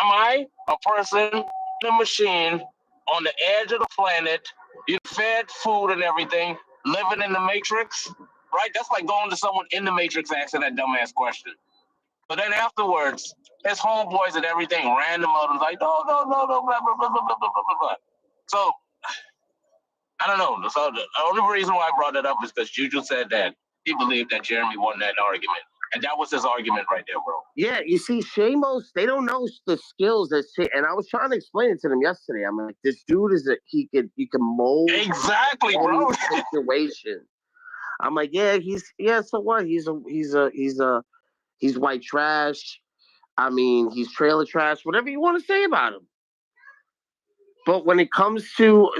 I a person in a machine on the edge of the planet, you fed food and everything, living in the Matrix? Right? That's like going to someone in the Matrix asking that dumbass question. But then afterwards, his homeboys and everything ran him out and was like, no, blah, blah, blah, blah, blah, blah, blah, blah. So, I don't know. So the only reason why I brought it up is because Juju said that he believed that Jeremy won that argument. And that was his argument right there, bro. Yeah, you see, Shamos, they don't know the skills that shit. And I was trying to explain it to them yesterday. I'm like, this dude he can mold exactly, bro. Situation. I'm like, so what? He's white trash. I mean, he's trailer trash, whatever you want to say about him. But when it comes to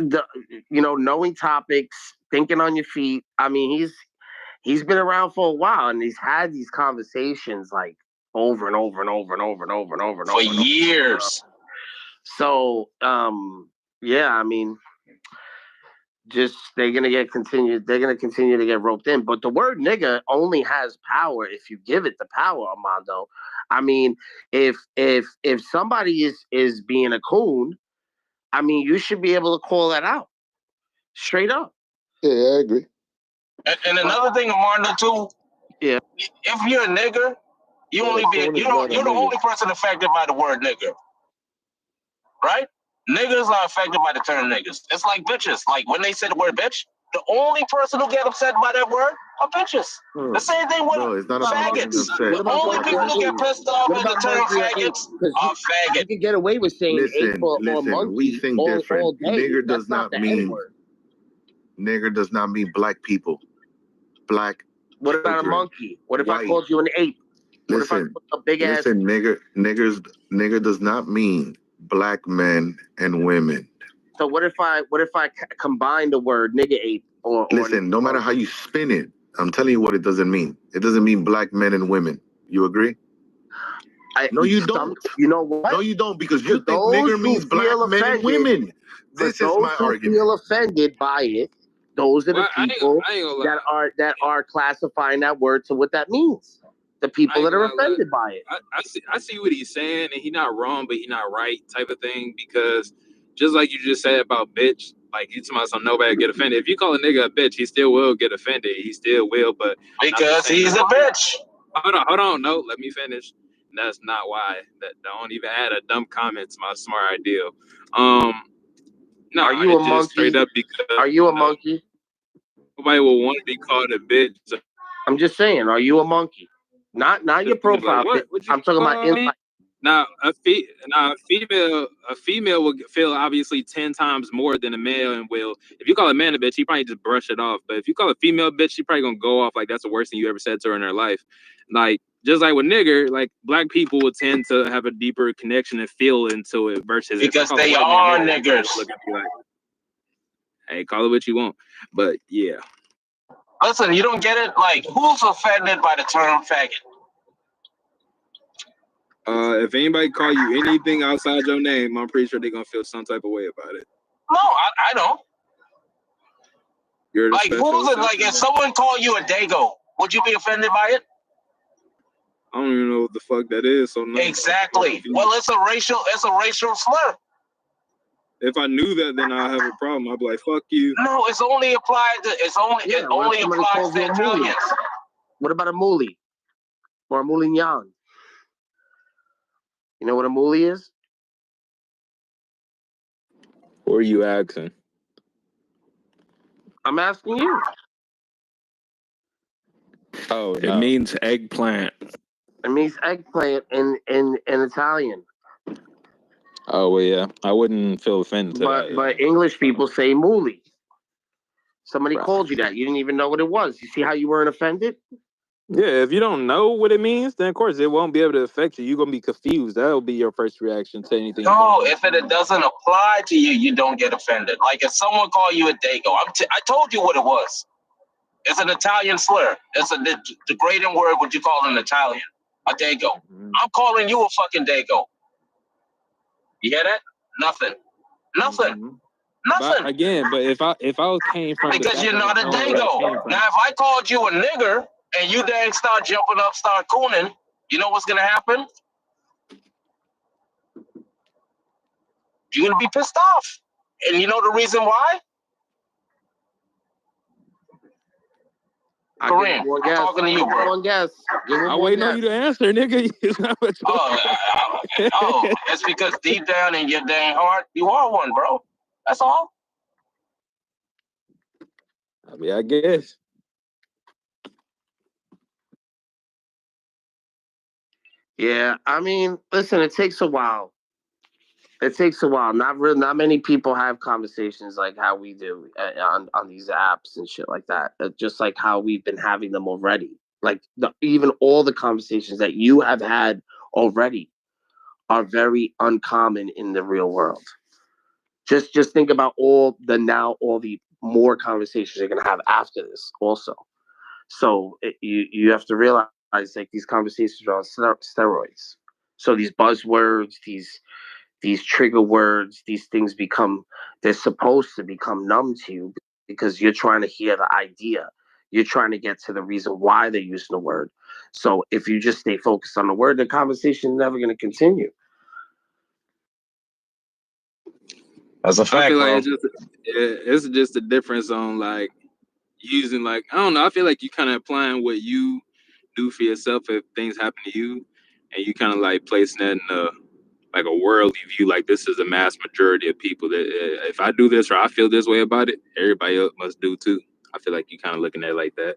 knowing topics, thinking on your feet, I mean, he's been around for a while and he's had these conversations like over and over and over and over and over and over and over. For years. So, yeah, I mean, just they're gonna continue to get roped in. But the word nigga only has power if you give it the power, Armando. I mean, if somebody is being a coon, I mean, you should be able to call that out straight up. Yeah, I agree. And another thing, Armando, too. Yeah. If you're a nigger, you're the only person affected by the word nigger. Right? Niggas are affected by the term niggas. It's like bitches. Like when they say the word bitch, the only person who get upset by that word are bitches. The same thing with faggots. The only people who get pissed off at the term faggots are faggots. You can get away with saying ape or monkey. We think different. All day. Nigger does not mean nigger does not mean black people. Black. What about a monkey? What if I called you an ape? What if I put a big ass? Listen, nigger does not mean black men and women. So what if I combine the word nigga ape or listen, no matter how you spin it, I'm telling you what it doesn't mean. It doesn't mean black men and women. You agree? No, you don't. You know what? No, you don't, because you think nigger means black men and women. This is my argument. Feel offended by it. Those are the people that are classifying that word to what that means. The people that are offended by it. I see what he's saying, and he's not wrong, but he's not right, type of thing. Because just like you just said about bitch, like you talking about nobody get offended. If you call a nigga a bitch, he still will get offended. He still will, but because he's a bitch. Hold on. No, let me finish. And that's not why. Don't even add a dumb comment to my smart idea. No, are you a monkey? Straight up because are you a monkey? Nobody will want to be called a bitch. I'm just saying, are you a monkey? Not your profile. I'm talking about inside. Now, a female will feel obviously 10 times more than a male, and will. If you call a man a bitch, he probably just brush it off. But if you call a female a bitch, she probably gonna go off like that's the worst thing you ever said to her in her life. Like just like with nigger, like black people will tend to have a deeper connection and feel into it versus because they are niggers. Like, hey, call it what you want, but yeah. Listen, you don't get it? Like, who's offended by the term faggot? If anybody call you anything outside your name, I'm pretty sure they're going to feel some type of way about it. No, I don't. You're like, who's it? Like, if someone called you a dago, would you be offended by it? I don't even know what the fuck that is. So no. Exactly. Well, it's a racial slur. If I knew that, then I'd have a problem. I'd be like, "Fuck you." No, it's only applied to. It only applies to Italians. What about a moolie or a moulignon? You know what a moolie is? Or are you asking? I'm asking you. Oh, it means eggplant. It means eggplant in Italian. Oh, well, yeah. I wouldn't feel offended to that. But English people say moolie. Somebody called you that. You didn't even know what it was. You see how you weren't offended? Yeah, if you don't know what it means, then of course it won't be able to affect you. You're going to be confused. That'll be your first reaction to anything. No, if it doesn't apply to you, you don't get offended. Like if someone called you a dago, I told you what it was. It's an Italian slur. It's a degrading word, what you call in Italian. A dago. Mm-hmm. I'm calling you a fucking dago. You hear that? Nothing. Mm-hmm. Nothing. But if I came from because you're not a dago. Now if I called you a nigger and you dang start jumping up, start cooning, you know what's gonna happen? You're gonna be pissed off. And you know the reason why? Kareem, I'm talking to you, bro. One guess. I'm waiting on you to answer, nigga. It's because deep down in your dang heart, you are one, bro. That's all. I mean, I guess. Yeah, I mean, listen, it takes a while. Not many people have conversations like how we do on these apps and shit like that. Just like how we've been having them already. Like even all the conversations that you have had already are very uncommon in the real world. Just think about all the more conversations you're gonna have after this also. So you have to realize like these conversations are on steroids. So these buzzwords, these trigger words, these things they're supposed to become numb to you because you're trying to hear the idea. You're trying to get to the reason why they're using the word. So if you just stay focused on the word, the conversation is never going to continue. That's a fact, I feel bro. like it's just a difference on like using like, I don't know, I feel like you kind of applying what you do for yourself if things happen to you, and you kind of like placing that in like a worldly view, like this is a mass majority of people that if I do this or I feel this way about it, everybody else must do too. I feel like you kind of looking at it like that.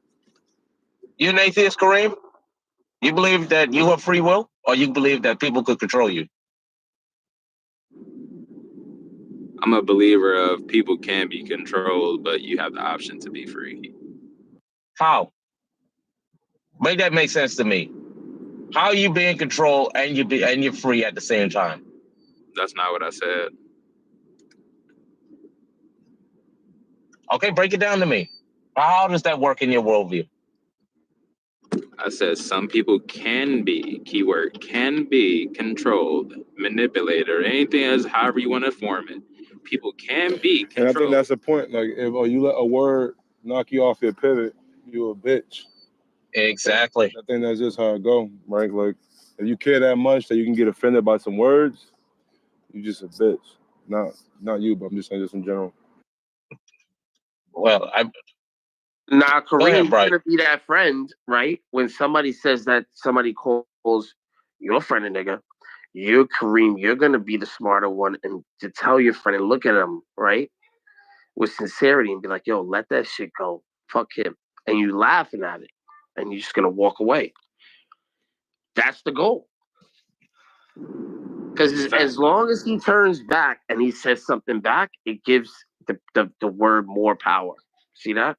You an atheist, Kareem? You believe that you have free will, or you believe that people could control you? I'm a believer of people can be controlled, but you have the option to be free. How? Make that make sense to me. How are you being controlled and you're free at the same time? That's not what I said. Okay, break it down to me. How does that work in your worldview? I said some people can be, keyword, can be controlled, manipulated, or anything as however you want to form it. People can be controlled. And I think that's the point. Like, if you let a word knock you off your pivot, you a bitch. Exactly. I think that's just how it go, right? Like, if you care that much that you can get offended by some words, you just a bitch. Not you, but I'm just saying just in general. Well, Kareem, you're gonna be that friend, right? When somebody says that somebody calls your friend a nigga, you're Kareem, you're gonna be the smarter one and to tell your friend and look at him, right? With sincerity and be like, yo, let that shit go. Fuck him. And you laughing at it. And you're just gonna walk away. That's the goal. Because as long as he turns back and he says something back, it gives the word more power. See that?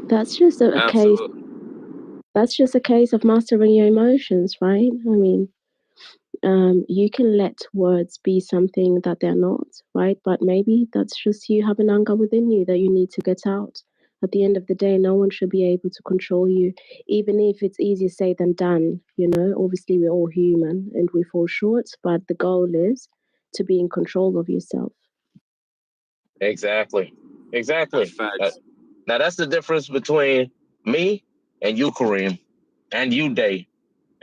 That's just a case. That's just a case of mastering your emotions, right? I mean, you can let words be something that they're not, right? But maybe that's just you having anger within you that you need to get out. At the end of the day, no one should be able to control you, even if it's easier said than done. You know, obviously we're all human and we fall short, but the goal is to be in control of yourself. Exactly. Now that's the difference between me and you, Kareem, and you, Day,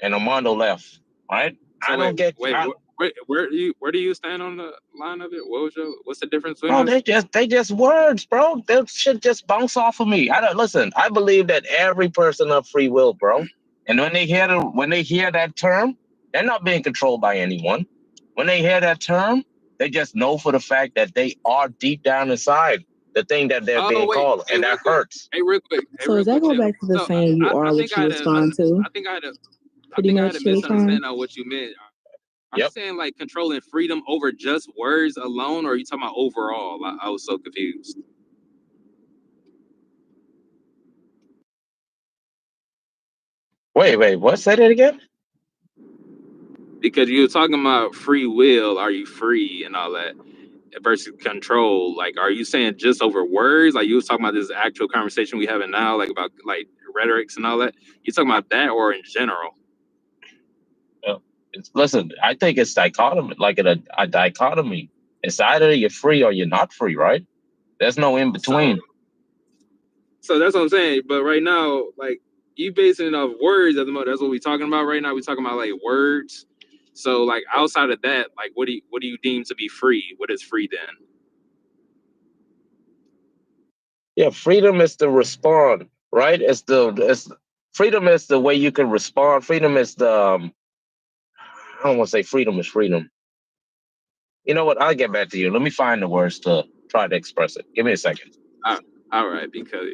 and Armando left. Right? So I don't get. Where do you stand on the line of it? What's the difference between us? They just words, bro. That shit just bounce off of me. I believe that every person have free will, bro. And when they hear that term, they're not being controlled by anyone. When they hear that term, they just know for the fact that they are deep down inside the thing that they're being called, and that hurts. Hey, real quick. So does that go back to the saying you are what you respond to? I think I had a misunderstanding on what you meant. Are you saying like controlling freedom over just words alone, or are you talking about overall? I was so confused. Wait, what? Say that again? Because you were talking about free will, are you free and all that, versus control. Like, are you saying just over words? Like you was talking about this actual conversation we having now, like about like rhetorics and all that. You talking about that or in general? Listen, I think it's dichotomy, like a dichotomy. It's either you're free or you're not free, right? There's no in between. So that's what I'm saying. But right now, like you basing it off words at the moment. That's what we're talking about right now. We're talking about like words. So like outside of that, like what do you deem to be free? What is free then? Yeah, freedom is to respond, right? Freedom is the way you can respond. Freedom is the I don't want to say freedom is freedom. You know what? I'll get back to you. Let me find the words to try to express it. Give me a second. All right, because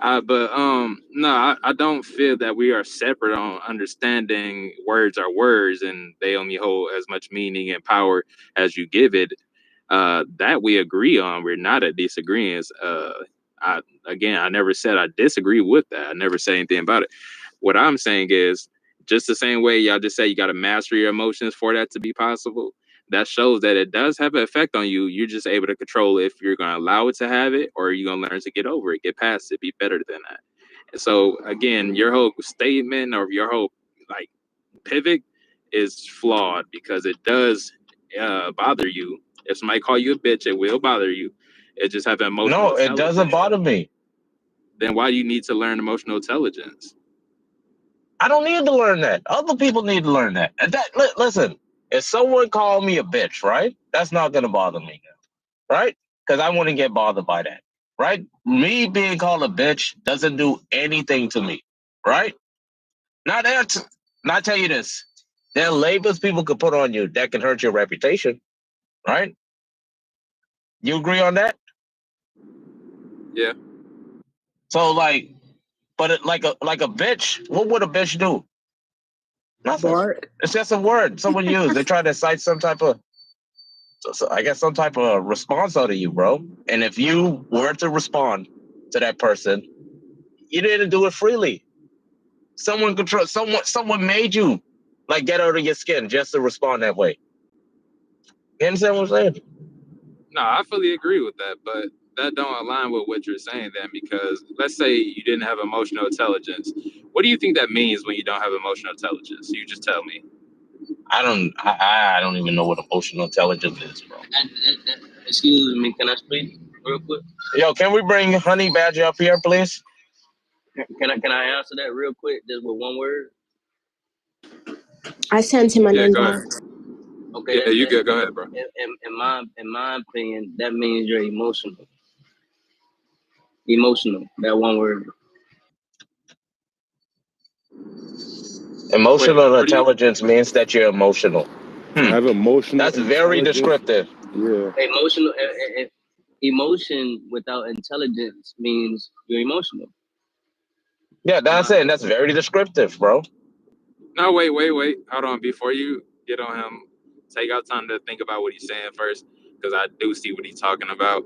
no, I don't feel that we are separate on understanding words are words and they only hold as much meaning and power as you give it. That we agree on. We're not at disagreements. I never said I disagree with that. I never said anything about it. What I'm saying is just the same way y'all just say you got to master your emotions for that to be possible. That shows that it does have an effect on you. You're just able to control if you're going to allow it to have it or you're going to learn to get over it, get past it, be better than that. And so again, your whole statement or your whole like pivot is flawed because it does bother you. If somebody call you a bitch, it will bother you. It just have emotional No, it doesn't bother me. Then why do you need to learn emotional intelligence? I don't need to learn that. Other people need to learn that. Listen, if someone called me a bitch, right? That's not going to bother me, right? Because I wouldn't get bothered by that, right? Me being called a bitch doesn't do anything to me, right? Now, not tell you this. There are labels people could put on you that can hurt your reputation, right? You agree on that? Yeah. So, like a bitch, what would a bitch do? Nothing. Bart. It's just a word someone used. They try to cite some type of, some type of response out of you, bro. And if you were to respond to that person, you didn't do it freely. Someone made you like get out of your skin just to respond that way. You understand what I'm saying? No, I fully agree with that, but that don't align with what you're saying then, because let's say you didn't have emotional intelligence. What do you think that means when you don't have emotional intelligence? You just tell me. I don't even know what emotional intelligence is, bro. Excuse me, can I speak real quick? Yo, can we bring Honey Badger up here, please? Can I answer that real quick, just with one word? I sent him an invite. Okay, yeah, you good. Go ahead, bro. In my opinion, that means you're emotional. Emotional, that one word. Emotional intelligence means that you're emotional. I have emotional. That's very descriptive. Yeah. Emotion without intelligence means you're emotional. Yeah, that's it. And that's very descriptive, bro. No, wait. Hold on. Before you get on him, take out time to think about what he's saying first, because I do see what he's talking about.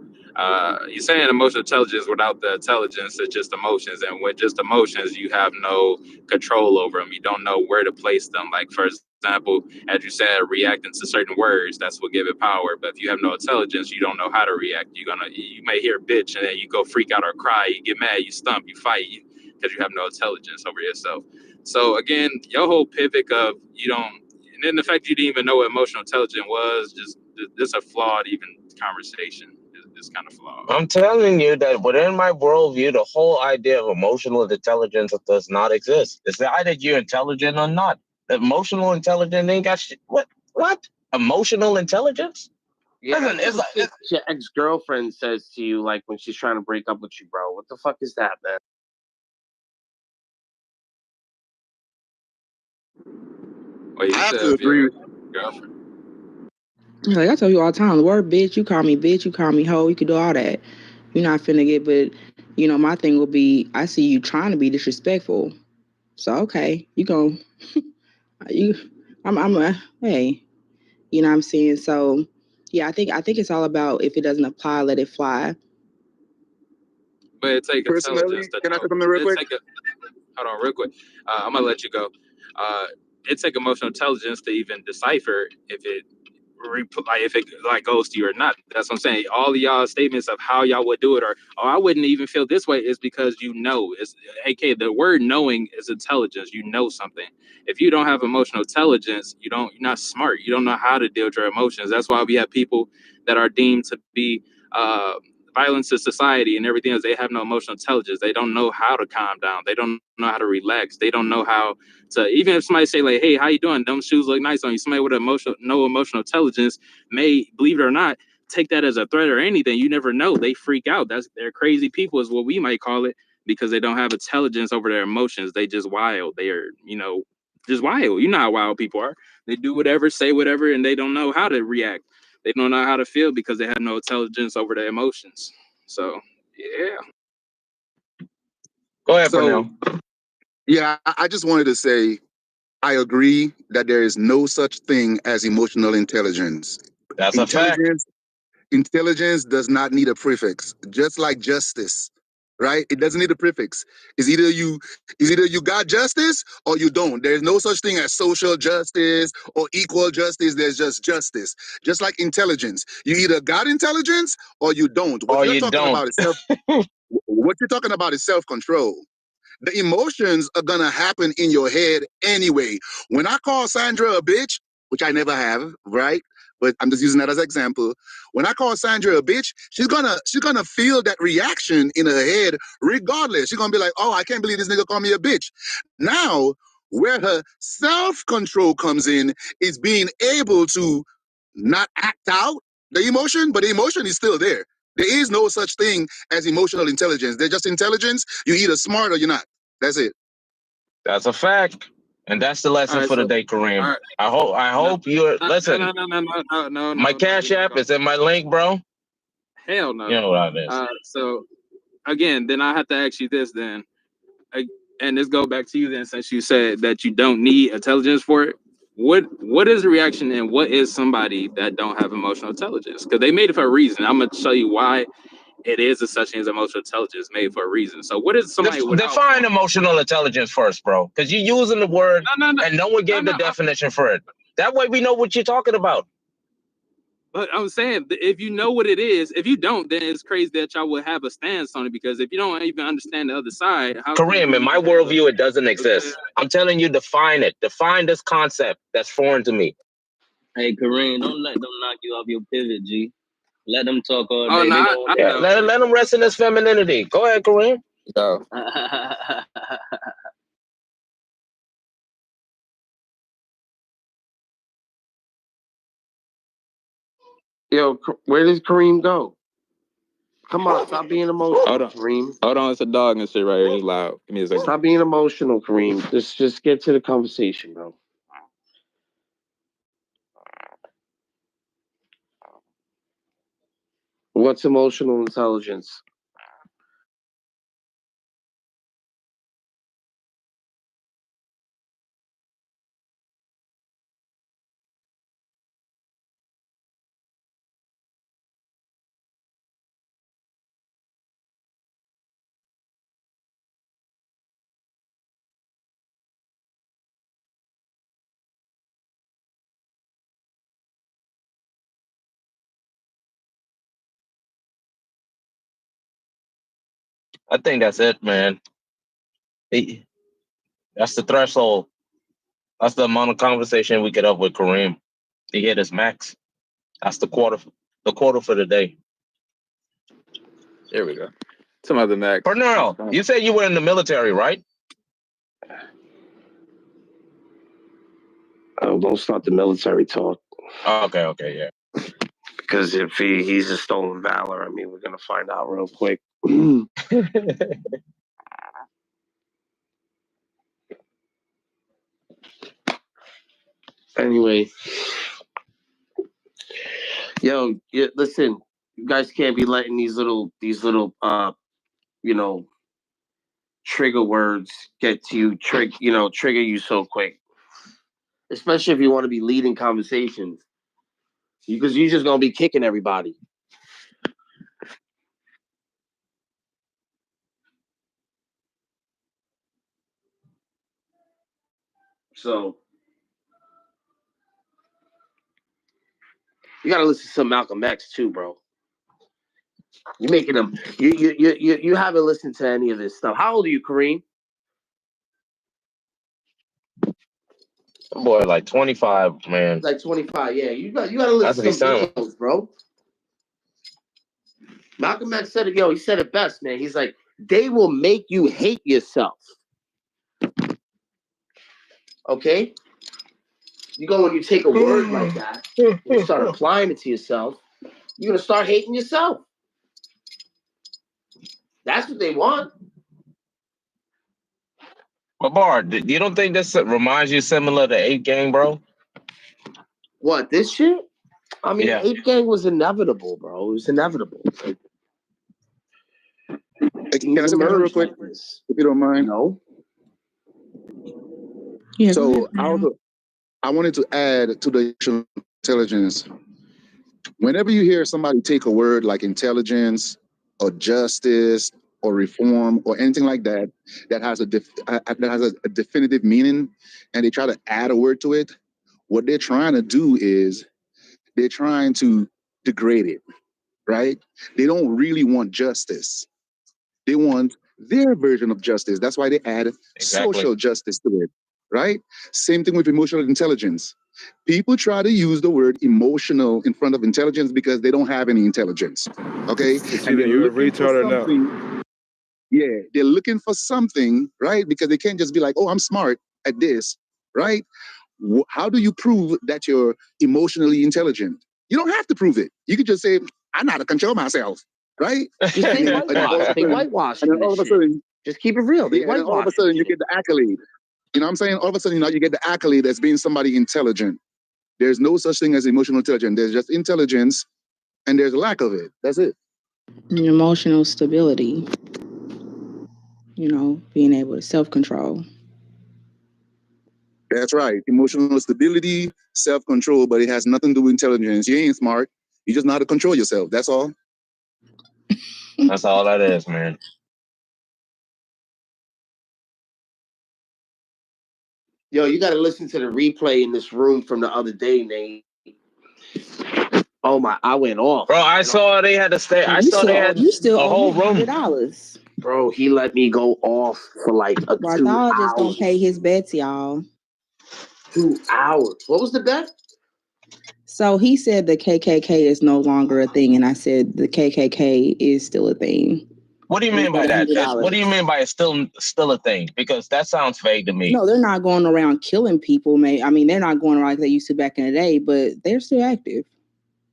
He's saying emotional intelligence without the intelligence, it's just emotions. And with just emotions, you have no control over them. You don't know where to place them. Like, for example, as you said, reacting to certain words, that's what give it power. But if you have no intelligence, you don't know how to react. You may hear bitch and then you go freak out or cry. You get mad, you stump, you fight, because you have no intelligence over yourself. So again, your whole pivot of and then the fact you didn't even know what emotional intelligence was, just a flawed even conversation. It's kind of flawed. I'm telling you that within my worldview, the whole idea of emotional intelligence does not exist. It's either you're intelligent or not. Emotional intelligence ain't got shit. What? Emotional intelligence? Yeah, listen, it's like your ex-girlfriend says to you, like when she's trying to break up with you, bro. What the fuck is that, man? Well, I have to agree with girlfriend. Like I tell you all the time, the word bitch, you call me bitch, you call me hoe, you can do all that. You're not finna get, but my thing will be, I see you trying to be disrespectful. So okay, I'm hey, you know what I'm saying? So yeah, I think it's all about, if it doesn't apply, let it fly. But it takes intelligence to know. Hold on, real quick. I'm gonna let you go. It takes emotional intelligence to even decipher if it goes to you or not. That's what I'm saying. All of y'all statements of how y'all would do it, or I wouldn't even feel this way, is because it's AK. The word knowing is intelligence. You know something. If you don't have emotional intelligence, you're not smart. You don't know how to deal with your emotions. That's why we have people that are deemed to be violence to society and everything else. They have no emotional intelligence. They don't know how to calm down. They don't know how to relax. They don't know how to, even if somebody say like, hey, how you doing? Them shoes look nice on you. Somebody with no emotional intelligence may, believe it or not, take that as a threat or anything. You never know. They freak out. They're crazy people is what we might call it, because they don't have intelligence over their emotions. They just wild. They are, just wild. You know how wild people are. They do whatever, say whatever, and they don't know how to react. They don't know how to feel because they have no intelligence over their emotions. So, yeah. Go ahead, Pernell. Yeah, I just wanted to say, I agree that there is no such thing as emotional intelligence. That's a fact. Intelligence does not need a prefix, just like justice, right? It doesn't need a prefix. It's either you got justice or you don't. There's no such thing as social justice or equal justice. There's just justice. Just like intelligence, you either got intelligence or you don't. What you're talking about is self-control. The emotions are gonna happen in your head anyway. When I call Sandra a bitch, which I never have, right? But I'm just using that as an example. When I call Sandra a bitch, she's gonna feel that reaction in her head regardless. She's gonna be like, oh, I can't believe this nigga called me a bitch. Now, where her self-control comes in is being able to not act out the emotion, but the emotion is still there. There is no such thing as emotional intelligence. They're just intelligence. You're either smart or you're not. That's it. That's a fact. And that's the lesson for the day, Kareem. Right. I hope you're listen. No. My Cash App is in my link, bro. Hell no. You know what it is. So again, then I have to ask you this then. And this go back to you then, since you said that you don't need intelligence for it. What is the reaction, and what is somebody that don't have emotional intelligence? Because they made it for a reason. I'm gonna show you why it is a such thing as emotional intelligence made for a reason. So what is somebody define emotional intelligence first, bro? Because you're using the word and no one gave the definition for it. That way we know what you're talking about. But I'm saying, if you know what it is, if you don't, then it's crazy that y'all would have a stance on it, because if you don't even understand the other side, how Kareem, in my worldview, it doesn't exist. I'm telling you, define it. Define this concept that's foreign to me. Hey, Kareem, don't let them knock you off your pivot, G. Let them talk all day. Let them rest in his femininity. Go ahead, Kareem. Go. Yo, where does Kareem go? Come on, stop being emotional, Kareem. Hold on, it's a dog and shit right here. He's loud. Give me a second. Stop being emotional, Kareem. Just get to the conversation, bro. What's emotional intelligence? I think that's it, man. That's the threshold. That's the amount of conversation we get up with Kareem. He hit his max. That's the quota for the day. There we go. Some other max. Pernell, you said you were in the military, right? Don't start the military talk. Okay, yeah. Because if he's a stolen valor, I mean, we're gonna find out real quick. Anyway, listen, you guys can't be letting these little trigger words get to you, trigger you so quick. Especially if you want to be leading conversations, because you're just gonna be kicking everybody. So you gotta listen to some Malcolm X too, bro. You're making them. You haven't listened to any of this stuff. How old are you, Kareem? Boy, like 25, man. Like 25, yeah. You gotta listen to some videos, bro. Malcolm X said it, he said it best, man. He's like, they will make you hate yourself. Okay? You go when you take a word like that, and you start applying it to yourself, you're going to start hating yourself. That's what they want. But Bard, you don't think this reminds you similar to Ape Gang, bro? What, this shit? I mean, Ape Gang was inevitable, bro. It was inevitable. Like, can I say something real quick, if you don't mind? No. Yeah, so I wanted to add to the intelligence. Whenever you hear somebody take a word like intelligence or justice or reform or anything like that, that has a definitive meaning, and they try to add a word to it, what they're trying to do is they're trying to degrade it, right? They don't really want justice. They want their version of justice. That's why they add social justice to it, right? Same thing with emotional intelligence. People try to use the word emotional in front of intelligence because they don't have any intelligence, okay? It's either you're a retard or not. Yeah, they're looking for something, right? Because they can't just be like, oh, I'm smart at this, right? How do you prove that you're emotionally intelligent? You don't have to prove it. You could just say, I know how to control myself, right? They whitewash. And then all of a sudden, just keep it real. And then all of a sudden, you get the accolade. You know what I'm saying? All of a sudden, you get the accolade as being somebody intelligent. There's no such thing as emotional intelligence. There's just intelligence, and there's a lack of it. That's it. Emotional stability. Being able to self-control. That's right. Emotional stability, self-control, but it has nothing to do with intelligence. You ain't smart. You just know how to control yourself. That's all. That's all that is, man. Yo, you got to listen to the replay in this room from the other day, Nate. Oh my! I went off, bro. I saw they had to stay. I saw they had a whole room. $100. Bro, he let me go off for like 2 hours. Just gonna pay his bets, y'all. 2 hours. What was the bet? So he said the KKK is no longer a thing, and I said the KKK is still a thing. What do you mean by that? What do you mean by it's still a thing? Because that sounds vague to me. No, they're not going around killing people. I mean, they're not going around like they used to back in the day, but they're still active.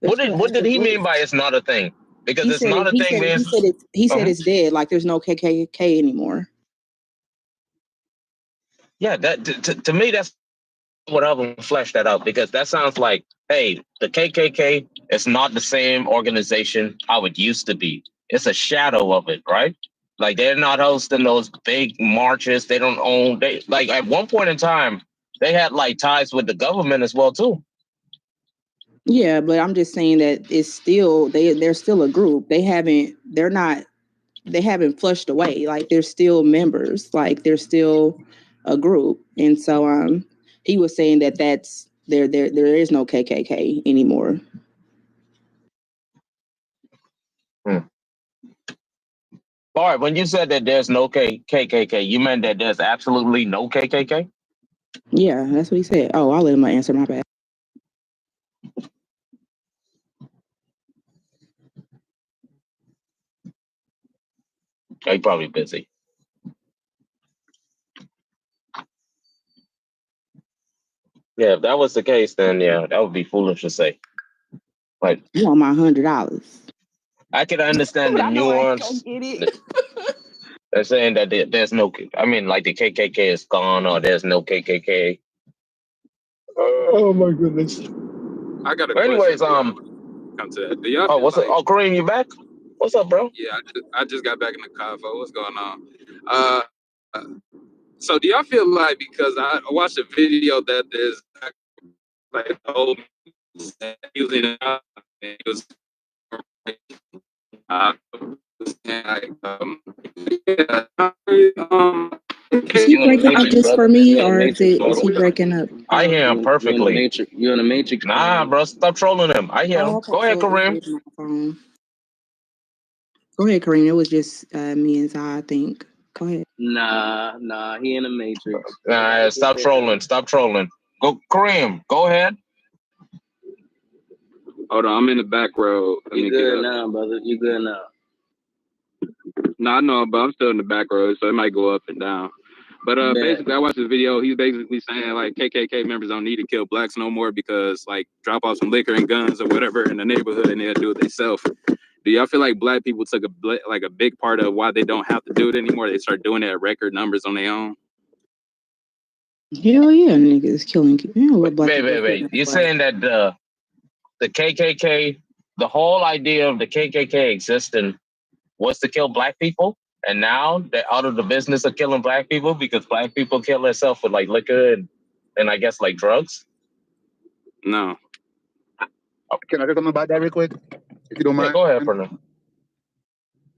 What did he mean by it's not a thing? Because it's not a thing, man. He said it's dead. Like there's no KKK anymore. Yeah, that to me that's what I would flesh that out, because that sounds like, hey, the KKK is not the same organization how it used to be. It's a shadow of it, right? Like they're not hosting those big marches. They don't own. They like at one point in time they had like ties with the government as well too. Yeah, but I'm just saying that it's still they're still a group. They haven't flushed away. Like they're still members. Like they're still a group. And so he was saying that that's there is no KKK anymore. All right, when you said that there's no KKK, you meant that there's absolutely no KKK? Yeah, that's what he said. Oh, I'll let him answer, my bad. He's probably busy. Yeah, if that was the case, then yeah, that would be foolish to say. But you want my $100? I can understand the nuance. They're saying that there's no. I mean, like the KKK is gone, or there's no KKK. Oh my goodness! I got a question. Anyways, come to that. Do y'all oh, what's up? Oh, Kareem, you back? What's up, bro? Yeah, I just got back in the car. What's going on? So do y'all feel like, because I watched a video that there's like an old using he was is he breaking up just for me, or is he breaking up? I hear him perfectly. You're in the Matrix. Nah, bro, stop trolling him. I hear him. Okay, go ahead, Kareem. Go ahead, Kareem. It was just me and Zah, I think. Go ahead. Nah, he in the Matrix. Nah, stop trolling. Stop trolling. Go, Kareem. Go ahead. Hold on, I'm in the back row. You good now, brother? You good now? No, I know, but I'm still in the back row, so it might go up and down. But basically, I watched this video. He's basically saying like KKK members don't need to kill blacks no more because like drop off some liquor and guns or whatever in the neighborhood and they'll do it themselves. Do y'all feel like black people took a big part of why they don't have to do it anymore? They start doing it at record numbers on their own. Hell yeah, niggas killing. Wait. You're saying that the KKK, the whole idea of the KKK existing was to kill black people, and now they're out of the business of killing black people because black people kill themselves with like liquor and I guess like drugs? No. Can I say something about that real quick? If you don't mind. Go ahead, Fernando.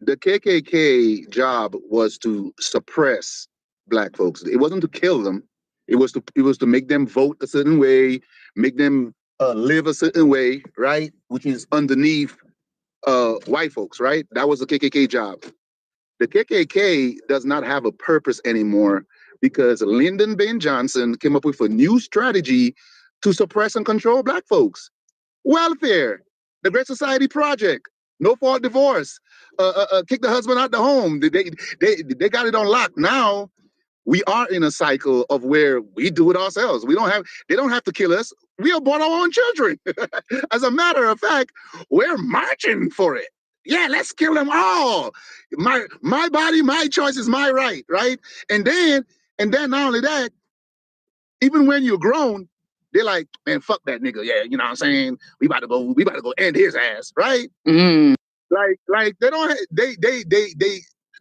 The KKK job was to suppress black folks. It wasn't to kill them. It was to make them vote a certain way, make them live a certain way, right? Which is underneath white folks, right? That was the KKK job. The KKK does not have a purpose anymore because Lyndon B. Johnson came up with a new strategy to suppress and control black folks. Welfare, the Great Society Project, no fault divorce, kick the husband out the home. They got it on lock. Now we are in a cycle of where we do it ourselves. They don't have to kill us. We abort our own children. As a matter of fact, we're marching for it. Yeah, let's kill them all. My body, my choice is my right, right? And then not only that, even when you're grown, they're like, man, fuck that nigga. Yeah, you know what I'm saying? We about to go end his ass, right? Mm. Like they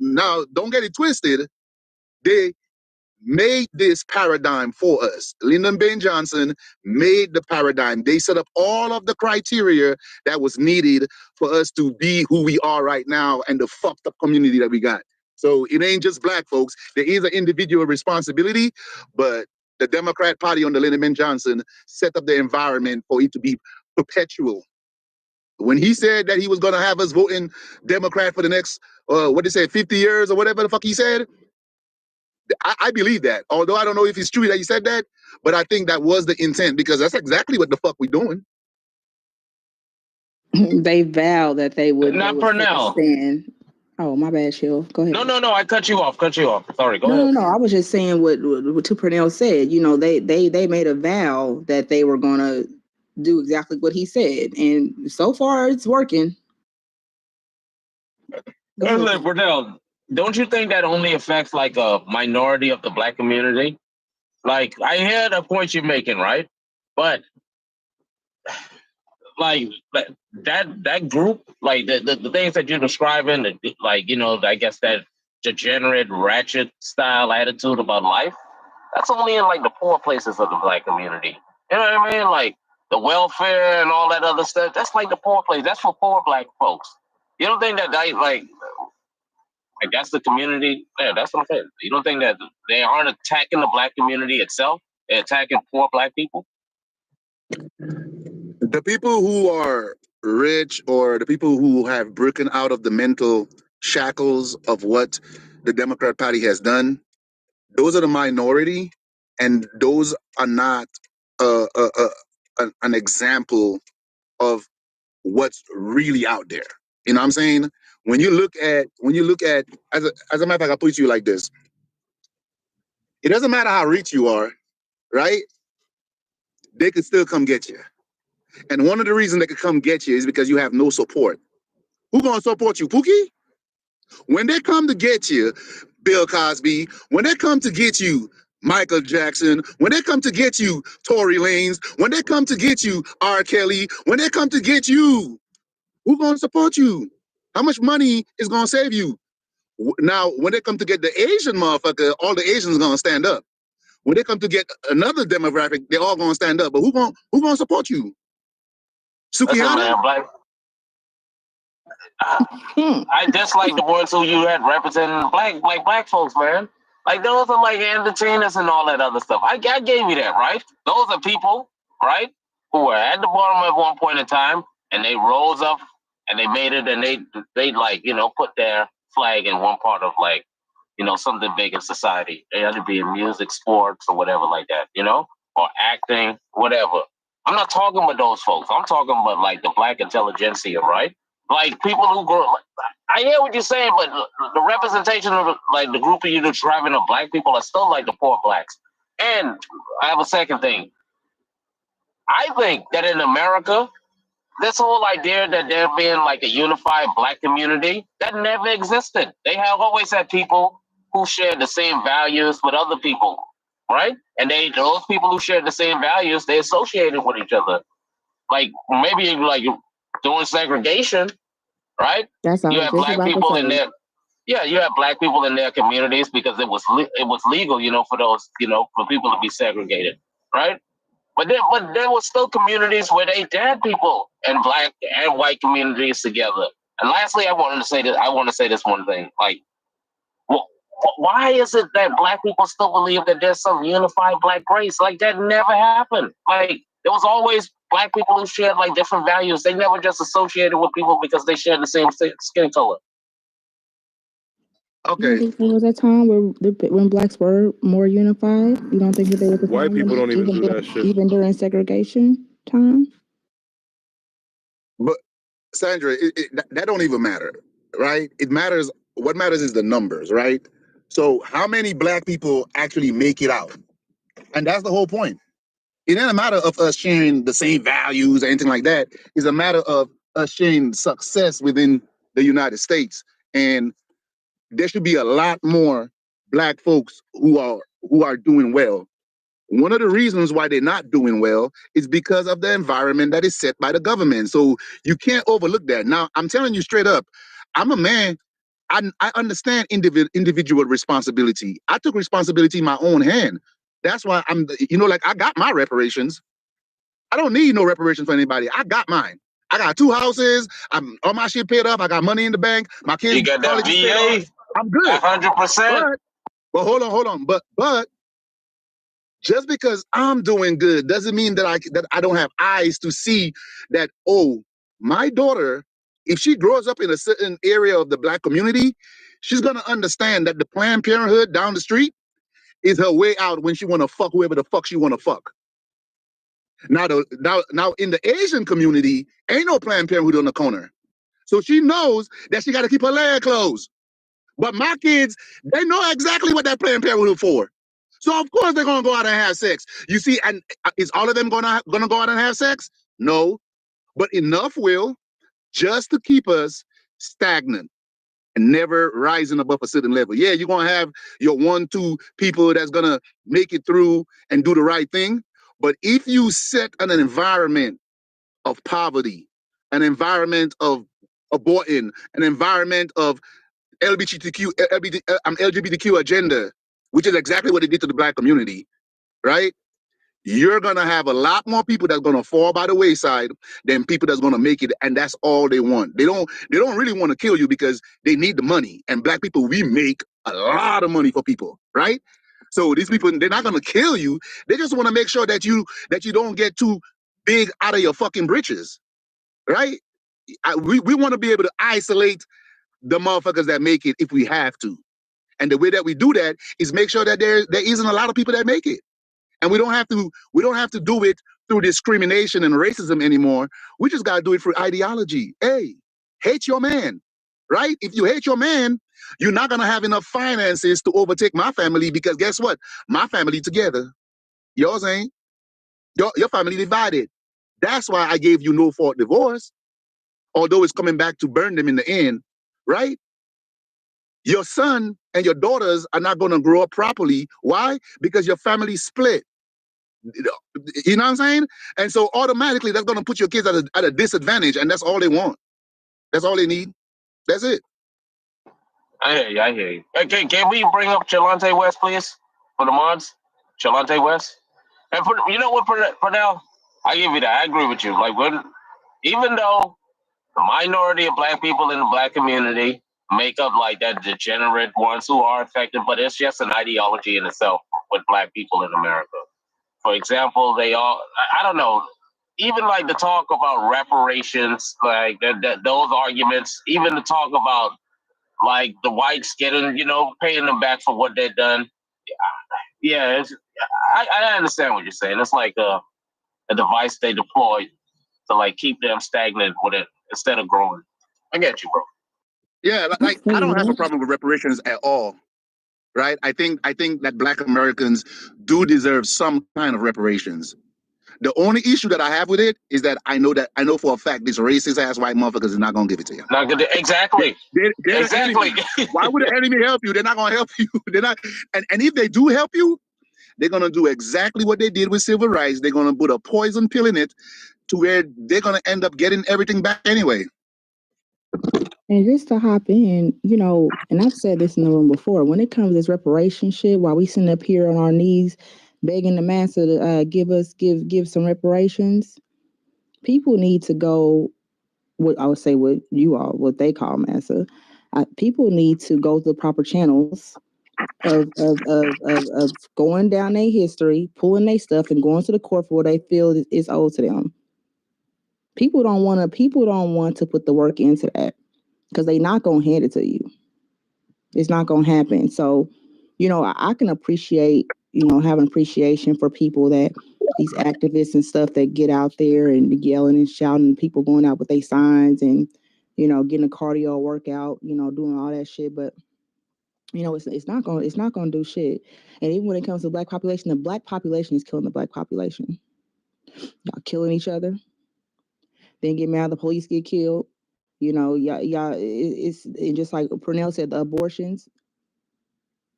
now don't get it twisted. They made this paradigm for us. Lyndon B. Johnson made the paradigm. They set up all of the criteria that was needed for us to be who we are right now and the fucked up community that we got. So it ain't just black folks. There is an individual responsibility, but the Democrat Party under Lyndon B. Johnson set up the environment for it to be perpetual. When he said that he was going to have us voting Democrat for the next, 50 years or whatever the fuck he said, I believe that. Although I don't know if it's true that he said that, but I think that was the intent because that's exactly what the fuck we doing. They vowed that they would. Not for now. Stand. Oh, my bad, Chill. Go ahead. No. I cut you off. Sorry. Go ahead. No. I was just saying what Purnell said. You know, they made a vow that they were gonna do exactly what he said, and so far it's working. Purnell, don't you think that only affects like a minority of the black community? Like, I hear the point you're making, right? But like that group, like the things that you're describing, like, you know, I guess that degenerate, ratchet style attitude about life, that's only in like the poor places of the black community. You know what I mean? Like the welfare and all that other stuff, that's like the poor place. That's for poor black folks. You don't think that like that's the community? Yeah, that's what I'm saying. You don't think that they aren't attacking the black community itself? They're attacking poor black people? The people who are rich or the people who have broken out of the mental shackles of what the Democrat Party has done, those are the minority, and those are not an example of what's really out there. You know what I'm saying? When you look at, as a matter of fact, I'll put it to you like this. It doesn't matter how rich you are, right? They could still come get you. And one of the reasons they could come get you is because you have no support. Who gonna support you, Pookie? When they come to get you, Bill Cosby, when they come to get you, Michael Jackson, when they come to get you, Tory Lanez, when they come to get you, R. Kelly, when they come to get you, who gonna support you? How much money is gonna save you? Now, when they come to get the Asian motherfucker, all the Asians gonna stand up. When they come to get another demographic, they're all gonna stand up. But who gonna support you? Sukihana? I dislike the ones who you had representing black folks, man. Like those are like entertainers and all that other stuff. I gave you that, right? Those are people, right, who were at the bottom at one point in time, and they rose up and they made it, and they like, you know, put their flag in one part of like, you know, something big in society. They had to be in music, sports, or whatever like that, you know, or acting, whatever. I'm not talking about those folks. I'm talking about like the black intelligentsia, right? Like people who grow. I hear what you're saying, but the representation of like the group of you that's driving of black people are still like the poor blacks. And I have a second thing. I think that in America, this whole idea that there being like a unified black community, that never existed. They have always had people who shared the same values with other people, right? And those people who shared the same values, they associated with each other. Like maybe like doing segregation, right? That's You all have just black about to people in say. there. Yeah, you have black people in their communities because it was legal, for those, for people to be segregated, right? But there were still communities where they had people and black and white communities together. And lastly, I want to say this one thing. Like, why is it that black people still believe that there's some unified black race? Like, that never happened. Like, there was always black people who shared like different values. They never just associated with people because they shared the same skin color. You don't think there was a time when blacks were more unified? You don't think that there was a White time people don't even do that shit. even during segregation time? But Sandra, that don't even matter, right? It matters. What matters is the numbers, right? So how many black people actually make it out? And that's the whole point. It ain't a matter of us sharing the same values or anything like that. It's a matter of us sharing success within the United States. And there should be a lot more black folks who are doing well. One of the reasons why they're not doing well is because of the environment that is set by the government. So you can't overlook that. Now, I'm telling you straight up, I'm a man. I understand individual responsibility. I took responsibility in my own hand. That's why like I got my reparations. I don't need no reparations for anybody. I got mine. I got 2 houses. I'm all my shit paid up. I got money in the bank. My kids' You got that college is paid off. VA? I'm good. 100%. But hold on. But just because I'm doing good doesn't mean that I don't have eyes to see that, oh, my daughter, if she grows up in a certain area of the black community, she's gonna understand that the Planned Parenthood down the street is her way out when she wanna fuck whoever the fuck she wanna fuck. Now in the Asian community, ain't no Planned Parenthood on the corner. So she knows that she gotta keep her leg closed. But my kids, they know exactly what that Planned Parenthood for. So of course they're gonna go out and have sex. You see, and is all of them gonna go out and have sex? No, but enough will, just to keep us stagnant and never rising above a certain level. Yeah, you're gonna have your 1-2 people that's gonna make it through and do the right thing. But if you set an environment of poverty, an environment of aborting, an environment of LGBTQ agenda, which is exactly what they did to the black community, right? You're gonna have a lot more people that's gonna fall by the wayside than people that's gonna make it, and that's all they want. They don't really want to kill you because they need the money. And black people, we make a lot of money for people, right? So these people, they're not gonna kill you. They just want to make sure that you don't get too big out of your fucking britches, right? We want to be able to isolate the motherfuckers that make it if we have to. And the way that we do that is make sure that there isn't a lot of people that make it. And we don't have to do it through discrimination and racism anymore. We just gotta do it through ideology. Hey, hate your man, right? If you hate your man, you're not gonna have enough finances to overtake my family because guess what? My family together. Yours ain't. Your family divided. That's why I gave you no fault divorce, although it's coming back to burn them in the end, right? Your son and your daughters are not going to grow up properly. Why? Because your family split. You know what I'm saying? And so automatically that's going to put your kids at a disadvantage, and that's all they want. That's all they need. That's it. I hear you. Okay, can we bring up Chalante West, please, for the mods? Chalante West. And you know what, Pernell? I give you that. I agree with you. Like, even though the minority of black people in the black community make up like that degenerate ones who are affected, but it's just an ideology in itself with black people in America. For example, I don't know, even like the talk about reparations, like those arguments, even the talk about like the whites getting, paying them back for what they've done. Yeah, I understand what you're saying. It's like a device they deploy to like keep them stagnant with it instead of growing. I get you, bro. Yeah, like I don't have a problem with reparations at all, right? I think that Black Americans do deserve some kind of reparations. The only issue that I have with it is that I know for a fact these racist ass white motherfuckers is not gonna give it to you. Not gonna exactly. They're Exactly. the enemy. Why would the enemy help you? They're not gonna help you. They're not, and if they do help you, they're gonna do exactly what they did with civil rights. They're gonna put a poison pill in it to where they're gonna end up getting everything back anyway. And just to hop in, you know, and I've said this in the room before, when it comes to this reparation shit, while we sitting up here on our knees begging the master to give some reparations, people need to go, what I would say what they call massa. People need to go through the proper channels of going down their history, pulling their stuff, and going to the court for what they feel is owed to them. People don't want to put the work into that because they're not gonna hand it to you. It's not gonna happen. So, you know, I can appreciate, you know, having appreciation for people that these activists and stuff that get out there and yelling and shouting, and people going out with their signs and, you know, getting a cardio workout, you know, doing all that shit. But, you know, it's not gonna do shit. And even when it comes to the black population is killing the black population. Y'all killing each other. Then get mad the police get killed. You know, it's just like Purnell said, the abortions.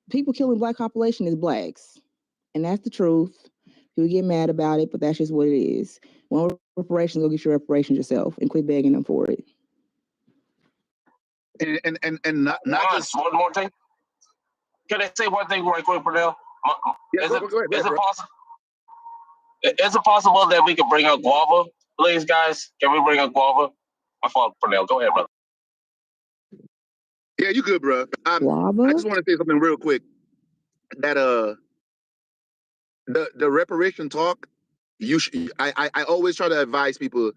People killing black population is blacks. And that's the truth. People get mad about it, but that's just what it is. Want reparations, go get your reparations yourself and quit begging them for it. And not just one more thing. Can I say one thing right quick, Purnell? Is it possible? Is it possible that we could bring up guava, please, guys? Can we bring up guava? My fault, Purnell. Go ahead, brother. Yeah, you good, bro. I just want to say something real quick. That the reparation talk, I always try to advise people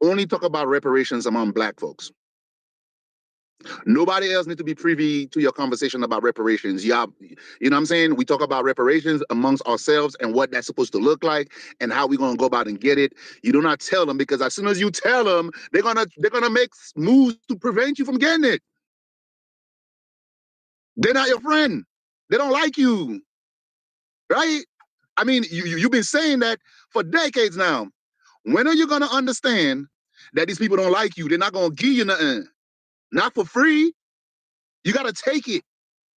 only talk about reparations among black folks. Nobody else need to be privy to your conversation about reparations. Yeah, you know what I'm saying? We talk about reparations amongst ourselves and what that's supposed to look like and how we're gonna go about and get it. You do not tell them, because as soon as you tell them, they're gonna make moves to prevent you from getting it. They're not your friend. They don't like you, right? I mean, you've been saying that for decades now. When are you gonna understand that these people don't like you? They're not gonna give you nothing, not for free. You gotta take it.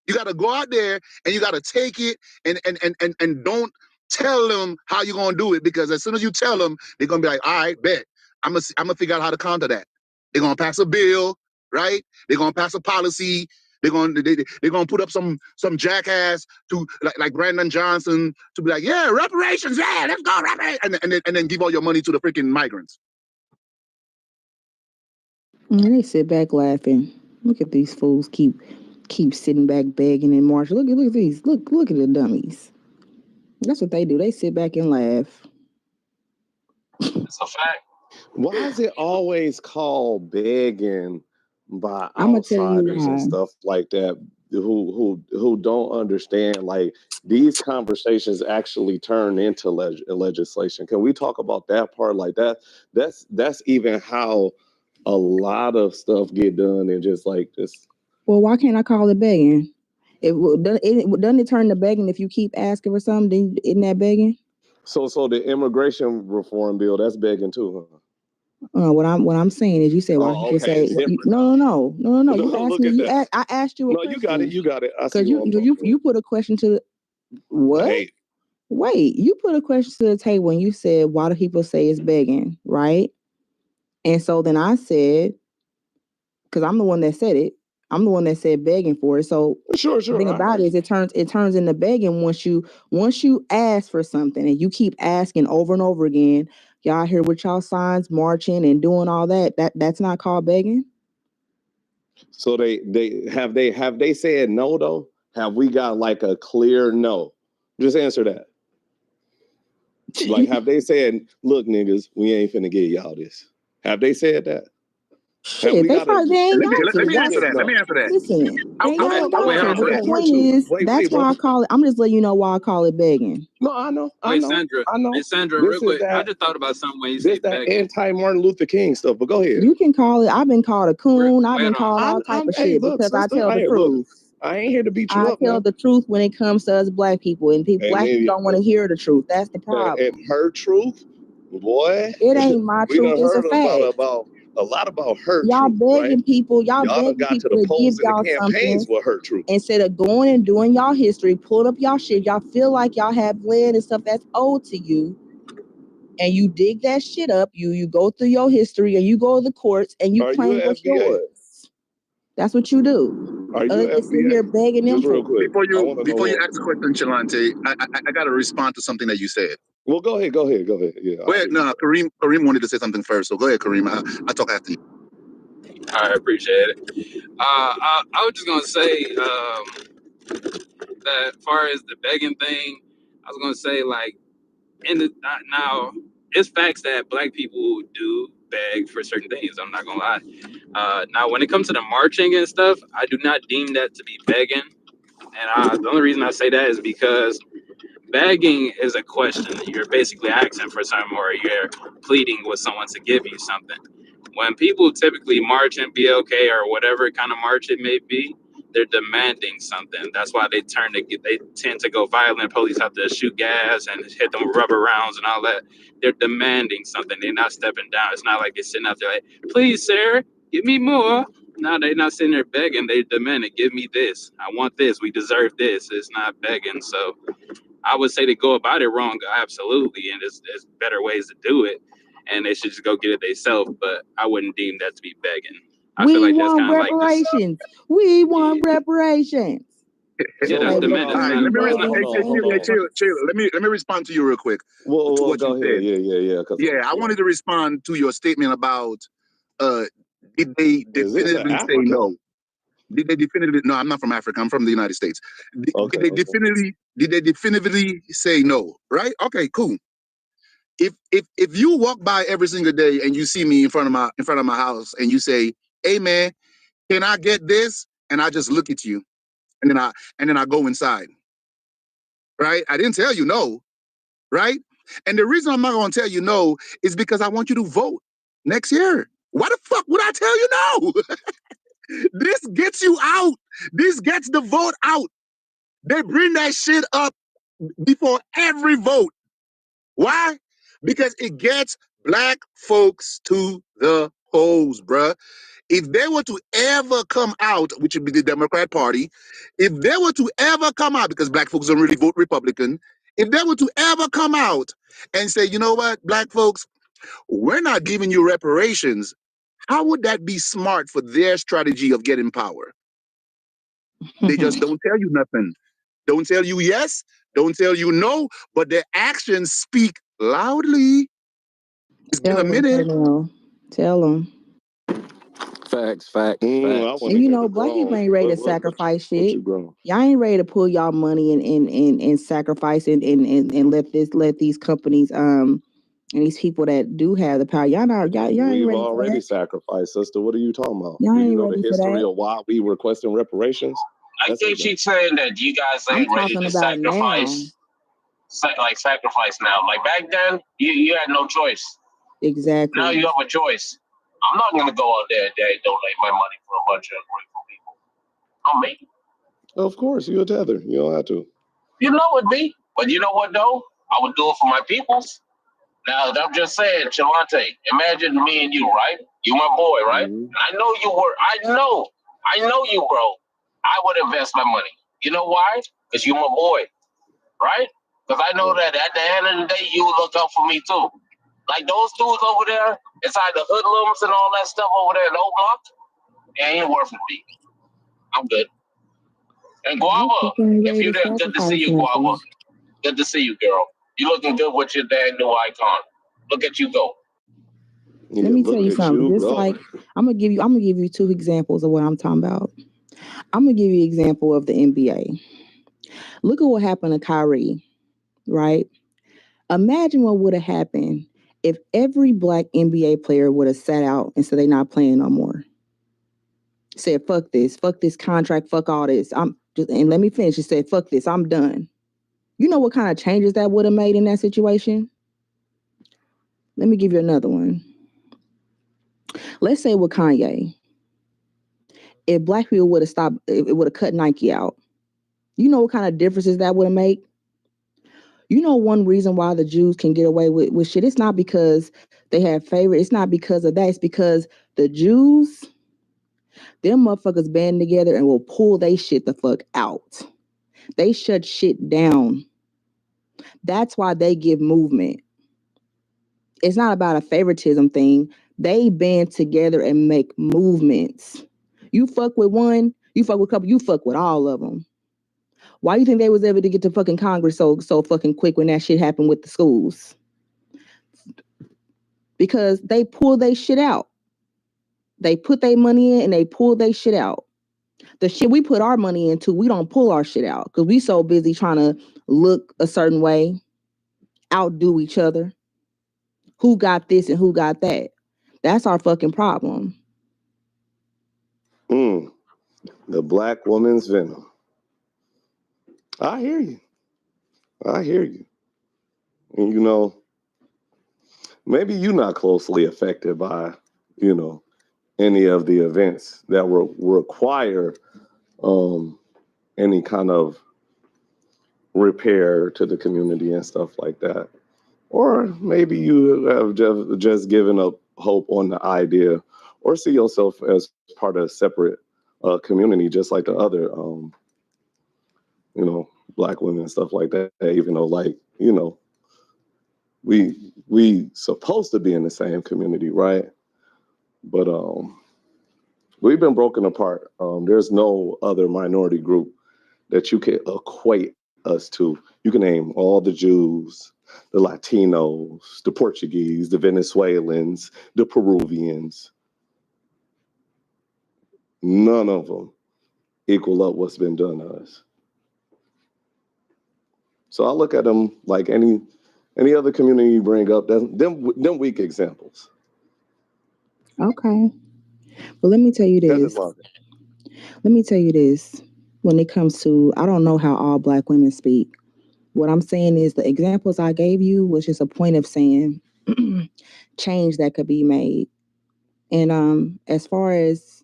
You gotta go out there and you gotta take it, and don't tell them how you're gonna do it, because as soon as you tell them, they're gonna be like, all right, bet. I'm gonna figure out how to counter that. They're gonna pass a bill, right? They're gonna pass a policy. They're gonna put up some jackass to like Brandon Johnson to be like, yeah, reparations, yeah, let's go, reparations, and then give all your money to the freaking migrants. And they sit back laughing. Look at these fools keep sitting back begging and marching. Look at these. Look at the dummies. That's what they do. They sit back and laugh. It's a fact. Why is it always called begging by outsiders and stuff like that who don't understand, like, these conversations actually turn into legislation? Can we talk about that part? Like that's even how a lot of stuff get done, and just like this. Well, why can't I call it begging? Doesn't it turn to begging if you keep asking for something? Isn't that begging? So the immigration reform bill, that's begging too, huh? What I'm saying is, you said, why don't you say no? You asked me. I asked you a question. You got it. Because you put a question to what? Hey. Wait, you put a question to the table and you said, why do people say it's begging, right? And so then I said, because I'm the one that said it. I'm the one that said begging for it. So sure. The thing about it is, it turns into begging once you ask for something and you keep asking over and over again. Y'all here with y'all signs, marching and doing all that. That's not called begging. So they said no though? Have we got like a clear no? Just answer that. Like, have they said, look, niggas, we ain't finna give y'all this? Have they said that? Shit, they probably ain't got to. Let me answer that. Listen, they ain't got to. But the point too. is, that's why I call it. I'm just letting you know why I call it begging. No, I know. Sandra. Hey, Sandra, real quick. I just thought about something when you said begging. Anti-Martin Luther King stuff, but go ahead. You can call it. I've been called a coon. I've been called all type of shit because I tell the truth. I ain't here to beat you up. I tell the truth when it comes to us black people, and black people don't want to hear the truth. That's the problem. And her truth, boy. It ain't my truth. It's a fact. About a lot about her y'all truth. Begging people. Y'all begging got people to the to give polls and y'all the campaigns something with her truth. Instead of going and doing y'all history, pulling up y'all shit. Y'all feel like y'all have land and stuff that's owed to you. And you dig that shit up, you go through your history and you go to the courts and you claim what's yours. That's what you do. Are you sitting here begging them real quick. Before you ask the question, Chalante, I got to respond to something that you said. Well, go ahead. Yeah. Go ahead. No, Kareem wanted to say something first, so go ahead, Kareem. I'll talk after you. I appreciate it. I was just gonna say that as far as the begging thing, I was gonna say like now it's facts that black people do beg for certain things. I'm not gonna lie. Now when it comes to the marching and stuff, I do not deem that to be begging. And the only reason I say that is because begging is a question. You're basically asking for something or you're pleading with someone to give you something. When people typically march in BLK or whatever kind of march it may be, they're demanding something. That's why they tend to go violent. Police have to shoot gas and hit them with rubber rounds and all that. They're demanding something. They're not stepping down. It's not like they're sitting out there like, please, sir, give me more. No, they're not sitting there begging. They're demanding, give me this. I want this. We deserve this. It's not begging. So I would say they go about it wrong, absolutely, and there's better ways to do it, and they should just go get it themselves. But I wouldn't deem that to be begging. I feel like that's kind of like reparations. We want reparations. Yeah, that's demanding. Chill. Let me respond to you real quick. To what you said. Yeah. I wanted to respond to your statement about did they definitively say no? Did they definitively? No, I'm not from Africa. I'm from the United States. Did they definitively say no? Right? Okay, cool. If you walk by every single day and you see me in front of my house and you say, "Hey man, can I get this?" and I just look at you, and then I go inside. Right? I didn't tell you no. Right? And the reason I'm not going to tell you no is because I want you to vote next year. Why the fuck would I tell you no? This gets you out. This gets the vote out. They bring that shit up before every vote. Why? Because it gets black folks to the polls, bruh. If they were to ever come out, which would be the Democrat Party, if they were to ever come out, because black folks don't really vote Republican, if they were to ever come out and say, you know what, black folks, we're not giving you reparations, how would that be smart for their strategy of getting power? They just don't tell you nothing. Don't tell you yes, don't tell you no, but their actions speak loudly. It's been a minute. Tell them. Facts. And you know, black people ain't ready to sacrifice shit. Y'all ain't ready to pull y'all money and sacrifice and let these companies and these people that do have the power. Y'all ain't ready. We've already sacrificed, sister. What are you talking about? Y'all ain't ready the history of why we requesting reparations? I think she's saying that you guys ain't ready to sacrifice. Sacrifice now. Like back then, you had no choice. Exactly. Now you have a choice. I'm not gonna go out there and donate my money for a bunch of grateful people. I'm me. Of course, you're a tether. You don't have to. You know it, B. But you know what though? I would do it for my peoples. Now I'm just saying, Chalante, imagine me and you, right? You my boy, right? Mm-hmm. I know you were. I know you, bro. I would invest my money. You know why? Because you my boy, right? Because I know that at the end of the day, you look out for me too. Like those dudes over there, inside the hoodlums and all that stuff over there in the old block, it ain't worth it, B. I'm good. And Guava, if you're there, good to see you, Guava. Good to see you, girl. You looking good with your dang new icon. Look at you go. Let me tell you something. Just like I'm gonna give you two examples of what I'm talking about. I'm gonna give you an example of the NBA. Look at what happened to Kyrie, right? Imagine what would have happened If every black NBA player would have sat out and said they're not playing no more, said fuck this contract, fuck all this, and let me finish. He said fuck this, I'm done. You know what kind of changes that would have made in that situation? Let me give you another one. Let's say with Kanye, if black people would have stopped, it would have cut Nike out. You know what kind of differences that would have made? You know one reason why the Jews can get away with shit? It's not because they have favor. It's not because of that. It's because the Jews, them motherfuckers band together and will pull they shit the fuck out. They shut shit down. That's why they give movement. It's not about a favoritism thing. They band together and make movements. You fuck with one, you fuck with a couple, you fuck with all of them. Why do you think they was able to get to fucking Congress so fucking quick when that shit happened with the schools? Because they pull their shit out. They put their money in and they pull their shit out. The shit we put our money into, we don't pull our shit out because we so busy trying to look a certain way, outdo each other. Who got this and who got that? That's our fucking problem. The black woman's venom. I hear you. And you know, maybe you're not closely affected by, you know, any of the events that require any kind of repair to the community and stuff like that. Or maybe you have just given up hope on the idea or see yourself as part of a separate community, just like the other, you know, black women and stuff like that, even though, like, you know, we supposed to be in the same community, right? But we've been broken apart. There's no other minority group that you can equate us to. You can name all the Jews, the Latinos, the Portuguese, the Venezuelans, the Peruvians. None of them equal up what's been done to us. So I look at them like any other community you bring up, them weak examples. Okay. Well, let me tell you this. When it comes to, I don't know how all black women speak. What I'm saying is the examples I gave you was just a point of saying change that could be made. And as far as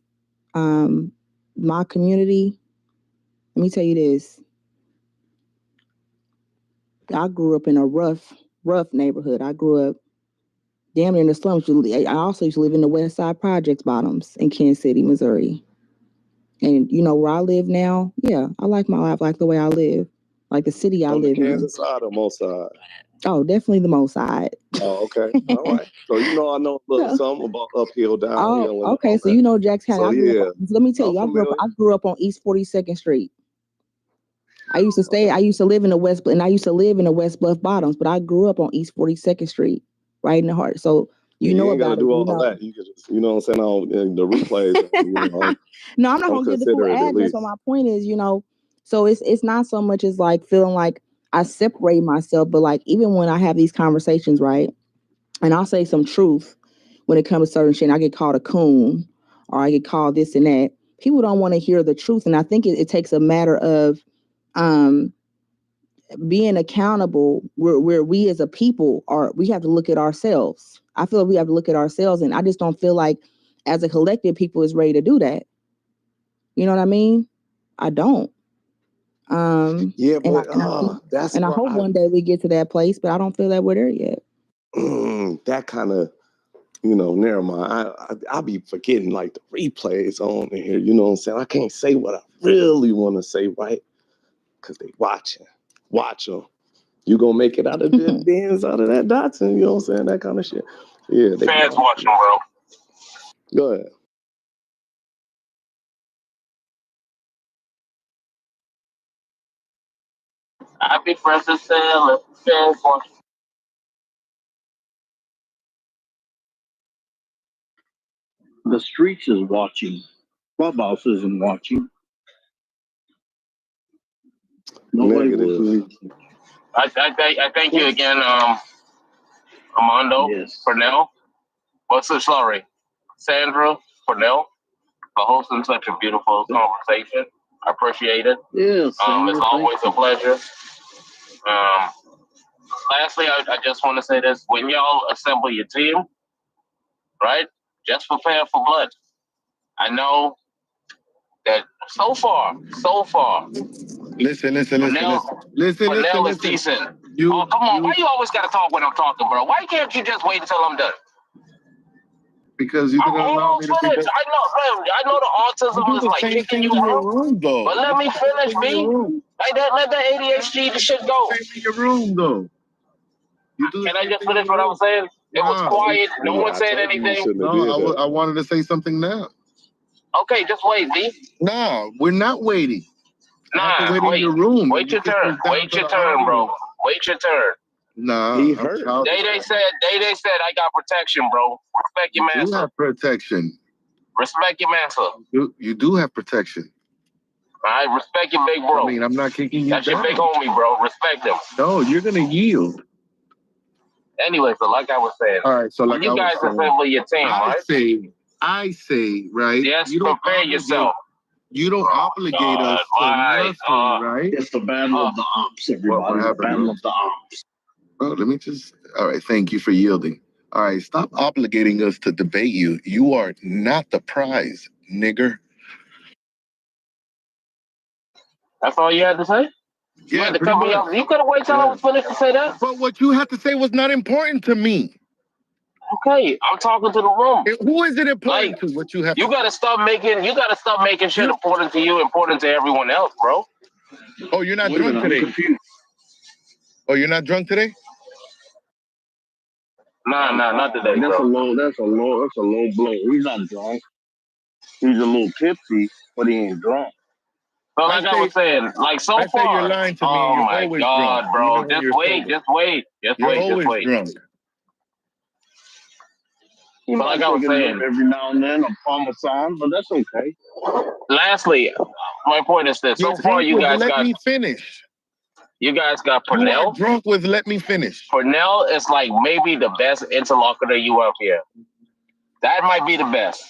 my community, let me tell you this. I grew up in a rough neighborhood. I grew up damn near in the slums. I also used to live in the West Side Projects Bottoms in Kansas City, Missouri. And you know where I live now? Yeah, I like my life, like the way I live, like the city I live in. On the Kansas side or most side? Oh, definitely the most side. Oh, okay. All right. So you know I know a little something about uphill, downhill. Oh, okay. So you know Jackson County. So, Let me tell you, I grew up on East 42nd Street. I used to live in the West, and I used to live in the West Bluff Bottoms, but I grew up on East 42nd Street, right in the heart. So you know ain't about gotta do all know. that. You can just, you know what I'm saying, on the replays. You know, no, I'm not gonna give the full address, but my point is, you know, so it's not so much as like feeling like I separate myself, but like even when I have these conversations, right, and I'll say some truth when it comes to certain shit, and I get called a coon or I get called this and that. People don't want to hear the truth, and I think it takes a matter of being accountable where we as a people we have to look at ourselves. I feel like we have to look at ourselves, and I just don't feel like as a collective people is ready to do that. You know what I mean? I don't. Yeah, but I hope one day we get to that place, but I don't feel that we're there yet. That kind of, you know, never mind. I'll be forgetting like the replays on here. You know what I'm saying? I can't say what I really want to say, right? Because they watching. Watch them. You gonna make it out of the dens, out of that Datsun, you know what I'm saying? That kind of shit. Yeah. Fans watching, bro. Go ahead. Happy Princess Sailor. Fans watching. The streets is watching. Clubhouse isn't watching. Nobody will. I thank you again, Armando, Pernell. What's the sorry? Sandra, Pernell, for hosting such a beautiful conversation. I appreciate it. Yes. It's always a pleasure. Lastly, I just want to say this. When y'all assemble your team, right, just prepare for blood. I know that so far. Listen. Pernell is decent. Come on. Why you always got to talk when I'm talking, bro? Why can't you just wait until I'm done? Because you didn't allow me to finish. I know the autism is like kicking you out. But let me finish, B. Let the ADHD shit go. In your room, though. Can I just finish what I was saying? It was quiet. No one said anything. No, I wanted to say something now. Okay, just wait, B. No, we're not waiting. Nah, wait. In your room. Wait your turn. Wait your turn, bro. Wait your turn. Nah, he hurt. They said I got protection, bro. Respect your master. You have protection. Respect your master. You do have protection. All right, respect your big bro. I mean, I'm not kicking you That's down. your big homie, bro. Respect him. No, you're gonna yield. Anyway, so like I was saying, all right. So when you guys assemble your team, right? I say, right? Yes, you prepare yourself. You don't obligate us to nothing, right? It's the battle of the ops, everybody. The battle of the ops. Bro, let me just. All right, thank you for yielding. All right, stop obligating us to debate you. You are not the prize, nigger. That's all you had to say? You had to cut me off. You could have waited till I was finished to say that. But what you had to say was not important to me. Okay, I'm talking to the room. Who is it important to? What you have? You gotta stop making shit important to you, important to everyone else, bro. Oh, you're not drunk today. Oh, you're not drunk today? Nah, not today, that's bro. That's a low blow. He's not drunk. He's a little tipsy, but he ain't drunk. So like I was saying, like so far. Say you're lying to me. Oh you're my always God, drunk. bro! Just wait. You're always drunk. You but like I was saying, every now and then a Parmesan, but that's okay. Lastly, my point is this: so far, you guys got. Let me finish. You guys got Pernell. You are drunk with let me finish. Pernell is like maybe the best interlocutor you have here. That might be the best.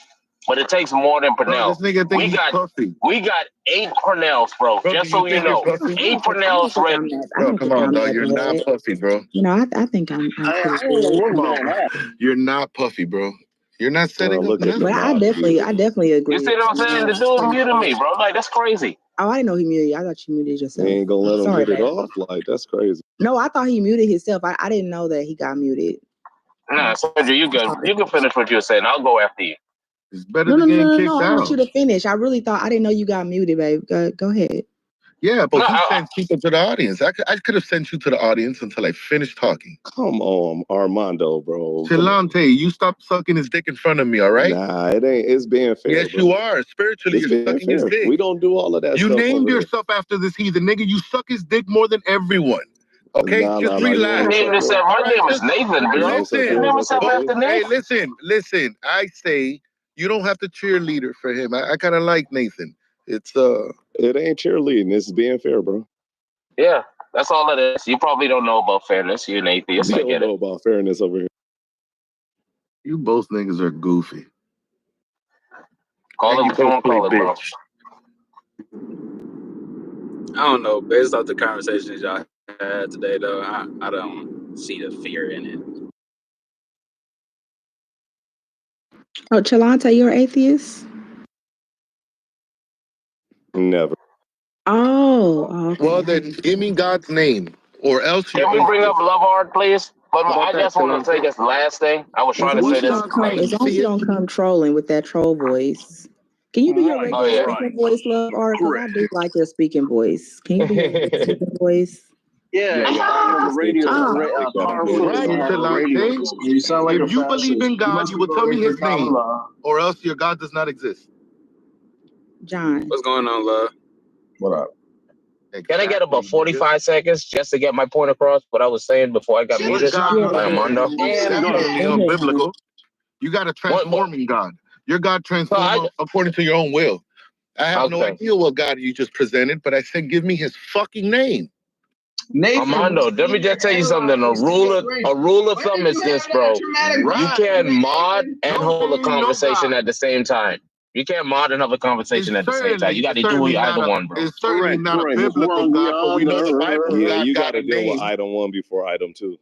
But it takes more than Pernell. Bro, this nigga thinks he's puffy. We got 8 Pernells, bro. Just so you know. 8 Pernells ready. Bro, come on, dog. You're not puffy, bro. You know, I think I'm pretty good. You're not puffy, bro. You're not setting up nothing. But I definitely agree. You see what I'm saying? The dude muted me, bro. Like, that's crazy. Oh, I didn't know he muted you. I thought you muted yourself. You ain't gonna let him get it off? Like, that's crazy. No, I thought he muted himself. I didn't know that he got muted. Nah, Sandra, you good. You can finish what you were saying. I'll go after you. It's better than getting kicked out. I want you to finish. I didn't know you got muted, babe. Go ahead. Yeah, but who sent people to the audience? I could have sent you to the audience until I finished talking. Come on, Armando, bro. Chilante, you stop sucking his dick in front of me, all right? Nah, it ain't. It's being fair. Yes, bro. you are. Spiritually, you're sucking his dick. We don't do all of that. You stuff named yourself after this heathen, nigga. You suck his dick more than everyone. Okay, just relax. My name is Nathan, bro. Hey, listen. I say you don't have to cheerleader for him. I kind of like Nathan. It ain't cheerleading. It's being fair, bro. Yeah, that's all it is. You probably don't know about fairness. You're an atheist. I get it. You don't know about fairness over here. You both niggas are goofy. Call it what you want to call it, bro. I don't know. Based off the conversations y'all had today, though, I don't see the fear in it. Oh, Chalanta, you're atheist? Never. Oh, okay. Well, then give me God's name, or else Can we bring up love art, please? But I just want to say this last thing. I was trying to say this. As long as you don't come trolling with that troll voice. Can you do your regular speaking voice, love art? Because I do like your speaking voice. Can you do your speaking voice? Yeah. The radio. You sound like if you believe in God, you will tell me his name, or else your God does not exist. John. What's going on, love? What up? Can I get about 45 seconds just to get my point across? What I was saying before I got muted by Armando. Biblical. You got a transforming God. Your God transforms according to your own will. I have no idea what God you just presented, but I said, give me his fucking name. Armando, let me just tell you something. A rule of thumb is this, bro. You can't mod and hold a conversation at the same time. You can't mod and have a conversation at the same time. You got to do either one, bro. It's certainly not a biblical God, but we know the Bible. Yeah, you got to deal with item 1 before item 2.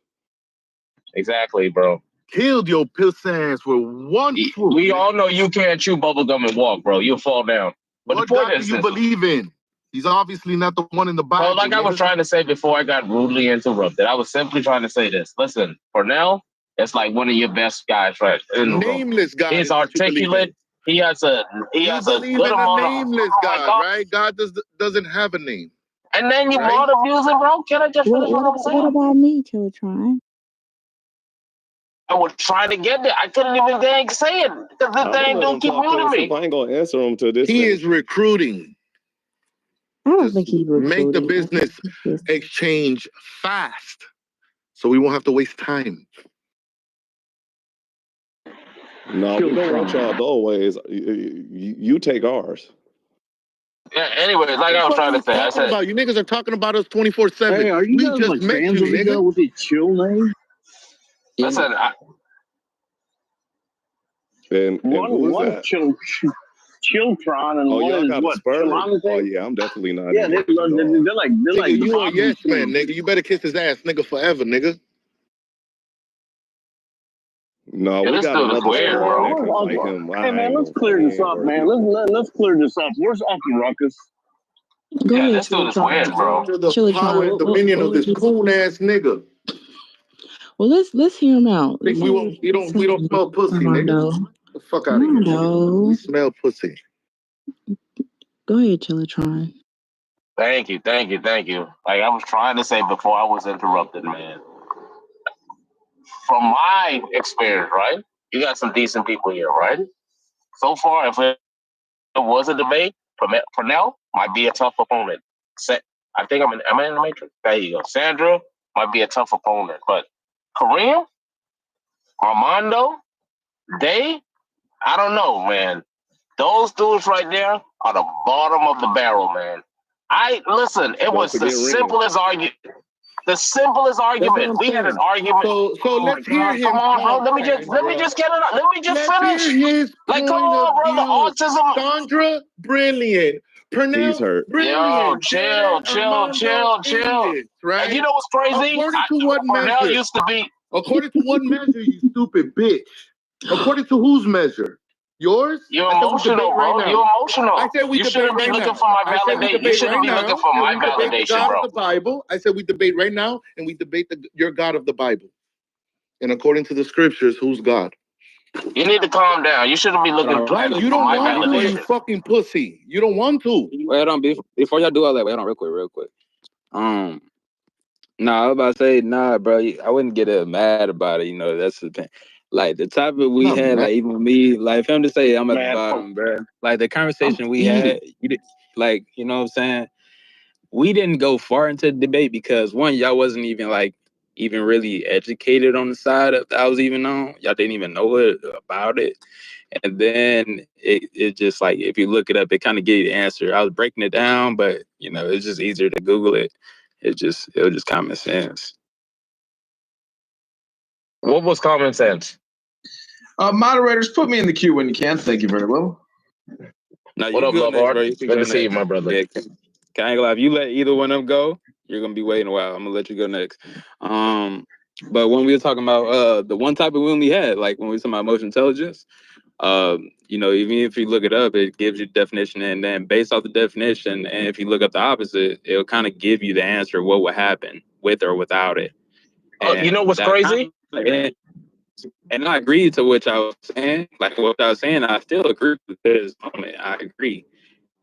Exactly, bro. Killed your piss ass with one swoop. We all know you can't chew bubblegum and walk, bro. You'll fall down. But what God do you believe in? He's obviously not the one in the Bible. So like I was trying to say before I got rudely interrupted, I was simply trying to say this. Listen, Cornell, it's like one of your best guys, right? Nameless God. He's articulate. He has a good amount of nameless God, right? God doesn't have a name. And then you mod abusing, bro. Can I just finish what I'm saying? What about me, Chiltron? I was trying to get there. I couldn't even say it because the thing don't keep muting me. I ain't gonna answer him to this. He is recruiting. I don't think he's recruiting. Make the business exchange fast, so we won't have to waste time. No, we don't want y'all always. You take ours. Yeah, anyways, like I was trying to say, I said, you niggas are talking about us 24/7. Hey, are you we guys just like met fans you, of each nigga. other with a chill name? Listen, and one is Chiltron and one is what? Oh yeah, I'm definitely not. Yeah, they're like nigga, you the a yes man, nigga. You better kiss his ass, nigga, forever, nigga. No, we got another weird, bro. that can fight him. Hey man, let's clear this up, man. Let's clear this up. Where's Uncle Ruckus? Go ahead, this dude is weird, bro. The power and dominion of this coon ass nigga. Well, let's hear him out. We don't smell pussy, nigga. The fuck out of here. Nigga. We smell pussy. Go ahead, Chiltron. Thank you. Like I was trying to say before I was interrupted, man. From my experience, right? You got some decent people here, right? So far, if it was a debate, Purnell might be a tough opponent. I think am I in the Matrix? There you go. Sandra might be a tough opponent, but Kareem, Armando, I don't know, man. Those dudes right there are the bottom of the barrel, man. It was the simplest argument. The simplest argument. We had an argument. So let's hear him. Come on, bro. Let me just get it. Let me just finish. Like, come on, bro. The autism. Sandra, brilliant. Purnell, brilliant. Yo, chill. Right? And you know what's crazy? According to what Purnell measure? used to be. According to what measure, you stupid bitch? According to whose measure? Yours? You're emotional, bro. You're emotional. I said you shouldn't be looking for my validation. You shouldn't be looking for my validation, bro. The Bible. I said we debate right now, and we debate your God of the Bible. And according to the scriptures, who's God? You need to calm down. You shouldn't be looking for my validation. You don't want to, you fucking pussy. You don't want to. Wait on, before y'all do all that, wait on real quick. I was about to say, bro, I wouldn't get mad about it. You know, that's the thing. Like the topic we had, like even with me, like for him to say I'm at the bottom, bro. Like the conversation we had, like, you know what I'm saying? We didn't go far into the debate because one, y'all wasn't even really educated on the side that I was even on. Y'all didn't even know about it. And then it just like, if you look it up, it kind of gave you the answer. I was breaking it down, but you know, it's just easier to Google it. It was just common sense. What was common sense? Moderators, put me in the queue when you can. Thank you very well. What up, love heart? Good to see you, my brother. Yeah, can I go live? You let either one of them go, you're gonna be waiting a while. I'm gonna let you go next. But when we were talking about the one topic we only had, like when we were talking about emotional intelligence, you know, even if you look it up, it gives you the definition, and then based off the definition, and if you look up the opposite, it'll kind of give you the answer what would happen with or without it. You know what's crazy? And I agree to what I was saying. Like what I was saying, I still agree with this moment. I agree.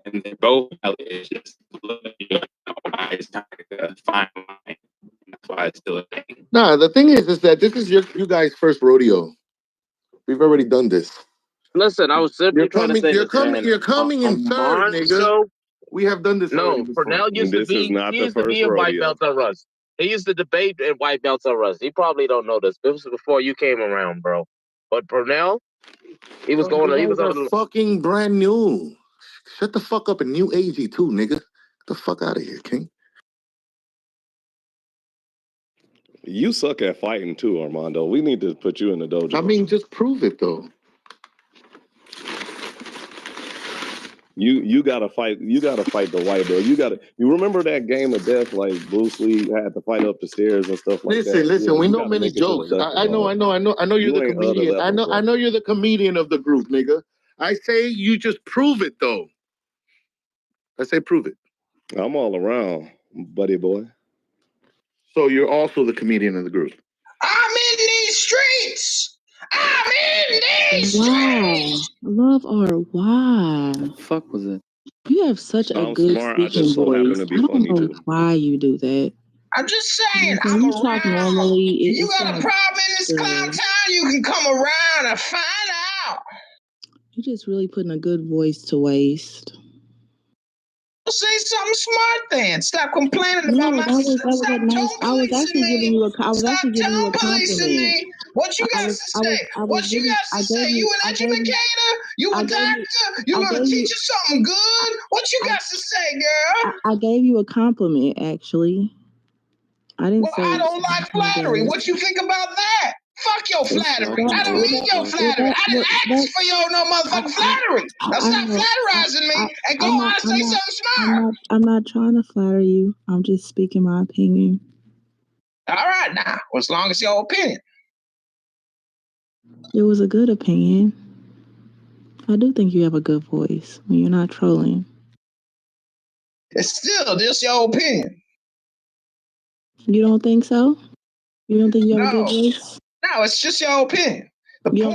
And they're both it's just it's kind of a fine line. That's why it's still a thing. Nah, the thing is that this is you guys' first rodeo. We've already done this. Listen, I was simply trying to say you're coming in third, nigga. We have done this. No, Purnell used to be a white belt on Russ. He used to debate in white belts on Russ. He probably don't know this. This was before you came around, bro. But Purnell, he was going. He was fucking brand new. Shut the fuck up and new agey too, nigga. Get the fuck out of here, King. You suck at fighting too, Armando. We need to put you in the dojo. I mean, just prove it though. You gotta fight. You gotta fight the white belt. You remember that game of death, like Bruce Lee had to fight up the stairs and stuff like that. Listen. Yeah, we you know gotta many make it to the jokes. second I know you're the You ain't other comedian. level, bro. I know you're the comedian of the group, nigga. I say you just prove it though. I say prove it. I'm all around, buddy boy. So you're also the comedian of the group. I'm in these streets. I'm in these streets. Love or why? The fuck was it? You have such a I'm good smart. I speaking just so happen voice. to be I don't funny know too. why you do that. I'm just saying, When I'm you around. talk normally, You got a problem in this clown town, you can come around and find out. You're just really putting a good voice to waste. Say something smart then. Stop complaining No, about my that was a nice. I was actually giving you a compliment. What you got to say? What you got to say? You an educator? You a doctor? You gonna teach us something good? What you got to say, girl? I gave you a compliment, actually. I didn't say. I don't like flattery. What you think about that? Fuck your flattery. I don't need your flattery. I didn't ask for your no motherfucking flattery. Now stop flatterizing me and go on and say something smart. I'm not trying to flatter you. I'm just speaking my opinion. All right, now, as long as your opinion. It was a good opinion. I do think you have a good voice when you're not trolling. It's still just your opinion. You don't think so? You don't think you have a good voice? No, it's just your opinion. You don't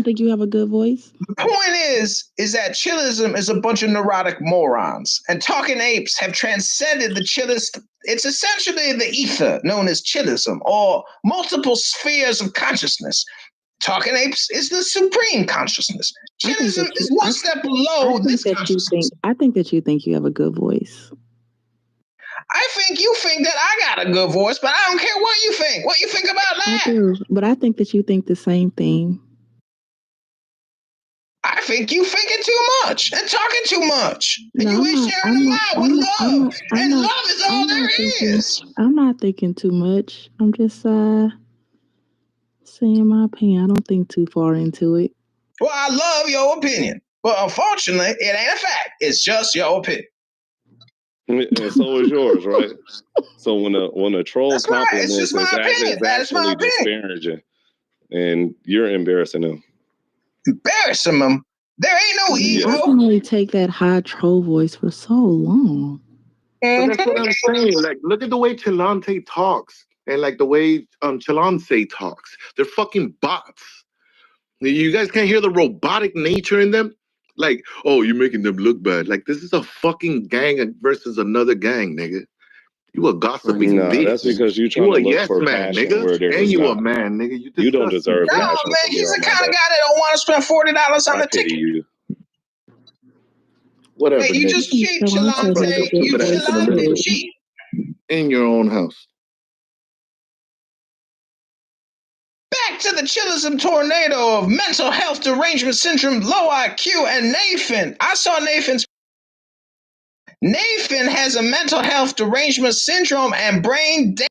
think you have a good voice? The point is that chillism is a bunch of neurotic morons, and Talking Apes have transcended the chillist. It's essentially the ether known as chillism, or multiple spheres of consciousness. Talking Apes is the supreme consciousness. Chillism is one step below this consciousness. I think that you think you have a good voice. I think you think that I got a good voice, but I don't care what you think. What you think about that? I do, but I think that you think the same thing. I think you thinking too much and talking too much. And you ain't sharing them out with love. And love is all there is. I'm not thinking too much. I'm just saying my opinion. I don't think too far into it. Well, I love your opinion. But unfortunately, it ain't a fact. It's just your opinion. And so is yours, right? So when a troll compliments, it's actually disparaging, and you're embarrassing them. Embarrassing them? There ain't no ego. I can only take that high troll voice for so long. But that's what I'm saying. Like, look at the way Chilante talks, and like the way Chilance talks. They're fucking bots. You guys can't hear the robotic nature in them. Like, oh, you're making them look bad. Like, this is a fucking gang versus another gang, nigga. You a gossiping bitch. That's because you trying to look for man, passion nigga. where there And is you not. a man, nigga. You don't deserve No, passion. man, he's the kind of guy that don't want to spend $40 on a ticket. You. Whatever. Hey, you just cheap, Chilante. You Chilante cheap. In your own house. Back to the chillism tornado of mental health derangement syndrome, low IQ, and Nathan. I saw Nathan's. Nathan has a mental health derangement syndrome and brain damage.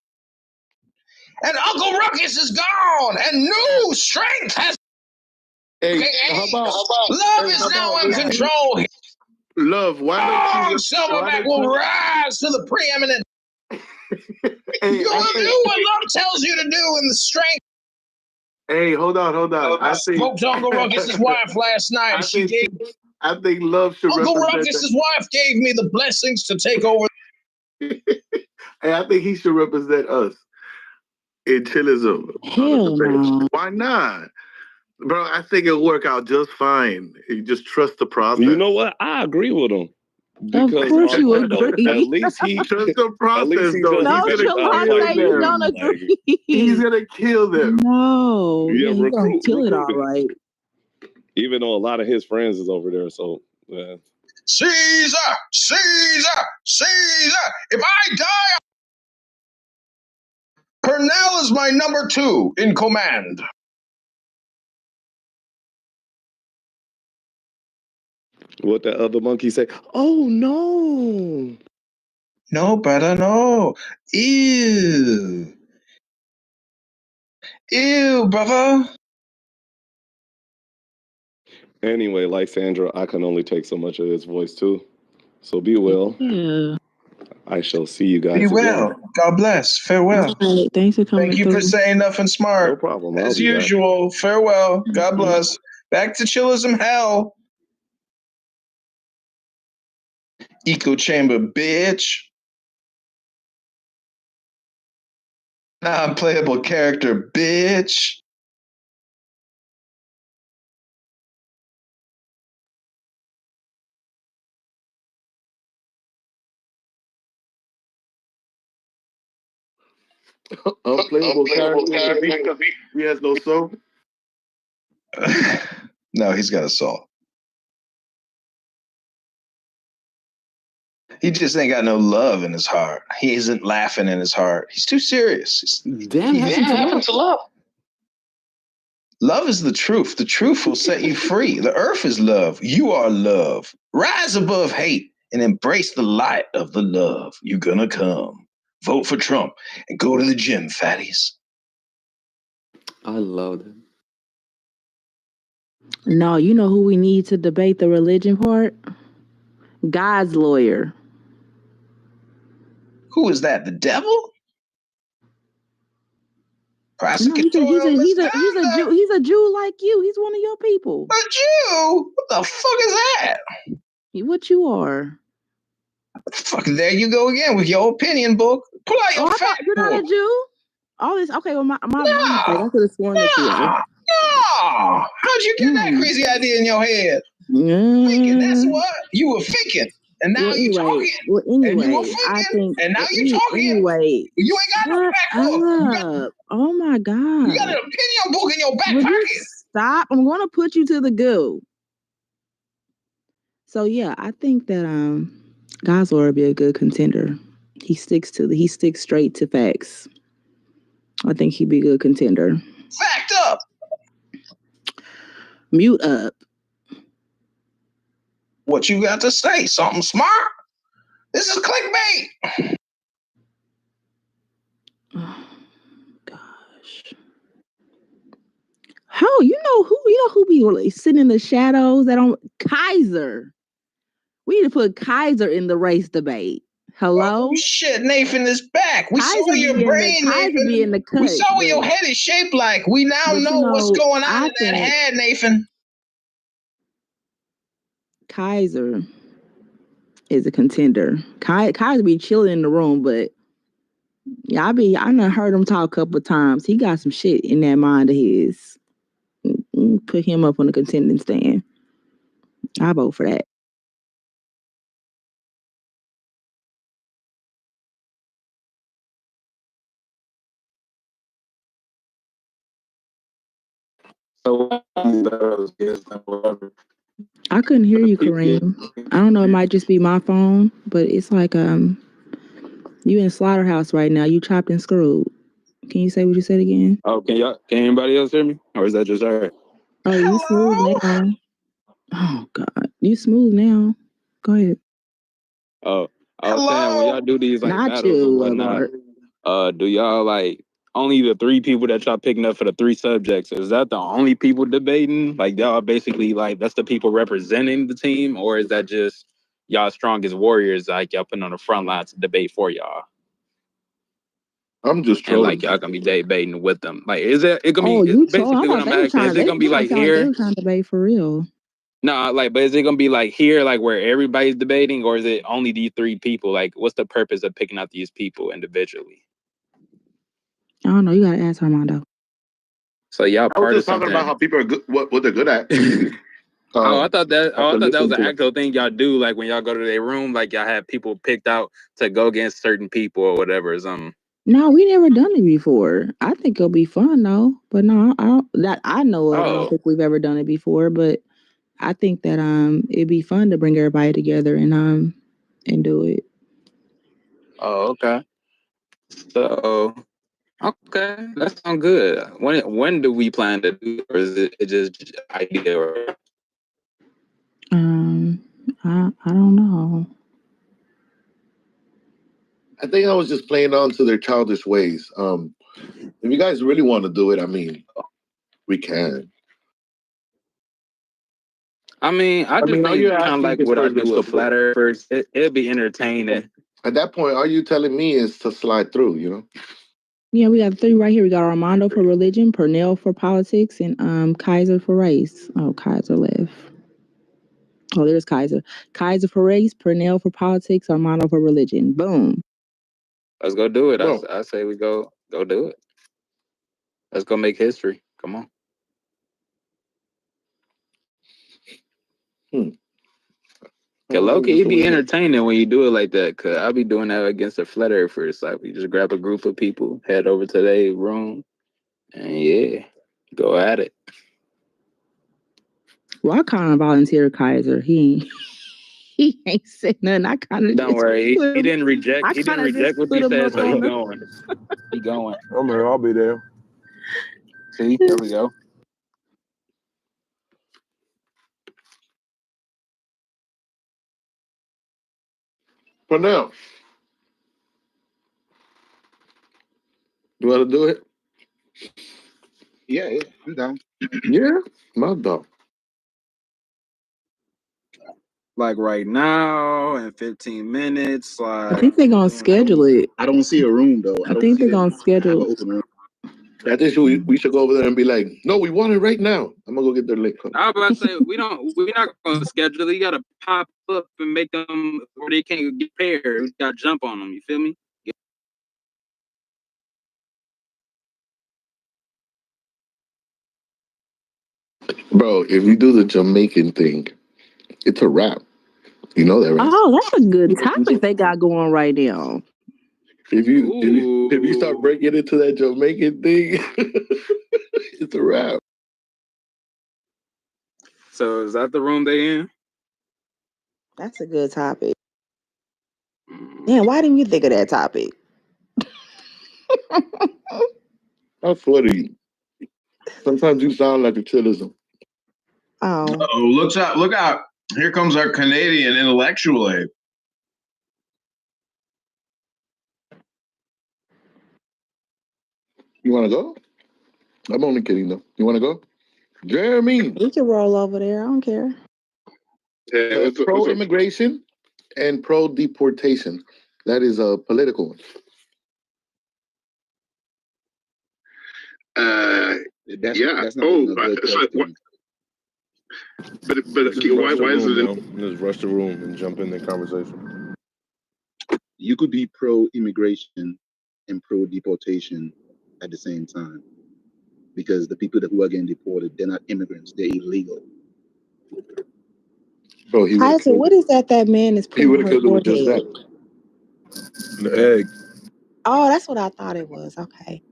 And Uncle Ruckus is gone, and new strength has. Hey, how about love is now in control. Love, why don't you Silverback will rise to the preeminent. You will do what love tells you to do in the strength. Hey, hold on. I spoke to Uncle Ruckus' wife last night. I think love should Uncle represent Ruckus' wife gave me the blessings to take over. Hey, I think he should represent us in chillism. Hell no. Why not? Bro, I think it'll work out just fine. You just trust the process. You know what? I agree with him. Of course you agree. At least he trust the process, though. No, Chilante, you don't agree. He's gonna kill them. No, yeah, he's gonna kill it all right. Even though a lot of his friends is over there, so Caesar! If I die, Purnell is my number 2 in command. What the other monkey say? Oh no! No, brother, no. Ew. Ew, brother. Anyway, like Sandra, I can only take so much of his voice too. So be well. Yeah. I shall see you guys Be well. again. God bless. Farewell. All right, thanks for coming Thank you through. for saying nothing smart. No problem. I'll As be back. usual. Farewell. God bless. Back to chillism hell. Echo chamber, bitch. Non-playable character, bitch. Unplayable character. He has no soul. No, he's got a soul. He just ain't got no love in his heart. He isn't laughing in his heart. He's too serious. Damn happened to love. Love is the truth. The truth will set you free. The earth is love. You are love. Rise above hate and embrace the light of the love. You're gonna come. Vote for Trump and go to the gym, fatties. I love it. No, you know who we need to debate the religion part? God's lawyer. Who is that? The devil? No, he's a Jew. He's a Jew like you. He's one of your people. A Jew? What the fuck is that? What you are? Fuck, there you go again with your opinion book. Pull out your fact you're not a Jew. All this. Okay, well, my mistake. I could have sworn that you were. No. How'd you get that crazy idea in your head? Faking, that's what you were faking. And now you talking. Well, anyway, and you were faking, I think. And now you talking. Anyway, you ain't got no back book. Oh my God. You got an opinion book in your back pocket. Stop! I'm gonna put you to the goo. So yeah, I think that God's lawyer would be a good contender. He sticks straight to facts. I think he'd be a good contender. Fact up. Mute up. What you got to say? Something smart? This is clickbait. Oh, gosh. How you know who be sitting in the shadows? Kaiser. We need to put Kaiser in the race debate. Hello? Oh, shit, Nathan is back. We saw your brain, Nathan. Be in the cut, we saw what your head is shaped like. We now know what's going on in that head, Nathan. Kaiser is a contender. Kaiser be chilling in the room, but yeah, I done heard him talk a couple of times. He got some shit in that mind of his. Put him up on the contending stand. I vote for that. So I couldn't hear you, Kareem. I don't know. It might just be my phone, but it's like you in slaughterhouse right now. You chopped and screwed. Can you say what you said again? Oh, can anybody else hear me, or is that just her? Oh, you smooth now. Oh God, you smooth now. Go ahead. Oh, I was saying when y'all do these like Not battles you, or whatnot, do y'all like only the three people that y'all picking up for the three subjects? Is that the only people debating? Like y'all basically like that's the people representing the team, or is that just y'all strongest warriors like y'all putting on the front lines to debate for y'all? I'm just trolling. And like y'all gonna be debating with them. Like is it gonna be you basically what I'm asking? Is it gonna be like here? They were trying to debate for real. No, like, but is it gonna be like here, like where everybody's debating, or is it only these three people? Like, what's the purpose of picking out these people individually? I don't know. You gotta ask Armando. So y'all I was just talking about how people are good, what they're good at. I thought that was an actual thing y'all do. Like when y'all go to their room, like y'all have people picked out to go against certain people or whatever. No, we never done it before. I think it'll be fun though. But no, I don't think we've ever done it before. But I think that it'd be fun to bring everybody together and do it. Oh, okay. So okay, that sounds good. When do we plan to do it, or is it just idea? Or... I don't know. I think I was just playing on to their childish ways. If you guys really want to do it, I mean, we can. I mean, I just all you're think kind of asking like is what for I the do with support. Flat Earthers. It'll be entertaining. At that point, all you telling me is to slide through, you know? Yeah, we got 3 right here. We got Armando for religion, Pernell for politics, and Kaiser for race. Oh, Kaiser left. Oh, there's Kaiser. Kaiser for race, Pernell for politics, Armando for religion. Boom. Let's go do it. Well, I say we go do it. Let's go make history. Come on. Loki, it'd be entertaining when you do it like that. Cause I'll be doing that against the Flat Earthers. Like we just grab a group of people, head over to their room, and yeah, go at it. Well, I kind of volunteered Kaiser. He ain't said nothing. I kind of don't worry. He didn't reject. He didn't reject what you said, so he going. He going. I'm here. I'll be there. See, there we go. Pernell, you want to do it? Yeah, I'm down. Yeah, my dog. Like right now, in 15 minutes. Like I think they're gonna schedule it. I don't see a room though. I think they're gonna schedule it. I think we should go over there and be like, no, we want it right now. I'm gonna go get their link. I was about to say we're not gonna schedule it. You gotta pop up and make them where they can't get paired. We gotta jump on them. You feel me? Bro, if you do the Jamaican thing, it's a wrap. You know that, right? Oh, that's a good topic they got going right now. If you start breaking into that Jamaican thing, it's a wrap. So is that the room they in? That's a good topic. Man, why didn't you think of that topic? How funny. Sometimes you sound like a chillism. Oh. Look out. Here comes our Canadian intellectual ape. You want to go? I'm only kidding, though. You want to go? Jeremy. You can roll over there. I don't care. Pro-immigration and pro-deportation. That is a political one. That's not a good question. But why is it? Let's rush the room and jump in the conversation. You could be pro-immigration and pro-deportation at the same time, because the people who are getting deported, they're not immigrants; they're illegal. Bro, what is that man is putting? He would have killed him with just that. The egg. Oh, that's what I thought it was. Okay.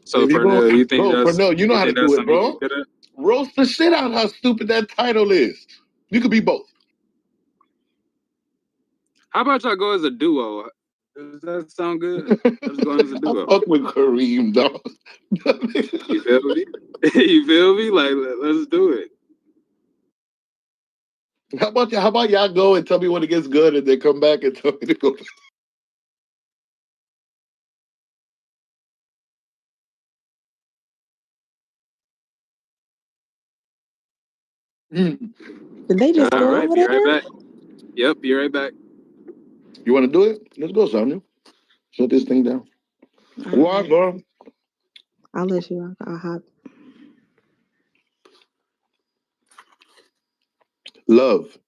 So Pernell, you think that's Pernell, you know how to do it, bro. Roast the shit out how stupid that title is. You could be both. How about y'all go as a duo? Does that sound good? Let's go as a duo. I fuck with Kareem, dog. You feel me? You feel me? Like, let's do it. How about y'all go and tell me when it gets good and then come back and tell me to go? Did they just go over there? Be right back. Yep, be right back. You want to do it? Let's go, Sonia. Shut this thing down. What, bro? I'll let you. I'll hop. Love.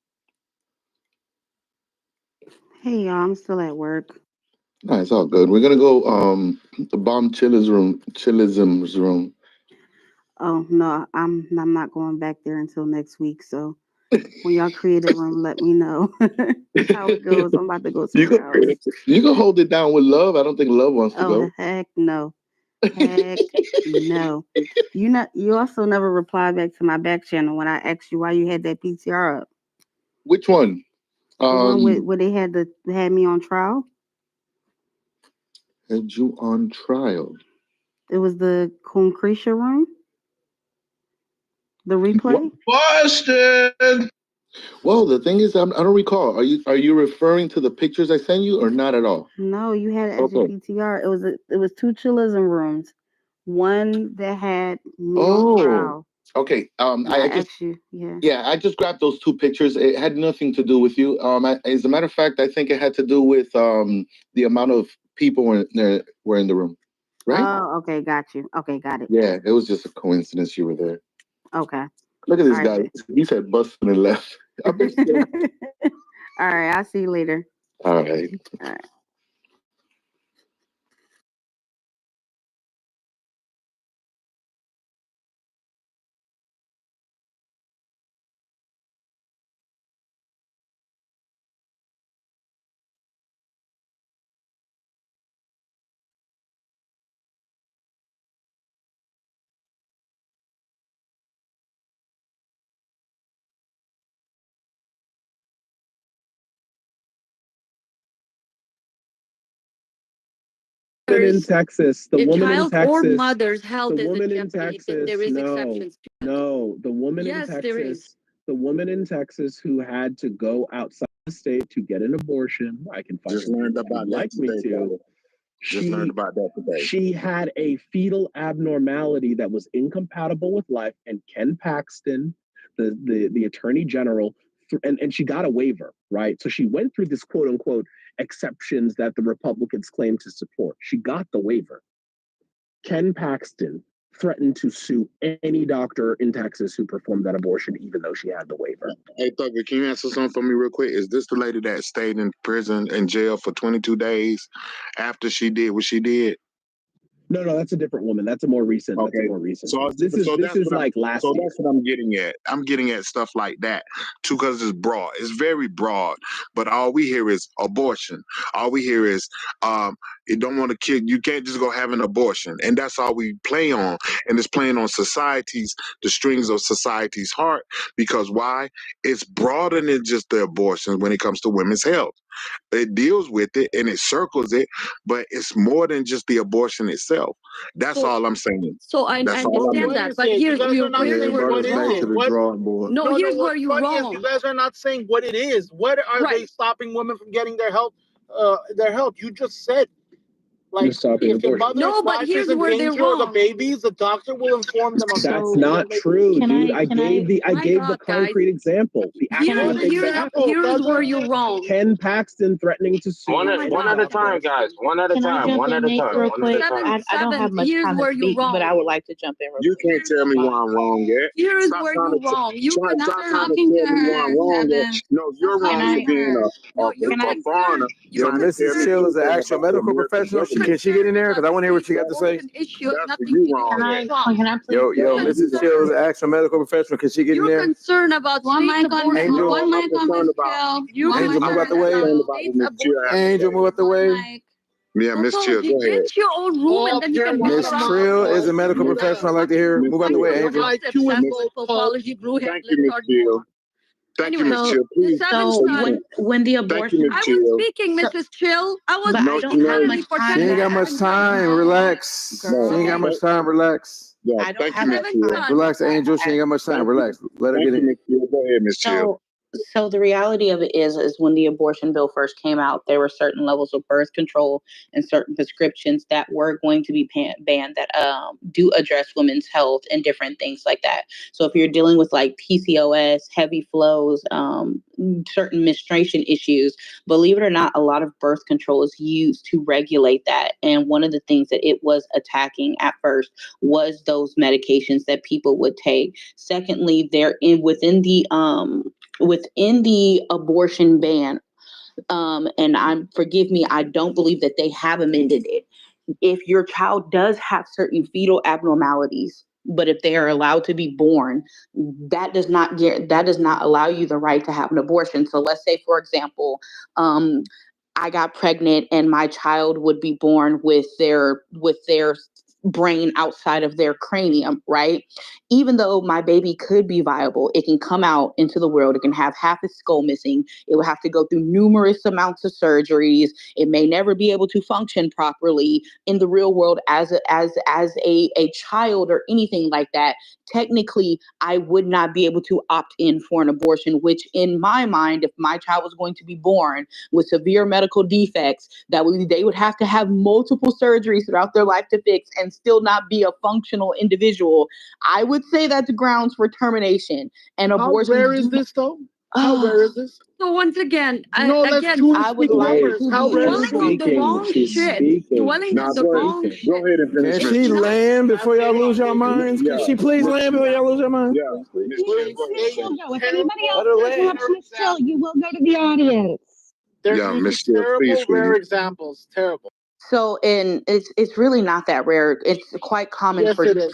Hey y'all, I'm still at work. Nah, it's all good. We're gonna go the bomb chillism's room. Oh no, I'm not going back there until next week. So when y'all create a room, let me know how it goes. I'm about to go somewhere else. You can hold it down with Love. I don't think Love wants to go. Oh heck no. Heck no. You also never replied back to my back channel when I asked you why you had that PTR up. Which one? The one where they had me on trial. Had you on trial? It was the Concretia room. The replay. Busted. Well, the thing is, I don't recall. Are you referring to the pictures I sent you, or not at all? No, you had it as Okay. your PTR. It was two chillism rooms. One that had me on Oh, trial. okay. I I just asked you, yeah. Yeah, I just grabbed those two pictures. It had nothing to do with you. As a matter of fact, I think it had to do with the amount of people were in the room, right? Oh, okay, got you. Okay, got it. Yeah, it was just a coincidence you were there. Okay. Look at this All guy. right. He said busting and left. I bet you- All right, I'll see you later. All right. All right. In Texas, the woman in Texas, or mothers held the as a woman in jeopardy. Texas, There is no, exceptions. no, the woman in Yes, there is. Texas, the woman in Texas who had to go outside the state to get an abortion. I can find Just learned if you'd about that like me today, to. brother. Just learned about that today. She had a fetal abnormality that was incompatible with life, and Ken Paxton, the attorney general, and she got a waiver, right? So she went through this quote unquote exceptions that the Republicans claim to support. She got the waiver. Ken Paxton threatened to sue any doctor in Texas who performed that abortion, even though she had the waiver. Hey, Thugger, can you answer something for me real quick? Is this the lady that stayed in prison in jail for 22 days after she did what she did? No, that's a different woman. That's a more recent. Okay. That's a more recent. So This is like last So year. that's what I'm getting at. I'm getting at stuff like that too, because it's broad. It's very broad. But all we hear is abortion. All we hear is you don't want to kill. You can't just go have an abortion, and that's all we play on. And it's playing on the strings of society's heart. Because why? It's broader than just the abortions when it comes to women's health. It deals with it and it circles it, but it's more than just the abortion itself. That's all I'm saying. So I That's all I'm understand that, but here's guys are not saying where what you're it is. wrong. No, here's where What's you're funny wrong. is you guys are not saying what it is. What are they stopping women from getting their health? You just said, like, if your mother's life is in danger or the babies, the doctor will inform them. That's not true, dude. I gave the concrete example. The actual example. Here's where you're wrong. Ken Paxton threatening to sue. One at a time, guys. One at a time. One at a time. Real quick? I don't have much time to speak, but I would like to jump in real quick. You can't tell me why I'm wrong yet. Here's where you're wrong. You cannot talking to her. No, you're wrong for being a foreigner. Yo, Mrs. Chill is an actual medical professional. Can she get in there? Because I want to hear what she got to say. Can I please? Yo, Mrs. Chill is an actual medical professional. Can she get in there? You're concerned about one mic on Angel. one mic on Miss Chill. Angel, move out the way. Angel, move out the way. Yeah, Miss Chill, go ahead. Get your own room and then you can Miss Trill is a medical professional. I'd like to hear. Move out the way, Angel. Thank you, Miss Chill. Thank you, Miss Chill. Please. So when the abortion, I was speaking, Mrs. Chill. I was. But I don't have much time. She ain't got much time. Relax. She ain't got much time. Relax. Yeah, thank you, Miss Chill. Relax, Angel. She ain't got much time. Relax. Let her get in. Go ahead, Miss Chill. So the reality of it is when the abortion bill first came out, there were certain levels of birth control and certain prescriptions that were going to be banned that do address women's health and different things like that. So if you're dealing with like PCOS, heavy flows, certain menstruation issues, believe it or not, a lot of birth control is used to regulate that. And one of the things that it was attacking at first was those medications that people would take. Secondly, within the abortion ban, and forgive me, I don't believe that they have amended it. If your child does have certain fetal abnormalities, but if they are allowed to be born, that does not allow you the right to have an abortion. So let's say, for example, I got pregnant and my child would be born with their brain outside of their cranium, right? Even though my baby could be viable, it can come out into the world. It can have half its skull missing. It will have to go through numerous amounts of surgeries. It may never be able to function properly in the real world as a child or anything like that. Technically, I would not be able to opt in for an abortion, which in my mind, if my child was going to be born with severe medical defects, they would have to have multiple surgeries throughout their life to fix and still not be a functional individual. I would say that's grounds for termination. And abortion. How rare is this, though? How rare is this? So once again, I dwelling would like on the wrong shit. Dwelling on the wrong shit. Go ahead and finish. Can she land before y'all lose your minds? Can she please land before y'all lose your minds? Yeah. If anybody else interrupts Miss Chill, you will go to the audience. They're Yeah, using Miss Chill, terrible, please, rare sweetie. examples. Terrible. So, and it's really not that rare. It's quite common Yes, for. it is.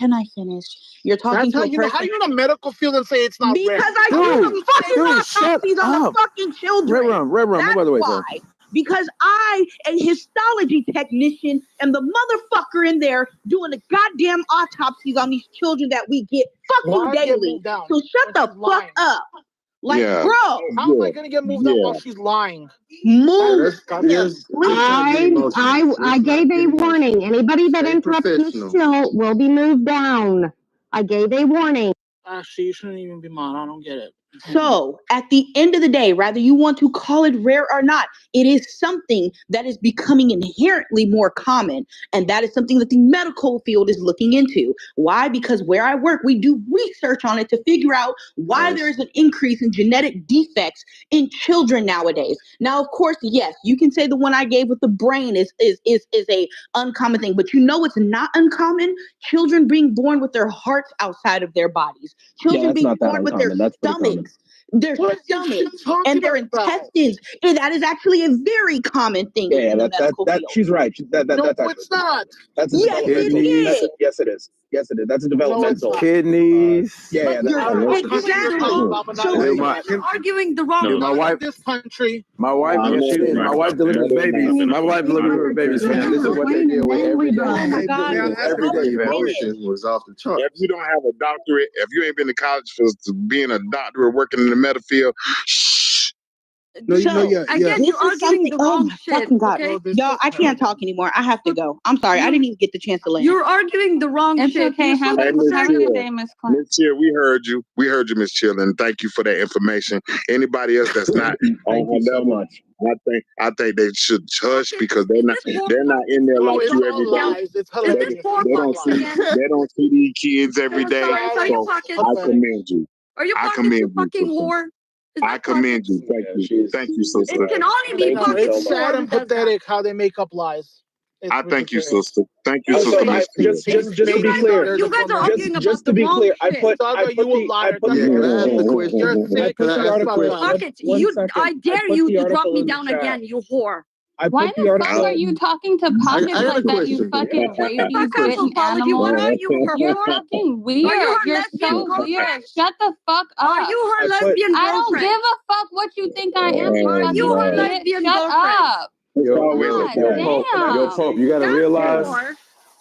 Can I finish? You're talking That's to how you're in the medical field and say it's not rare. Because I do the fucking autopsies on the fucking children. Red rum. That's By the way, why. Because I, a histology technician, am the motherfucker in there doing the goddamn autopsies on these children that we get fucking daily. So shut the fuck up. Like, bro. How am I going to get moved up while she's lying? Move. I gave a warning. Anybody that interrupts Miss Chill will be moved down. I gave a warning. Actually, you shouldn't even be mad. I don't get it. So at the end of the day, whether you want to call it rare or not, it is something that is becoming inherently more common. And that is something that the medical field is looking into. Why? Because where I work, we do research on it to figure out why there is an increase in genetic defects in children nowadays. Now, of course, yes, you can say the one I gave with the brain is a uncommon thing, but you know it's not uncommon. Children being born with their hearts outside of their bodies. Children being born with their stomachs. Their stomachs and their intestines. And that is actually a very common thing in the medical field. She's right. That's it's not. That's a yes, it is. Yes, it is. Yes, it is. That's a developmental. Kidneys. Yeah, You're arguing the wrong. My wife. This country. My wife. Yes, she is. My wife delivered babies. My wife delivered babies. Fam. This is what they deal with every day. Oh my God. Every day, fam. Was off the chart. If you don't have a doctorate, if you ain't been to college for being a doctor or working in the medical field, Again, you're arguing the wrong shit. Okay? Y'all, I can't talk anymore. I have to go. I'm sorry. I didn't even get the chance to land. You're arguing the wrong shit. Hey, Miss Chill, we heard you. We heard you, Miss Chill, and thank you for that information. Anybody else that's not on her level, I think they should hush because they're not in there like you every day. They don't see these kids every day. So I commend you. Are you fucking whore? I commend you. Thank you, sister. It can only be fucking. It's sad and pathetic how they make up lies. I thank you, sister. Thank you, sister. Just to be clear. You guys are arguing about just to be clear. I put the I dare you to drop me down again, you whore. Why the fuck are you talking to Pocket like that, you fucking rabies-bitten animal? What are you, her You're fucking weird. You're so weird. Shut the fuck up. Are you her lesbian girlfriend? I don't give a fuck what you think I am. Are you her lesbian girlfriend? Shut up. Yo, Pope, you gotta realize.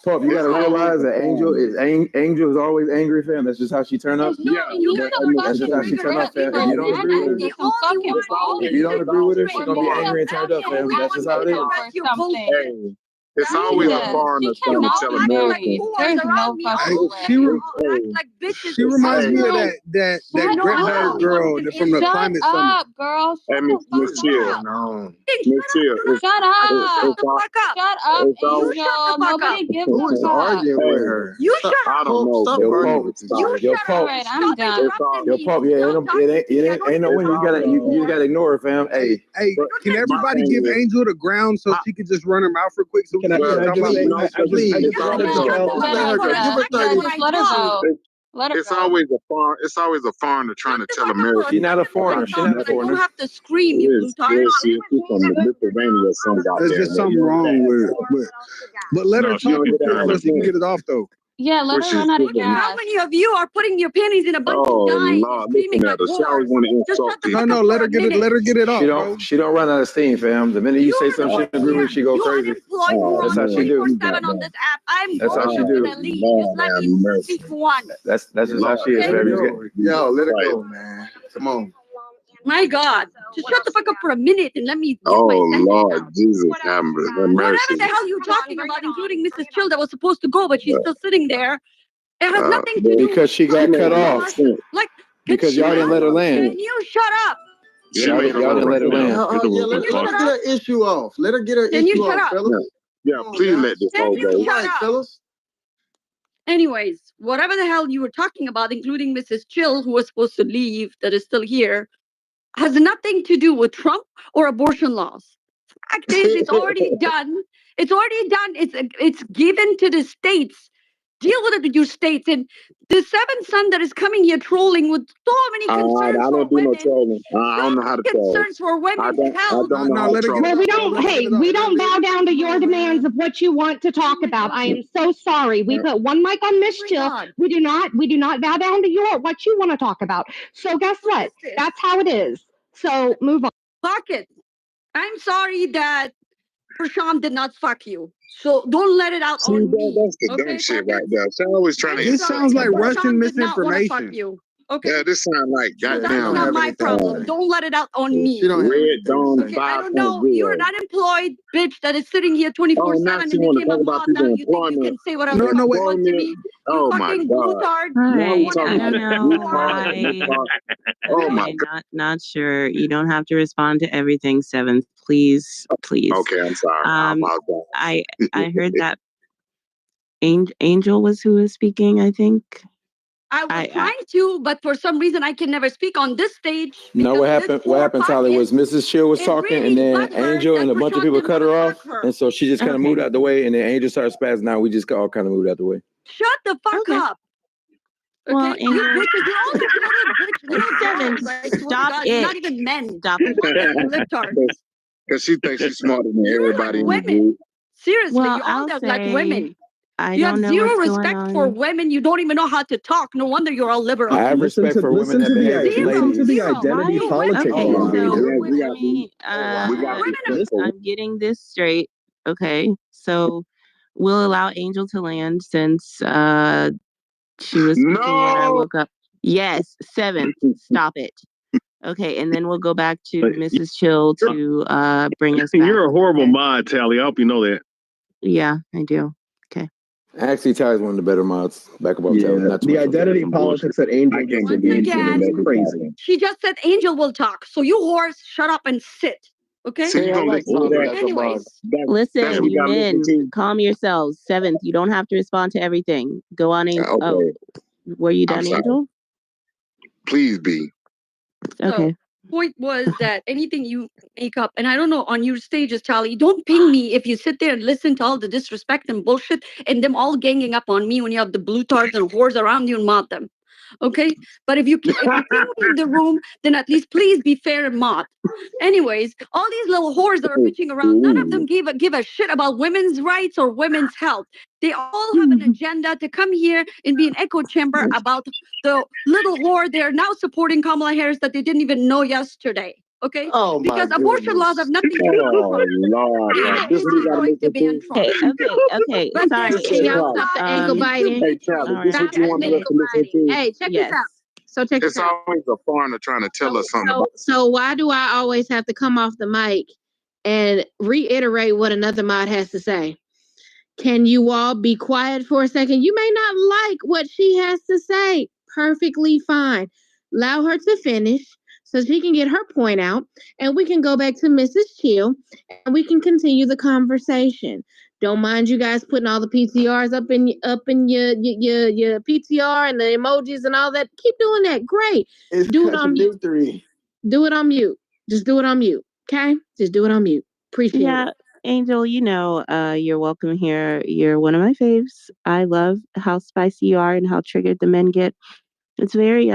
Pope, you gotta realize that Angel is always angry, fam. That's just how she turn up. That's just how she turn up, fam. If you don't agree with her, she's gonna be angry and turned up, fam. That's just how it is. Hey, it's always a foreigner trying to tell America. There's no fucking She reminds me of that red-haired girl from the climate summit. Shut up, girl. Hey, Miss Chill. Miss Chill. Shut up. Shut up, Angel. Nobody gives a fuck. With her. You shut up. I don't know. Yo, Pope. I'm done. Yo, Pope. Yeah, ain't no way. You gotta ignore her, fam. Hey, can everybody give Angel the ground so she can just run her mouth real quick? So Can I please? It's always a foreigner trying to tell America. She's not a foreigner. You have to scream, you retarded. She's from Pennsylvania or something out There's there. just something wrong with it. But let her talk so she can get it off, though. Yeah, let Which her is run out of stupid. gas. How many of you are putting your panties in a bunch and dying and Lord, screaming listen like at her. She always whores? want to Just insult shut the people. fuck No, up let for her a get it. minute. Let her get it off, bro. She don't run out of steam, fam. The minute you say some shit in the group, she go You crazy. unemployed who are That's on how she do. 24/7 on this app. I'm That's how bored she and do. gonna leave. Just let me speak once. That's just how she is, Okay? fam. Yo, let it go, man. Come on. My God. Just shut the fuck up for a minute and let me get my Oh sentence Lord, out. Jesus, have mercy. Whatever the hell you're talking about, including Mrs. Chill that was supposed to go, but she's still sitting there. It has nothing to do Because she got cut off. Like, Because y'all didn't let her land. can you shut up? Y'all didn't let her land. Yeah, let her get her issue off. Let her get her Can you issue shut off, up? fellas. Yeah, please let this Can all you go. shut up? Fellas. Anyways, whatever the hell you were talking about, including Mrs. Chill, who was supposed to leave, that is still here, has nothing to do with Trump or abortion laws. Fact is, it's already done. It's already done. It's given to the states. Deal with it with your states. And the seventh son that is coming here trolling with so many concerns I for don't do no women, trolling. I don't know how to troll. concerns for women's I health. don't know how to troll. Well, we don't. Hey, we don't bow down to your demands of what you want to talk about. I am so sorry. We put one mic on Miss Chill. We do not bow down to your what you want to talk about. So guess what? That's how it is. So move on. Fuck it. I'm sorry that Prashant did not fuck you. So don't let it out See, on me. that's the Okay, dumb shit fuck it. right there. So I was trying to This insult sounds like somebody. Russian Prashant did not want to fuck misinformation. you. Okay. Yeah, this sounds like So that's goddamn not my problem. Don't let it out on me. She don't have Red anything to Dawn say. Okay, I don't 5.0. know. You're an unemployed bitch that is sitting here Oh, 24/7 now and she want to became a talk about mod. Now people you think you employment. can say whatever the No, fuck wait. you want to me. You Oh my fucking God. blutard. Now we Whatever talking the about fuck you blue are. card, blue card. Oh my God. Not sure. You don't have to respond to everything, Seventh. Please. Okay, I'm sorry. I apologize. I heard that Angel was who was speaking, I think. I was trying to, but for some reason I can never speak on this stage. No, what happened? What happened, Tyler? Was Mrs. Chill was talking, and then Angel and a bunch of people cut her off, and so she just kind of moved out the way, and then Angel started spazzing out. We just all kind of moved out the way. Shut the fuck up. Okay, Well, you bitches, you're all little girls. I swear to God, you're not even men. Stop You're libtards. Because she thinks she's smarter than You're everybody like in the women. group. Seriously, Well, you're all like women. I You have don't know zero what's going respect for on. women. You don't even know how to talk. No wonder you're all liberal. I have respect for women that behave as Listen to the ladies. identity Zero. politics. Okay, going on so here. let me I'm getting this straight. Okay, so we'll allow Angel to land since she was speaking when I woke up. Yes, Seventh. Stop it. Okay, and then we'll go back to Mrs. Chill to bring us back. You're a horrible mod, Tally. I hope you know that. Yeah, I do. Okay. Actually, Tyler's one of the better mods. Back above Tyler. Not too The much identity politics that Angel I can't just believe engaged in is crazy. She just said Angel will talk. So you whores, shut up and sit. Okay? See, you gonna listen to that. Anyways. Listen, you men, calm yourselves. Seventh, you don't have to respond to everything. Go on, Angel. Okay. Were you I'm done, sorry. Angel? Please be. Okay. Point was that anything you make up, and I don't know, on your stages, Tally, don't ping me if you sit there and listen to all the disrespect and bullshit and them all ganging up on me when you have the blutards and whores around you and mod them. Okay? But if you ping me in the room, then at least please be fair and mod. Anyways, all these little whores that are bitching around, none of them give a shit about women's rights or women's health. They all have an agenda to come here and be an echo chamber about the little whore they're now supporting Kamala Harris that they didn't even know yesterday. Okay? Oh, my because abortion laws have nothing to do with Oh, Lord. This is what you gotta going to listen be in to. Trump. Okay. But Sorry. can y'all stop the ankle biting? Hey, Charlie, this is what you want to listen to. Hey, check this out. So check It's this out. always a foreigner trying to tell us something about. So why do I always have to come off the mic and reiterate what another mod has to say? Can you all be quiet for a second? You may not like what she has to say. Perfectly fine. Allow her to finish so she can get her point out, and we can go back to Mrs. Chill and we can continue the conversation. Don't mind you guys putting all the PTRs up in your PTR and the emojis and all that. Keep doing that. Great. It's do it on mute. Do it on mute. Just do it on mute. Okay? Just do it on mute. Appreciate it. Angel, you're welcome here. You're one of my faves. I love how spicy you are and how triggered the men get. It's very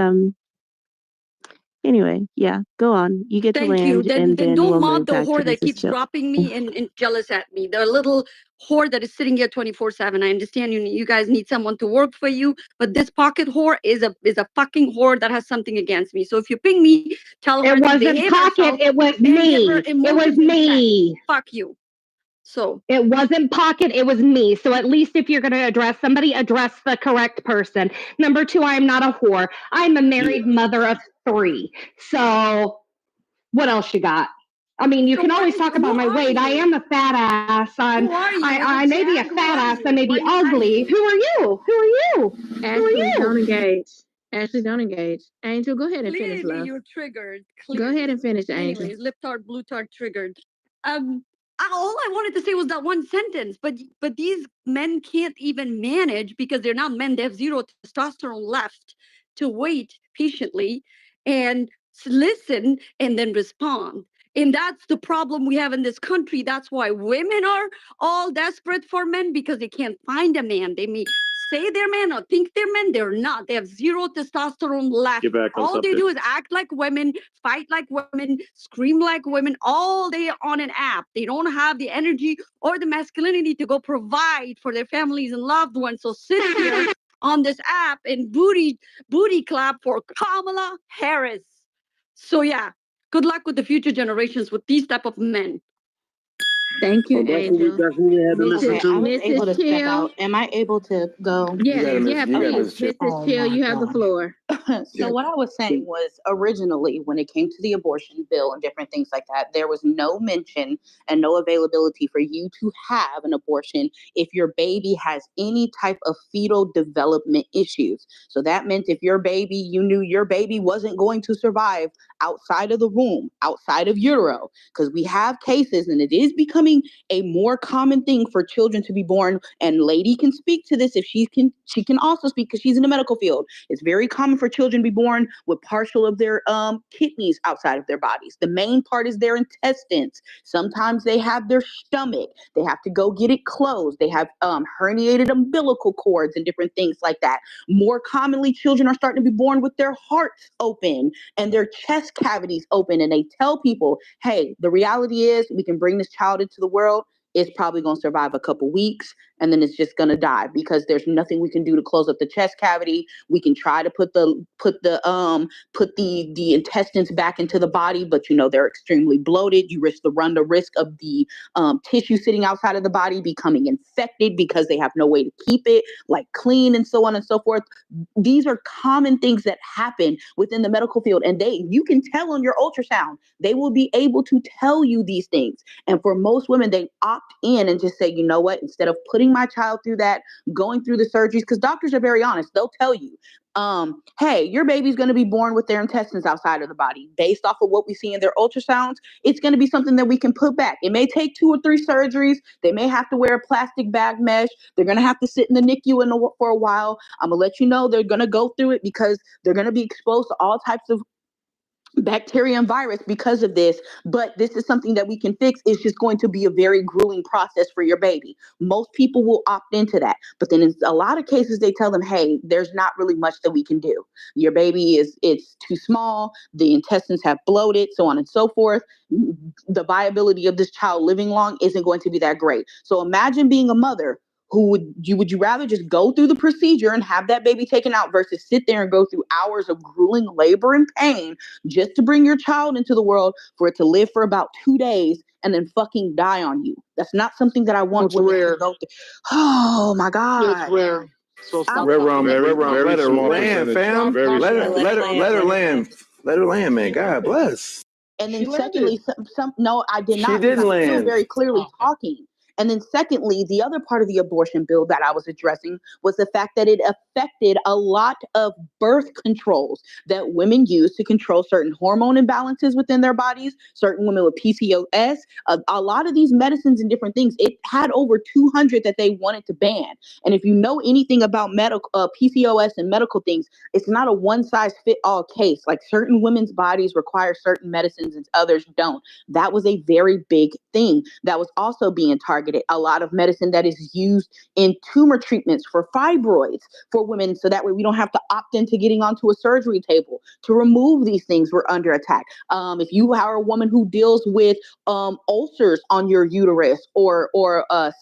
Anyway, yeah, go on. You get to Thank you. land, and Then we'll don't move mod the back to whore that Mrs. keeps Chill. dropping me and jealous at me. The little whore that is sitting here 24/7. I understand you guys need someone to work for you, but this pocket whore is a fucking whore that has something against me. So if you ping me, tell her It to wasn't behave pocket, herself it was and give her me. It was emotions in check. me. Fuck you. So it wasn't pocket, it was me. So at least if you're going to address somebody, address the correct person. Number two, I am not a whore. I'm a married mother of 3. So what else you got? I mean, you can always talk about my weight. I am a fat ass. I may be a fat ass. I may be ugly. Who are you? Who are you? Ashley, don't engage. Ashley, don't engage. Angel, go ahead and finish, clearly love. you're triggered. Go ahead and finish, Angel. Anyways, lip tart, blue tart, triggered. All I wanted to say was that one sentence, but these men can't even manage because they're not men. They have zero testosterone left to wait patiently and listen and then respond. And that's the problem we have in this country. That's why women are all desperate for men, because they can't find a man. They may say they're men or think they're men. They're not. They have zero testosterone left. Get back on All they subject. do is act like women, fight like women, scream like women all day on an app. They don't have the energy or the masculinity to go provide for their families and loved ones. So sit here on this app and booty clap for Kamala Harris. So yeah, good luck with the future generations with these type of men. Thank you, Angel. That's what we had to listen Okay, I was to. able to step Chill. out. Am I able to go? Yeah, gotta miss- yeah, you gotta please. miss Chill. Mrs. Chill, you have the floor. So Yeah. what I was saying was, originally when it came to the abortion bill and different things like that, there was no mention and no availability for you to have an abortion if your baby has any type of fetal development issues. So that meant if your baby, you knew your baby wasn't going to survive outside of the womb, outside of utero, because we have cases, and it is becoming a more common thing for children to be born. And Lady can speak to this if she can also speak because she's in the medical field. It's very common for children to be born with partial of their kidneys outside of their bodies. The main part is their intestines. Sometimes they have their stomach. They have to go get it closed. They have herniated umbilical cords and different things like that. More commonly, children are starting to be born with their hearts open and their chest cavities open. And they tell people, hey, the reality is we can bring this child into the world. It's probably going to survive a couple weeks and then it's just going to die because there's nothing we can do to close up the chest cavity. We can try to put the intestines back into the body, but they're extremely bloated. You run the risk of the tissue sitting outside of the body becoming infected because they have no way to keep it like clean and so on and so forth. These are common things that happen within the medical field, and you can tell on your ultrasound. They will be able to tell you these things. And for most women, they opt in and just say, you know what, instead of putting my child through that, going through the surgeries, because doctors are very honest. They'll tell you, hey, your baby's going to be born with their intestines outside of the body. Based off of what we see in their ultrasounds, it's going to be something that we can put back. It may take 2 or 3 surgeries. They may have to wear a plastic bag mesh. They're going to have to sit in the NICU for a while. I'm going to let you know they're going to go through it because they're going to be exposed to all types of bacteria and virus because of this, but this is something that we can fix. It's just going to be a very grueling process for your baby. Most people will opt into that, but then in a lot of cases they tell them, hey, there's not really much that we can do. Your baby it's too small, the intestines have bloated, so on and so forth. The viability of this child living long isn't going to be that great. So imagine being a mother who would you rather just go through the procedure and have that baby taken out versus sit there and go through hours of grueling labor and pain just to bring your child into the world for it to live for about 2 days and then fucking die on you? That's not something that I want women to go through. Oh my God. It's rare. So stop Red talking rum, about red it. rum. Very Let her small land, percentage. fam. Very Let her, small. let her land. Let her land, man. God bless. And then She secondly, landed. no, I did She not, because didn't I'm still land. very clearly Okay. talking. And then secondly, the other part of the abortion bill that I was addressing was the fact that it affected a lot of birth controls that women use to control certain hormone imbalances within their bodies, certain women with PCOS, a lot of these medicines and different things. It had over 200 that they wanted to ban. And if you know anything about medical PCOS and medical things, it's not a one size fit all case. Like certain women's bodies require certain medicines and others don't. That was a very big thing that was also being targeted. A lot of medicine that is used in tumor treatments for fibroids, for women so that way we don't have to opt into getting onto a surgery table to remove these things. We're under attack. If you are a woman who deals with ulcers on your uterus or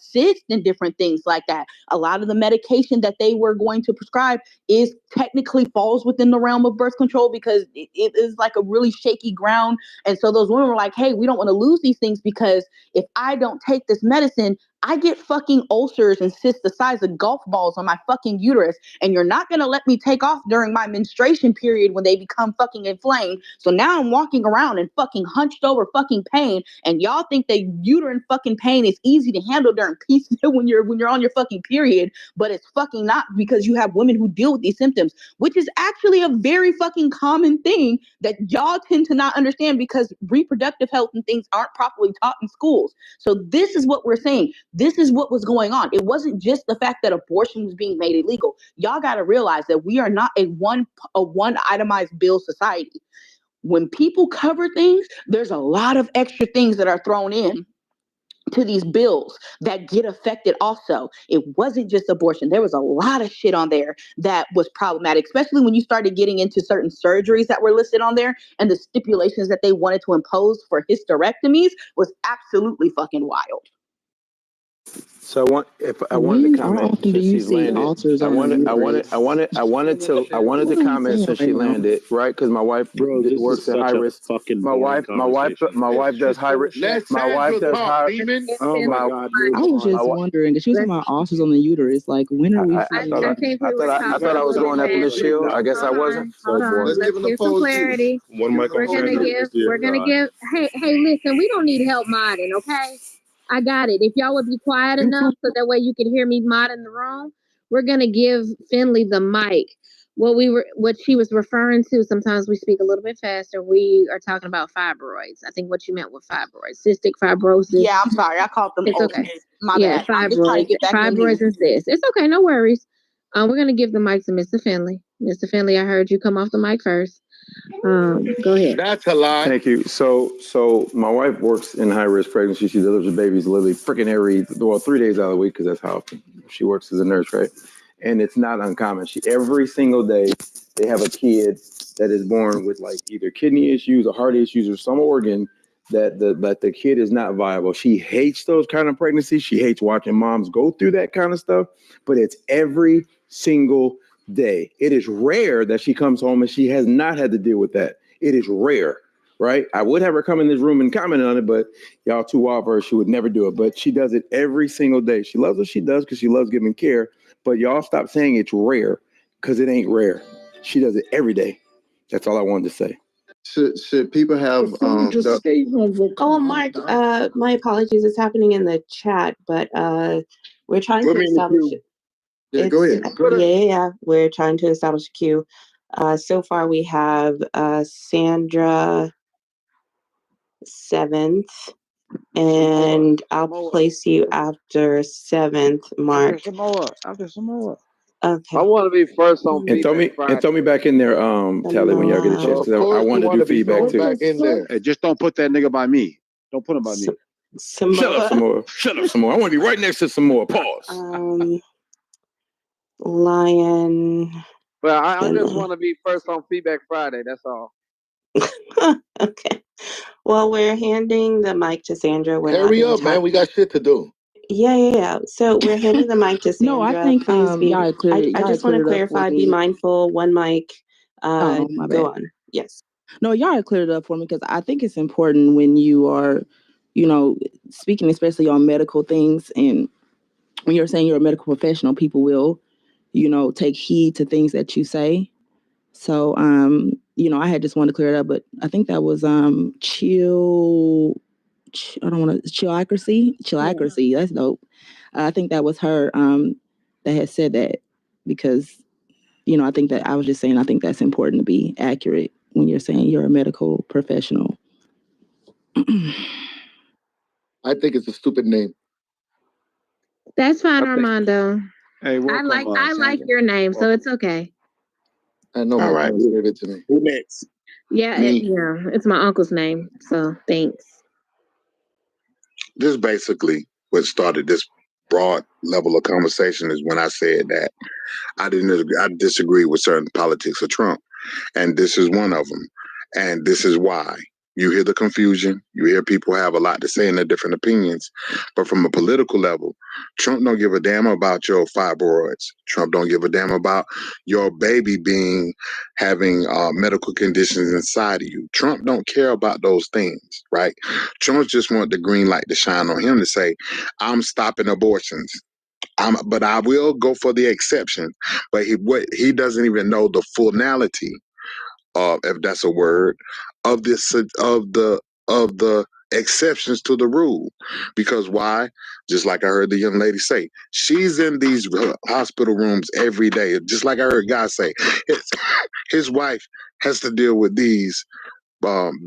cysts and different things like that, a lot of the medication that they were going to prescribe is technically falls within the realm of birth control because it is like a really shaky ground. And so those women were like, hey, we don't want to lose these things because if I don't take this medicine, I get fucking ulcers and cysts the size of golf balls on my fucking uterus, and you're not going to let me take off during my menstruation period when they become fucking inflamed. So now I'm walking around in fucking hunched over fucking pain, and y'all think that uterine fucking pain is easy to handle during peace when you're on your fucking period, but it's fucking not, because you have women who deal with these symptoms, which is actually a very fucking common thing that y'all tend to not understand because reproductive health and things aren't properly taught in schools. So this is what we're saying. This is what was going on. It wasn't just the fact that abortion was being made illegal. Y'all got to realize that we are not a one itemized bill society. When people cover things, there's a lot of extra things that are thrown in to these bills that get affected also. It wasn't just abortion. There was a lot of shit on there that was problematic, especially when you started getting into certain surgeries that were listed on there, and the stipulations that they wanted to impose for hysterectomies was absolutely fucking wild. So I wanted to comment since she's landed. I wanted to comment since she landed, right? Because my wife works in high risk. My wife does high risk. My wife does high. Oh my God! I was just wondering because she was talking about ulcers on the uterus. Like, when are we? I thought I was going after Miss Shield. I guess I wasn't. Hold on. Let's give some clarity. We're gonna give. Hey, listen. We don't need help modding, okay? I got it. If y'all would be quiet enough so that way you could hear me mod in the room, we're gonna give Finley the mic. What she was referring to, sometimes we speak a little bit faster. We are talking about fibroids. I think what you meant with fibroids, cystic fibrosis. Yeah, I'm sorry. I called them. It's okay. My bad. Fibroids and cysts. It's okay. No worries. We're gonna give the mic to Mr. Finley. Mr. Finley, I heard you come off the mic first. Go ahead. That's a lie. Thank you. So my wife works in high risk pregnancy. She delivers babies literally freaking 3 days out of the week because that's how she works as a nurse, right? And it's not uncommon. Every single day they have a kid that is born with like either kidney issues or heart issues or some organ that the kid is not viable. She hates those kind of pregnancies. She hates watching moms go through that kind of stuff, but it's every single day. It is rare that she comes home and she has not had to deal with that. It is rare, right? I would have her come in this room and comment on it, but y'all too wild for her. She would never do it, but she does it every single day. She loves what she does because she loves giving care, but y'all stop saying it's rare because it ain't rare. She does it every day. That's all I wanted to say. Should people have Mike, my apologies. It's happening in the chat, but we're trying to establish it. Yeah, go ahead. Yeah. We're trying to establish a queue. So far we have Sandra 7th, and I'll place you after 7th, Mark. After some more. Okay. I want to be first on And throw me back in there, Tally, when y'all get a chance, because I wanted to do feedback too. Hey, just don't put that nigga by me. Don't put him by me. Shut up some more. Shut up some more. I want to be right next to some more. Pause. Lion. Well, I just want to be first on Feedback Friday. That's all. Okay. Well, we're handing the mic to Sandra. Hurry up, man. We got shit to do. Yeah. So we're handing the mic to Sandra. No, I think y'all I just want to clarify. Be mindful. One mic. My Go bad. on. Yes. No, y'all had cleared it up for me because I think it's important when you are, speaking especially on medical things, and when you're saying you're a medical professional, people will, take heed to things that you say. So, I had just wanted to clear it up, but I think that was Chillaccuracy. That's dope. I think that was her that had said that because, I think that I was just saying I think that's important to be accurate when you're saying you're a medical professional. I think it's a stupid name. That's fine, Armando. Hey, I like your name, so it's okay. I know. All right. Give it to me. Who next? Yeah, it's my uncle's name, so thanks. This is basically what started this broad level of conversation is when I said that I disagree with certain politics of Trump, and this is one of them, and this is why. You hear the confusion. You hear people have a lot to say in their different opinions, but from a political level, Trump don't give a damn about your fibroids. Trump don't give a damn about your baby having medical conditions inside of you. Trump don't care about those things, right? Trump just want the green light to shine on him to say, "I'm stopping abortions." But I will go for the exception. But he doesn't even know the fullnality of, if that's a word, of the exceptions to the rule. Because why? Just like I heard the young lady say, she's in these hospital rooms every day. Just like I heard guys say, his wife has to deal with these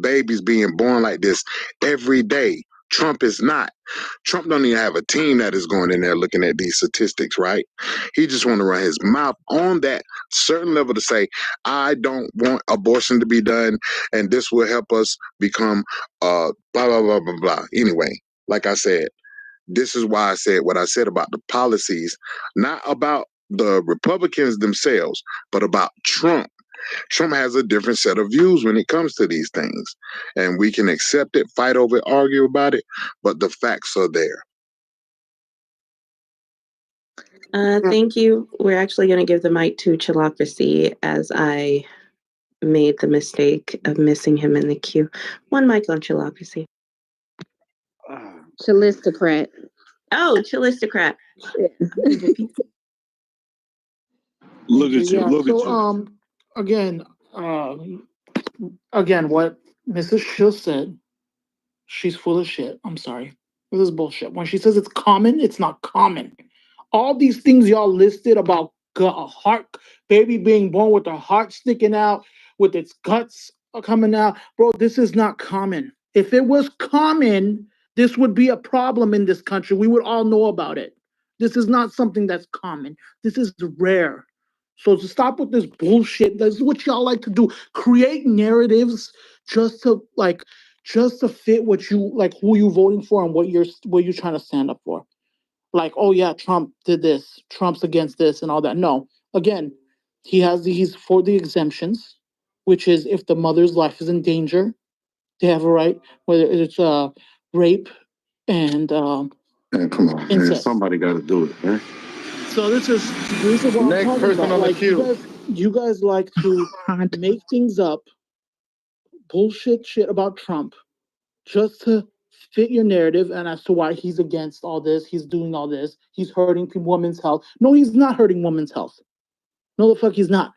babies being born like this every day. Trump is not. Trump don't even have a team that is going in there looking at these statistics, right? He just want to run his mouth on that certain level to say, I don't want abortion to be done, and this will help us become blah, blah, blah, blah, blah. Anyway, like I said, this is why I said what I said about the policies, not about the Republicans themselves, but about Trump. Trump has a different set of views when it comes to these things. And we can accept it, fight over it, argue about it, but the facts are there. Thank you. We're actually going to give the mic to Chilocracy, as I made the mistake of missing him in the queue. One mic on Chilocracy. Chilistocrat. Oh, Chilistocrat. Look at you. Yeah, Look at so you. Again, what Mrs. Schill said, she's full of shit. I'm sorry. This is bullshit. When she says it's common, it's not common. All these things y'all listed about a heart, baby being born with a heart sticking out, with its guts coming out, bro, this is not common. If it was common, this would be a problem in this country. We would all know about it. This is not something that's common. This is rare. So to stop with this bullshit, this is what y'all like to do. Create narratives just to fit what you like, who you voting for and what you're trying to stand up for. Like, oh yeah, Trump did this, Trump's against this and all that. No, again, he's for the exemptions, which is if the mother's life is in danger, they have a right, whether it's rape and Man, come on, man. incest. Somebody got to do it, man. So this is what Next I'm talking person about. on the Like queue. you guys like to make things up, bullshit shit about Trump, just to fit your narrative and as to why he's against all this, he's doing all this, he's hurting women's health. No, he's not hurting women's health. No, the fuck he's not.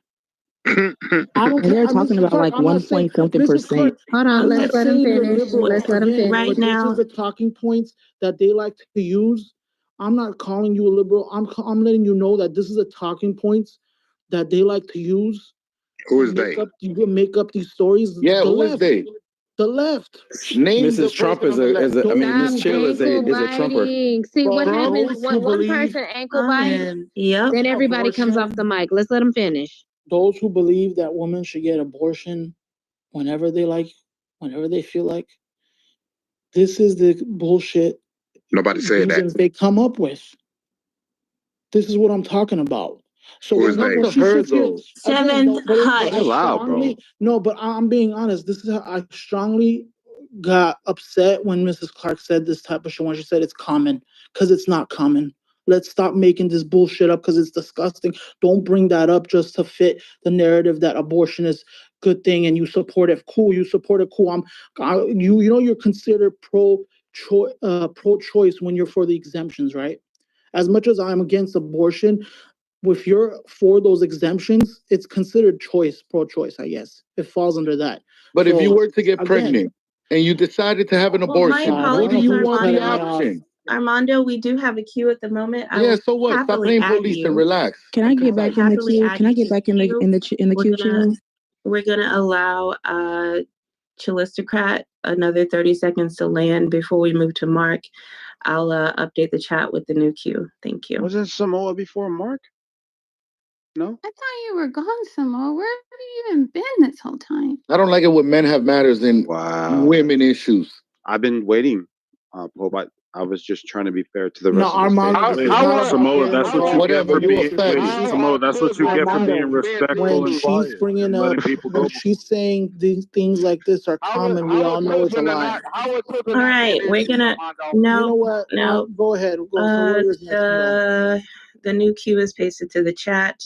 I don't care. They're talking about like 1.something%. Hold on, let's let him finish. Let's let him finish. Right now, this is the talking points that they like to use. I'm not calling you a liberal. I'm letting you know that this is the talking points that they like to use. Who is they? You make up these stories. Yeah, who is they? The left. Name Mrs. Trump is a I mean, Miss Chill is a Trumper. See what Trump happens when one person ankle bites, then everybody comes off the mic. Let's let them finish. Those who believe that women should get abortion whenever they like, whenever they feel like, this is the bullshit. Nobody said that. They come up with. This is what I'm talking about. So who is they? No, but I'm being honest. This is how I strongly got upset when Mrs. Clark said this type of shit, when she said it's common, because it's not common. Let's stop making this bullshit up because it's disgusting. Don't bring that up just to fit the narrative that abortion is a good thing and you support it. Cool, you support it. Cool. You know you're considered pro-choice when you're for the exemptions, right? As much as I'm against abortion, if you're for those exemptions, it's considered pro-choice, I guess. It falls under that. But if you were to get pregnant and you decided to have an abortion, what do you want the option? Armando, we do have a queue at the moment. So what? Stop playing police and relax. Can I get back in the queue? Can I get back in the queue? We're gonna allow Chilistocrat another 30 seconds to land before we move to Mark. I'll update the chat with the new queue. Thank you. Wasn't Samoa before Mark? No? I thought you were gone, Samoa. Where have you even been this whole time? I don't like it when men have matters in women issues. I've been waiting. I was just trying to be fair to the No, rest of the Armando, stage. this is Wait, not a Samoa, that's what you get for being. Wait, Samoa, that's what you get for being respectful when and she's quiet bringing and up, letting people go. when she's saying these things like this are common, we all know it's a lie. All right, we're gonna You no know what? no. Go ahead. Go. So what is next? The new queue is pasted to the chat.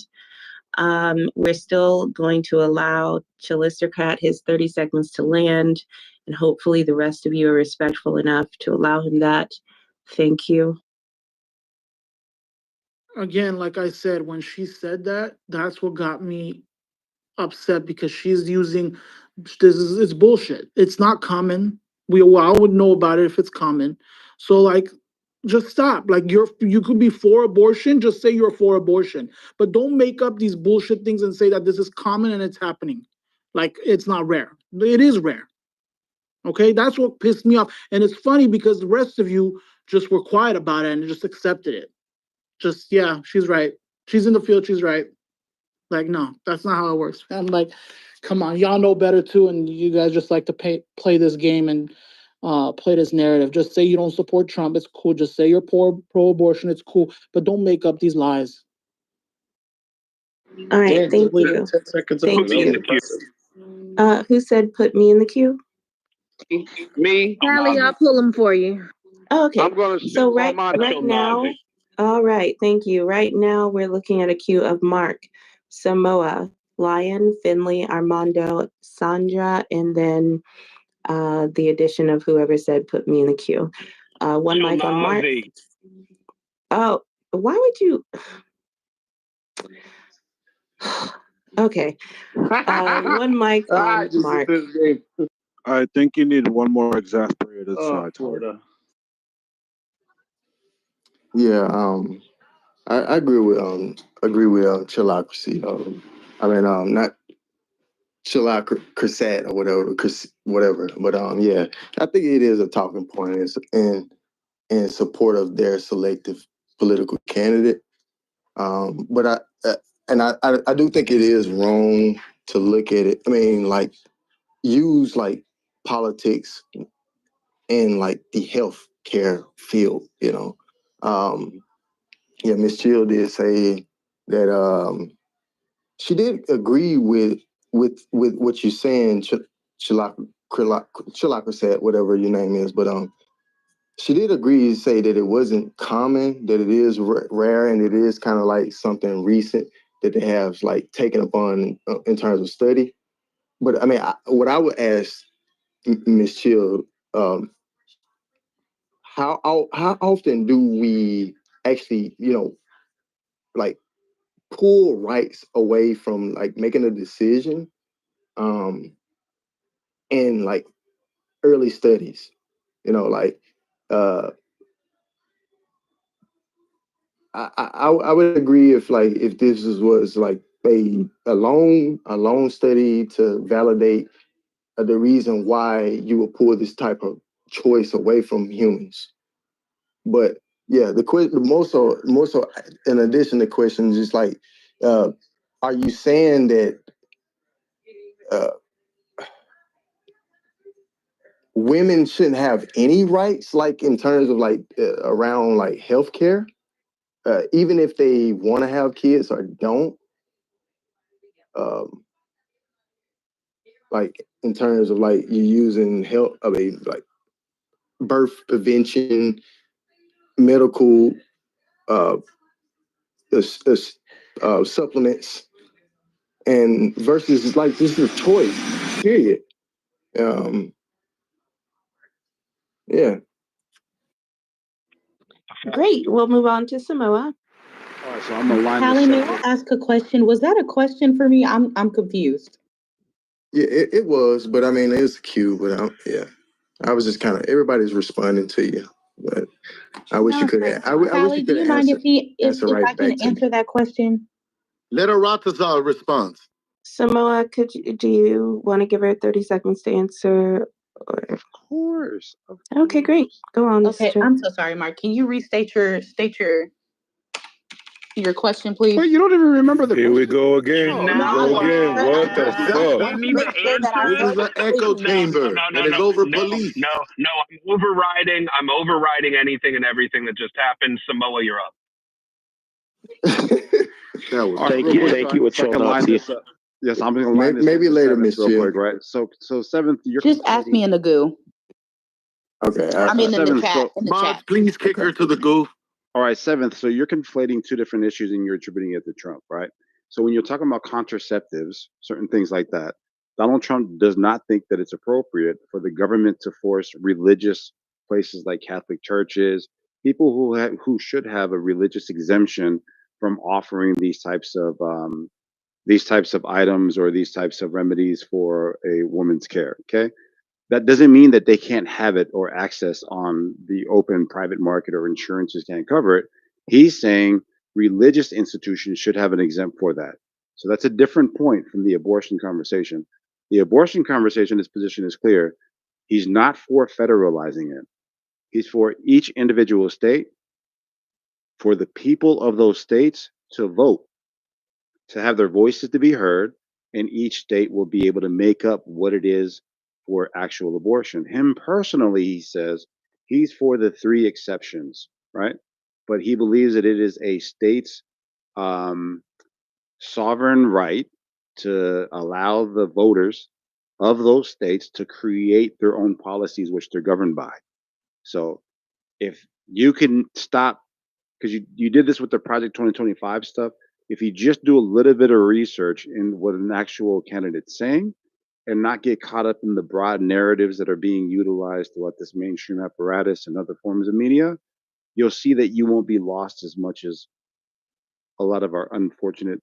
We're still going to allow Chillistercat his 30 seconds to land, and hopefully the rest of you are respectful enough to allow him that. Thank you. Again, like I said, when she said that, that's what got me upset, because she's using it's bullshit. It's not common. I would know about it if it's common. So like, just stop. Like you could be for abortion, just say you're for abortion. But don't make up these bullshit things and say that this is common and it's happening. Like it's not rare. It is rare. Okay, that's what pissed me off. And it's funny because the rest of you just were quiet about it and just accepted it. Just, yeah, she's right. She's in the field, she's right. Like, no, that's not how it works. I'm like, come on, y'all know better too, and you guys just like to play this game and play this narrative. Just say you don't support Trump, it's cool. Just say you're pro-abortion, it's cool. But don't make up these lies. All right, thank you. 10 seconds. Thank you. Who said put me in the queue? Me. Callie, I'll pull them for you. Oh, okay. I'm gonna So right now, all right, thank you. Right now, we're looking at a queue of Mark, Samoa, Lion, Finley, Armando, Sandra, and then the addition of whoever said put me in the queue. One mic on Mark. Oh, why would you? Okay. One mic on Mark. I think you need one more exasperated side. Yeah, I agree with chillocracy. I mean, not chillocracy or whatever. But yeah, I think it is a talking point in support of their selective political candidate. But I do think it is wrong to look at it. I mean, like use like politics in like the health care field. Yeah, Miss Chill did say that she did agree with what you're saying, Chilaka said, whatever your name is, but she did agree to say that it wasn't common, that it is rare, and it is kind of like something recent that they have like taken upon in terms of study. But I mean, what I would ask Miss Chill, how often do we actually, like pull rights away from like making a decision in like early studies? Like I would agree if this was like a long study to validate the reason why you would pull this type of choice away from humans. But yeah, the more so in addition to questions, just like are you saying that women shouldn't have any rights, like in terms of like around like healthcare, even if they want to have kids or don't? Like in terms of like you using health, I mean, like birth prevention, medical uh, supplements, and versus like this is a choice, period. Yeah. Great. We'll move on to Samoa. All right, so I'm gonna line Callie, this may up. I ask a question? Was that a question for me? I'm confused. Yeah, it was, but I mean, it was a cue, but yeah, I was just kind of everybody's responding to you, but I wish you could. I wish Callie, you do could you mind answer if right I can back to me. answer that question? Let Aratazar respond. Samoa, do you want to give her 30 seconds to answer? Of course. Okay, great. Go on. Okay, I'm so sorry, Mark. Can you restate your Your question, please. Wait, you don't even remember the Here question? we go again. No, Here we go again. What the fuck? Give me the This is answer. an echo chamber, and it's over police. No, I'm overriding anything and everything that just happened. Samoa, you're up. That was All right, Thank you, so I can line this up. Yes, I'm going to line this up. Maybe later, Seventh Miss real Jill. quick, right? So seventh, you're just ask me in the goo. Okay. I mean, in the seventh, chat. In the Mods, chat. please kick her to the goo. All right, seventh. So you're conflating two different issues and you're attributing it to Trump, right? So when you're talking about contraceptives, certain things like that, Donald Trump does not think that it's appropriate for the government to force religious places like Catholic churches, people who should have a religious exemption from offering these types of items or these types of remedies for a woman's care. Okay. That doesn't mean that they can't have it or access on the open private market or insurances can't cover it. He's saying religious institutions should have an exempt for that. So that's a different point from the abortion conversation. The abortion conversation, his position is clear. He's not for federalizing it. He's for each individual state, for the people of those states to vote, to have their voices to be heard, and each state will be able to make up what it is for actual abortion. Him personally, he says he's for the three exceptions, right? But he believes that it is a state's sovereign right to allow the voters of those states to create their own policies, which they're governed by. So if you can stop, because you did this with the Project 2025 stuff, if you just do a little bit of research in what an actual candidate's saying and not get caught up in the broad narratives that are being utilized throughout this mainstream apparatus and other forms of media, you'll see that you won't be lost as much as a lot of our unfortunate,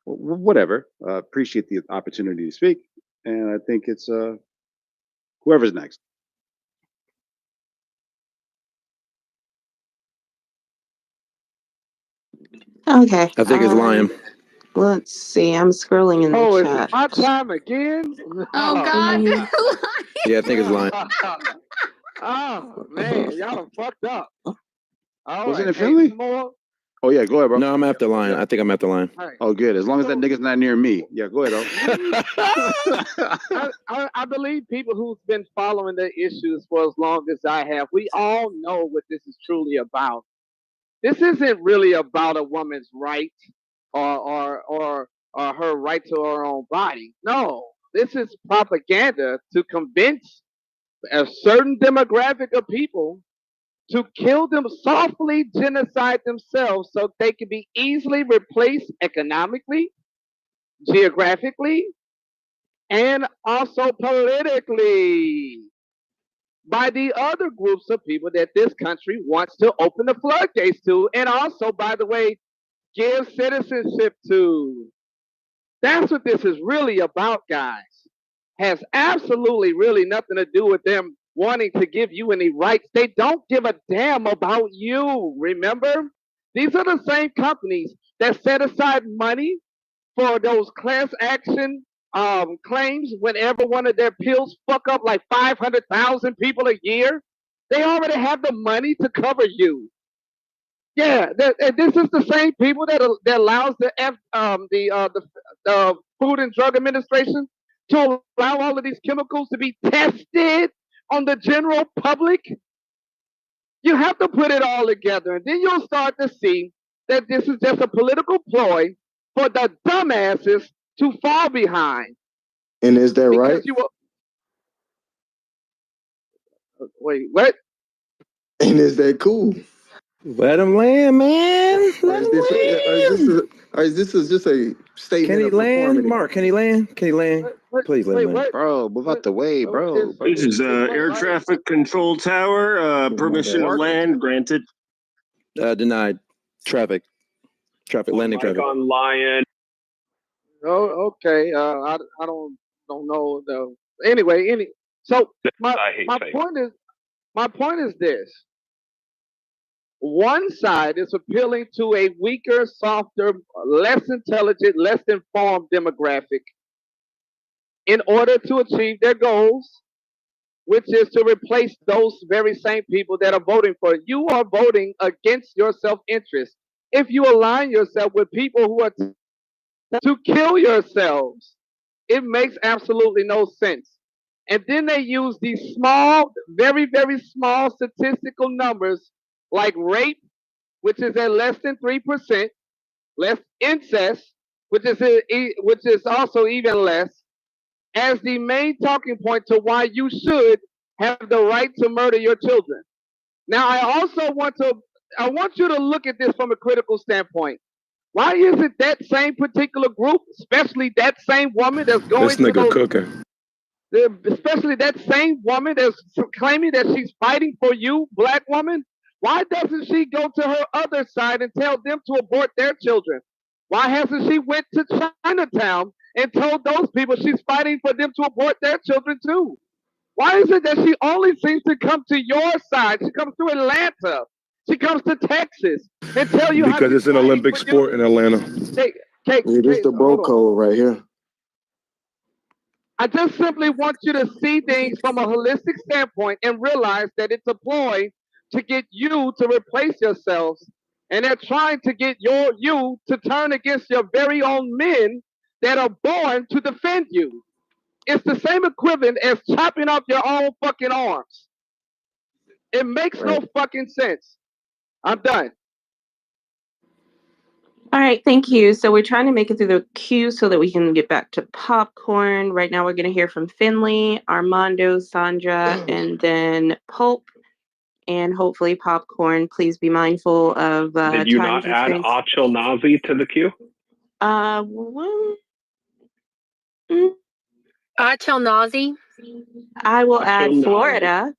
whatever. Appreciate the opportunity to speak. And I think it's whoever's next. Okay. I think it's Lion. Let's see. I'm scrolling in the Oh, chat. it's my time again? Oh God. Yeah, I think it's Lion. Oh man, y'all done fucked up. All Wasn't right. it Finley? Hey, more. Oh yeah, go ahead, bro. No, I'm after Lion. I think I'm after Lion. Right. Oh, good. As long as that nigga's not near me. Yeah, go ahead, I believe people who've been following the issues for as long as I have, we all know what this is truly about. This isn't really about a woman's right or her right to her own body. No, this is propaganda to convince a certain demographic of people to kill them softly, genocide themselves so they can be easily replaced economically, geographically, and also politically by the other groups of people that this country wants to open the floodgates to, and also, by the way, give citizenship to. That's what this is really about, guys. Has absolutely really nothing to do with them wanting to give you any rights. They don't give a damn about you, remember? These are the same companies that set aside money for those class action claims whenever one of their pills fuck up like 500,000 people a year. They already have the money to cover you. Yeah, this is the same people that allows the Food and Drug Administration to allow all of these chemicals to be tested on the general public. You have to put it all together, and then you'll start to see that this is just a political ploy for the dumbasses to fall behind. And is that right? Wait, what? And is that cool? Let him land, man. Or is this just a statement? Can he of land, conformity? Mark? Can he land? Can he land? Please let him land. bro. Move out the way, bro. This is air traffic control tower. Permission to land granted. Denied. Traffic. Landing traffic. On Lion. Oh, okay. I don't know though. Anyway, so my point is this. One side is appealing to a weaker, softer, less intelligent, less informed demographic in order to achieve their goals, which is to replace those very same people that are voting for it. You are voting against your self-interest. if you align yourself with people who are to kill yourselves. It makes absolutely no sense. And then they use these small, very, very small statistical numbers like rape, which is at less than 3%, less incest, which is also even less, as the main talking point to why you should have the right to murder your children. Now, I want you to look at this from a critical standpoint. Why isn't that same particular group, especially that same woman that's going This to nigga those, cooking. especially that same woman that's claiming that she's fighting for you, black woman, why doesn't she go to her other side and tell them to abort their children? Why hasn't she went to Chinatown and told those people she's fighting for them to abort their children too? Why is it that she only seems to come to your side? She comes to Atlanta. She comes to Texas and tell you how Because it's an Olympic sport in Atlanta. It is the bro code right here. I just simply want you to see things from a holistic standpoint and realize that it's a ploy to get you to replace yourselves. And they're trying to get you to turn against your very own men that are born to defend you. It's the same equivalent as chopping off your own fucking arms. It makes no fucking sense. I'm done. All right, thank you. So we're trying to make it through the queue so that we can get back to popcorn. Right now we're going to hear from Finley, Armando, Sandra, and then Pulp. And hopefully popcorn. Please be mindful of Did you time not add constraints. Achilnazi to the queue? Achilnazi. I will add Florida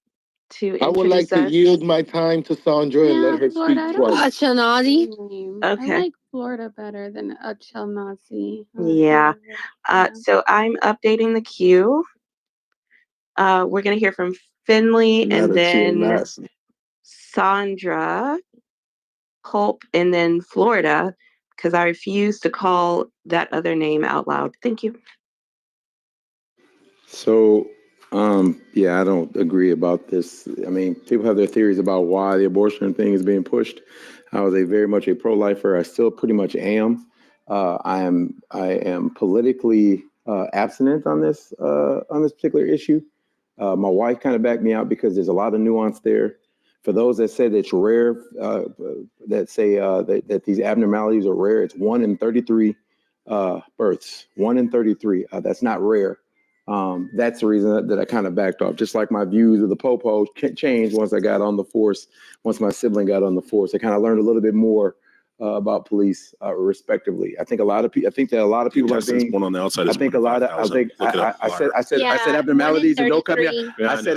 to introduce I would like to us. yield my time to Sandra and let her speak twice. Achilnazi. Okay. I like Florida better than Achilnazi. Yeah. So I'm updating the queue. We're going to hear from Finley and then Sandra, Pulp, and then Florida, because I refuse to call that other name out loud. Thank you. So, yeah, I don't agree about this. I mean, people have their theories about why the abortion thing is being pushed. I was very much a pro-lifer. I still pretty much am. I am politically abstinent on this particular issue. My wife kind of backed me out because there's a lot of nuance there. For those that say that it's rare, that say that these abnormalities are rare, it's 1 in 33 births. 1 in 33. That's not rare. That's the reason that I kind of backed off. Just like my views of the popo changed once I got on the force. Once my sibling got on the force, I kind of learned a little bit more about police, respectively. I think that a lot of people are being. One on the outside. I think a lot of. I said abnormalities and no caveat. I said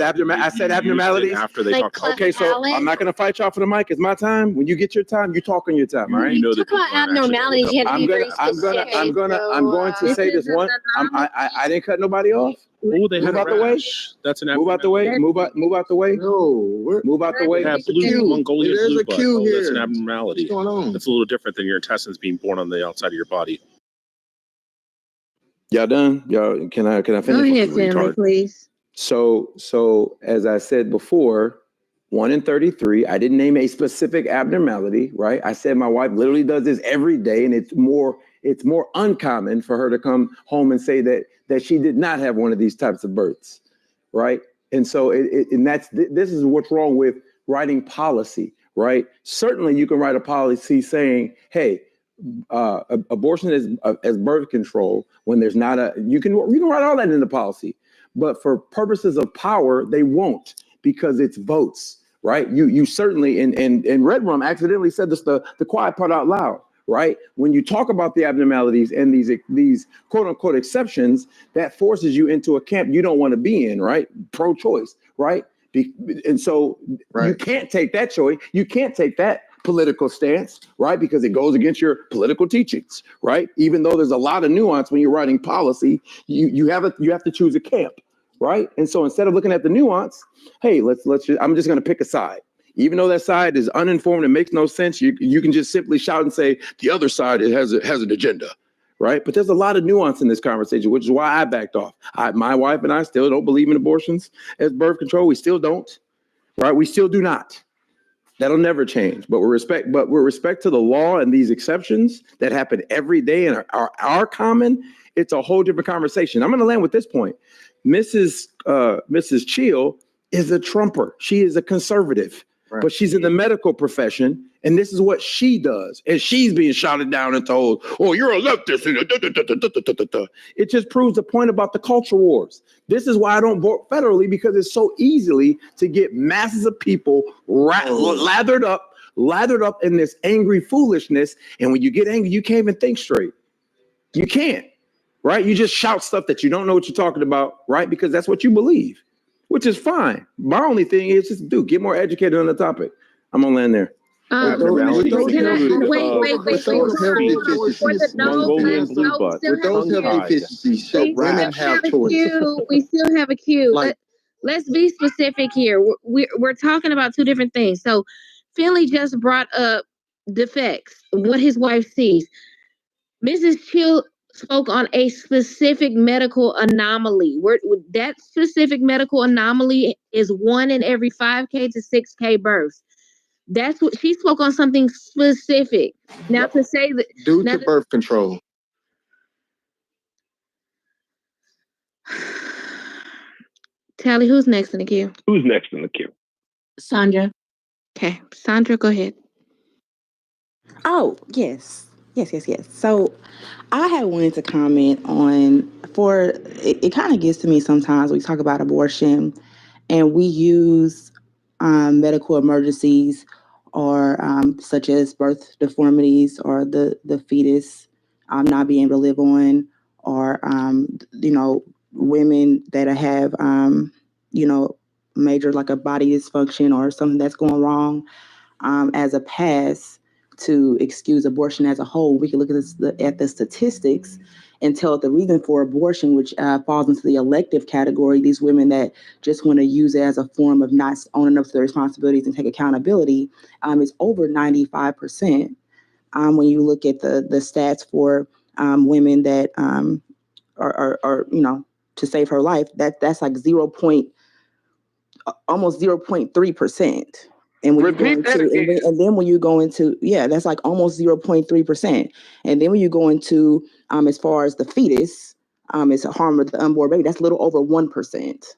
abnormalities. After they talk. Okay, so I'm not gonna fight y'all for the mic. It's my time. When you get your time, you talk on your time. All right. You talk about abnormalities. You have to be very specific. I'm going to say this one. I didn't cut nobody off. Oh, they move had out the way. That's an move out the way. Move out the way. No, move out the way. Have blue Mongolian There's blue a blood. queue here. That's an abnormality. What's going on? That's a little different than your intestines being born on the outside of your body. Y'all done? Y'all can I finish? Go ahead, Finley, please. So as I said before, 1 in 33. I didn't name a specific abnormality, right? I said my wife literally does this every day, and it's more uncommon for her to come home and say that she did not have one of these types of births, right? And so this is what's wrong with writing policy, right? Certainly you can write a policy saying, hey, abortion is as birth control when there's not you can write all that in the policy, but for purposes of power, they won't, because it's votes, right? You certainly, and Red Rum accidentally said this, the quiet part out loud, right? When you talk about the abnormalities and these quote unquote exceptions, that forces you into a camp you don't want to be in, right? Pro-choice, right? And so you can't take that choice. You can't take that political stance, right? Because it goes against your political teachings, right? Even though there's a lot of nuance when you're writing policy, you have to choose a camp, right? And so instead of looking at the nuance, hey, I'm just going to pick a side. Even though that side is uninformed and makes no sense, you can just simply shout and say the other side has an agenda, right? But there's a lot of nuance in this conversation, which is why I backed off. My wife and I still don't believe in abortions as birth control. We still don't, right? We still do not. That'll never change. But with respect to the law and these exceptions that happen every day and are common, it's a whole different conversation. I'm going to land with this point. Mrs. Chill is a Trumper. She is a conservative, but she's in the medical profession, and this is what she does. And she's being shouted down and told, "Oh, you're a leftist." It just proves the point about the culture wars. This is why I don't vote federally, because it's so easily to get masses of people lathered up in this angry foolishness. And when you get angry, you can't even think straight. You can't, right? You just shout stuff that you don't know what you're talking about, right? Because that's what you believe, which is fine. My only thing is just, get more educated on the topic. I'm gonna land there. Wait. For the those health deficiencies, so women have choice. We still have a queue. Let's be specific here. We're talking about two different things. So, Finley just brought up defects, what his wife sees. Mrs. Chill spoke on a specific medical anomaly. That specific medical anomaly is 1 in every 5K to 6K births. That's what she spoke on, something specific. Now to say that due to birth control. Tally, who's next in the queue? Who's next in the queue? Sandra. Okay, Sandra, go ahead. Oh, yes. So I had wanted to comment on, it kind of gets to me sometimes. We talk about abortion and we use medical emergencies or such as birth deformities or the fetus not being able to live on, or women that have major, like a body dysfunction or something that's going wrong, as a pass to excuse abortion as a whole. We can look at the statistics and tell the reason for abortion, which falls into the elective category, these women that just want to use it as a form of not owning up to their responsibilities and take accountability, is over 95%. When you look at the stats for women that are to save her life, that's like almost 0.3%. And when then when you go into, that's like almost 0.3%. And then when you go into, as far as the fetus, it's a harm with the unborn baby, that's a little over 1%.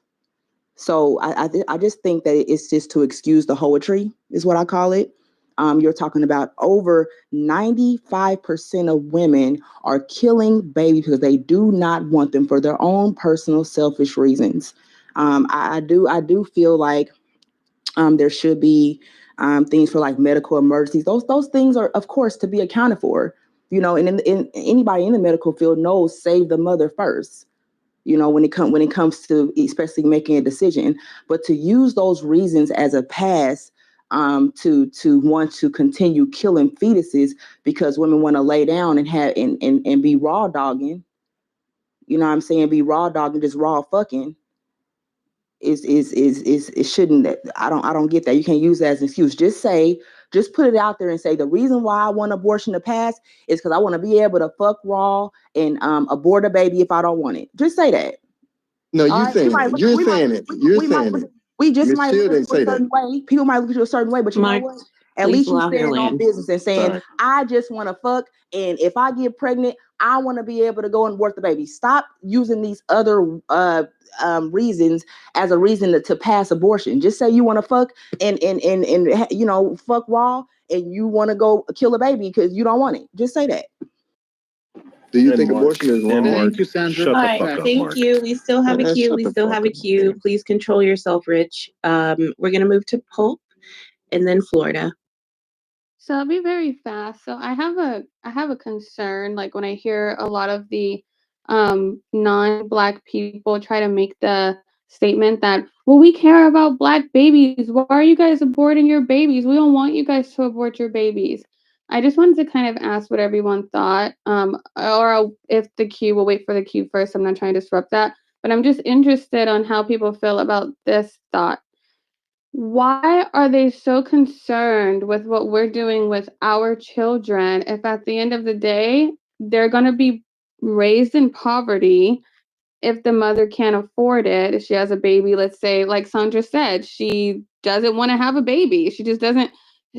So I just think that it's just to excuse the hoetry is what I call it. You're talking about over 95% of women are killing babies because they do not want them for their own personal selfish reasons. I do feel like there should be things for like medical emergencies. Those things are, of course, to be accounted for. And in anybody in the medical field knows save the mother first. When it comes to especially making a decision, but to use those reasons as a pass to want to continue killing fetuses because women want to lay down and have and be raw dogging. Be raw dogging, just raw fucking. It shouldn't. I don't get that. You can't use that as an excuse. Just put it out there and say the reason why I want abortion to pass is because I want to be able to fuck raw and abort a baby if I don't want it. Just say that. No, you're saying it. We just might look at it a certain way. People might look at you a certain way, but you know what? At least you stand on business and saying, I just want to fuck, and if I get pregnant, I want to be able to go and abort the baby. Stop using these other reasons as a reason to pass abortion. Just say you want to fuck and fuck raw, and you want to go kill a baby because you don't want it. Just say that. Do you think abortion is wrong? Thank you, Sandra. All right, thank you. We still have a queue. Please control yourself, Rich. We're gonna move to Pope and then Florida. So I'll be very fast. So I have a concern, like when I hear a lot of the non-Black people try to make the statement that, well, we care about Black babies. Why are you guys aborting your babies? We don't want you guys to abort your babies. I just wanted to kind of ask what everyone thought, or if the queue, we'll wait for the queue first. I'm not trying to disrupt that, but I'm just interested on how people feel about this thought. Why are they so concerned with what we're doing with our children if at the end of the day, they're going to be raised in poverty if the mother can't afford it? If she has a baby, let's say, like Sandra said, she doesn't want to have a baby. She just doesn't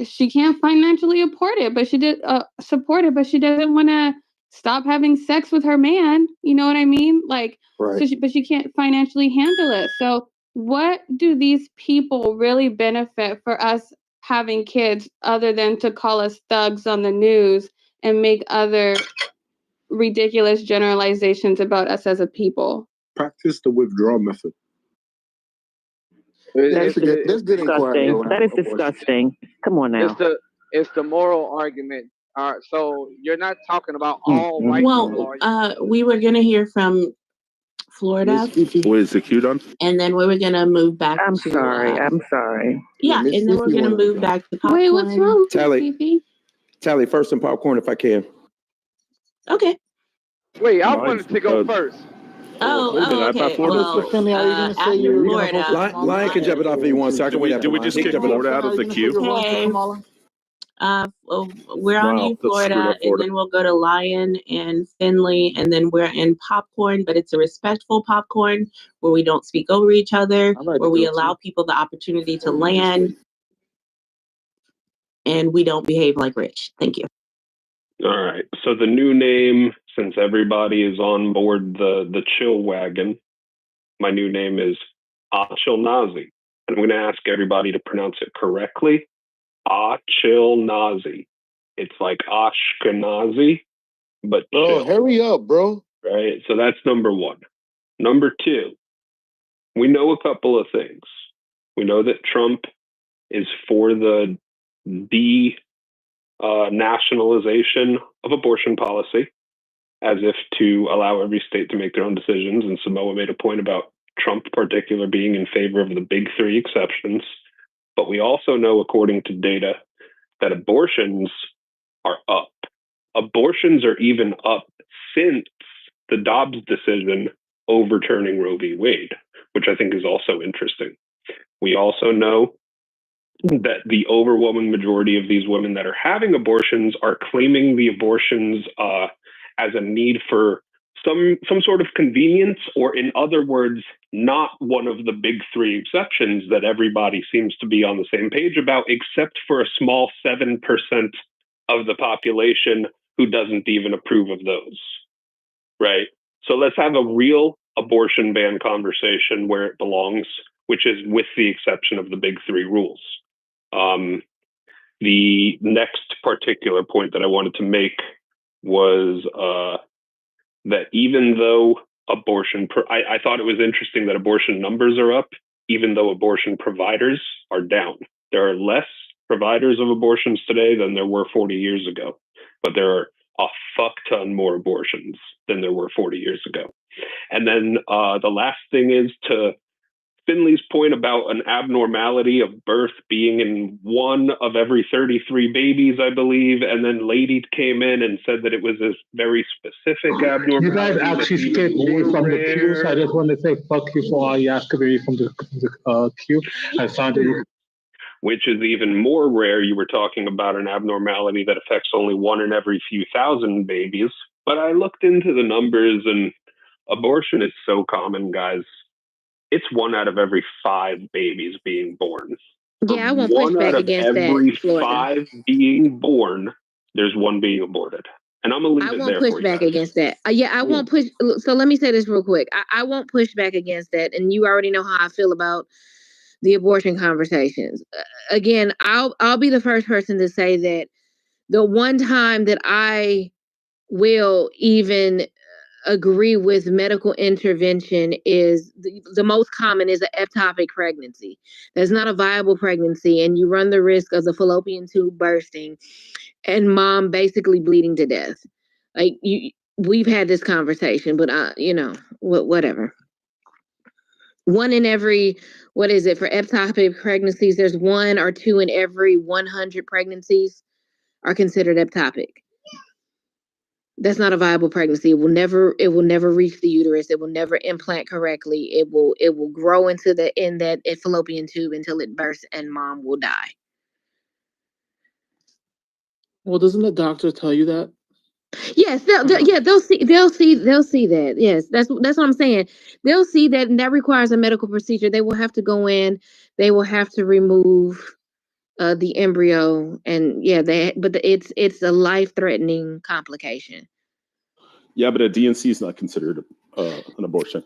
she can't financially support it, but she doesn't want to stop having sex with her man. You know what I mean? Like, Right. but she can't financially handle it. So what do these people really benefit for us having kids other than to call us thugs on the news and make other ridiculous generalizations about us as a people? Practice the withdrawal method. It's That's good inquiry. That is disgusting. Come on now. it's the moral argument. So you're not talking about all white people, are you? We were gonna hear from Florida, What is the cue done? and then we were gonna move back I'm to. sorry. Yeah, and then we're gonna move back to popcorn. Wait, what's wrong? Tally first and popcorn if I can. Okay. Wait, I wanted to go first. Okay. Well, after Florida. Lion can jump it off if you want. So I can wait. Did we just kick Florida out of the queue? Okay. We're on you, Florida, and then we'll go to Lion and Finley, and then we're in popcorn, but it's a respectful popcorn where we don't speak over each other, where we allow people the opportunity to land, and we don't behave like Rich. Thank you. All right. So the new name, since everybody is on board the chill wagon, my new name is Achilnazi. And I'm going to ask everybody to pronounce it correctly. Achilnazi. It's like Ashkenazi, but chill. Hurry up, bro. Right? So that's number one. Number two, we know a couple of things. We know that Trump is for the nationalization of abortion policy, as if to allow every state to make their own decisions. And Samoa made a point about Trump in particular being in favor of the big three exceptions. But we also know, according to data, that abortions are up. Abortions are even up since the Dobbs decision overturning Roe v. Wade, which I think is also interesting. We also know that the overwhelming majority of these women that are having abortions are claiming the abortions as a need for some sort of convenience, or in other words, not one of the big three exceptions that everybody seems to be on the same page about, except for a small 7% of the population who doesn't even approve of those, right? So let's have a real abortion ban conversation where it belongs, which is with the exception of the big three rules. The next particular point that I wanted to make was that even though I thought it was interesting that abortion numbers are up, even though abortion providers are down. There are less providers of abortions today than there were 40 years ago, but there are a fuck ton more abortions than there were 40 years ago. And then the last thing is to Finley's point about an abnormality of birth being in 1 of every 33 babies, I believe, and then Lady came in and said that it was a very specific abnormality. You guys actually skipped me from the queue, so I just want to say fuck you for all you asked me from the queue. I found it. Which is even more rare. You were talking about an abnormality that affects only 1 in every few thousand babies. But I looked into the numbers, and abortion is so common, guys. It's 1 out of every 5 babies being born. Yeah, I won't push back against that. Every 5 being born, there's 1 being aborted. And I'm gonna leave it there. I won't push back against that. I won't push. So let me say this real quick. I won't push back against that. And you already know how I feel about the abortion conversations. Again, I'll be the first person to say that the one time that I will even agree with medical intervention is the most common is an ectopic pregnancy. That's not a viable pregnancy, and you run the risk of the fallopian tube bursting and mom basically bleeding to death. Like we've had this conversation, but whatever. 1 in every, what is it for ectopic pregnancies? There's 1 or 2 in every 100 pregnancies are considered ectopic. That's not a viable pregnancy. It will never reach the uterus. It will never implant correctly. It will grow into that fallopian tube until it bursts and mom will die. Well, doesn't the doctor tell you that? Yes, they'll see that. Yes, that's what I'm saying. They'll see that, and that requires a medical procedure. They will have to go in. They will have to remove the embryo, and it's a life-threatening complication. Yeah, but a DNC is not considered an abortion.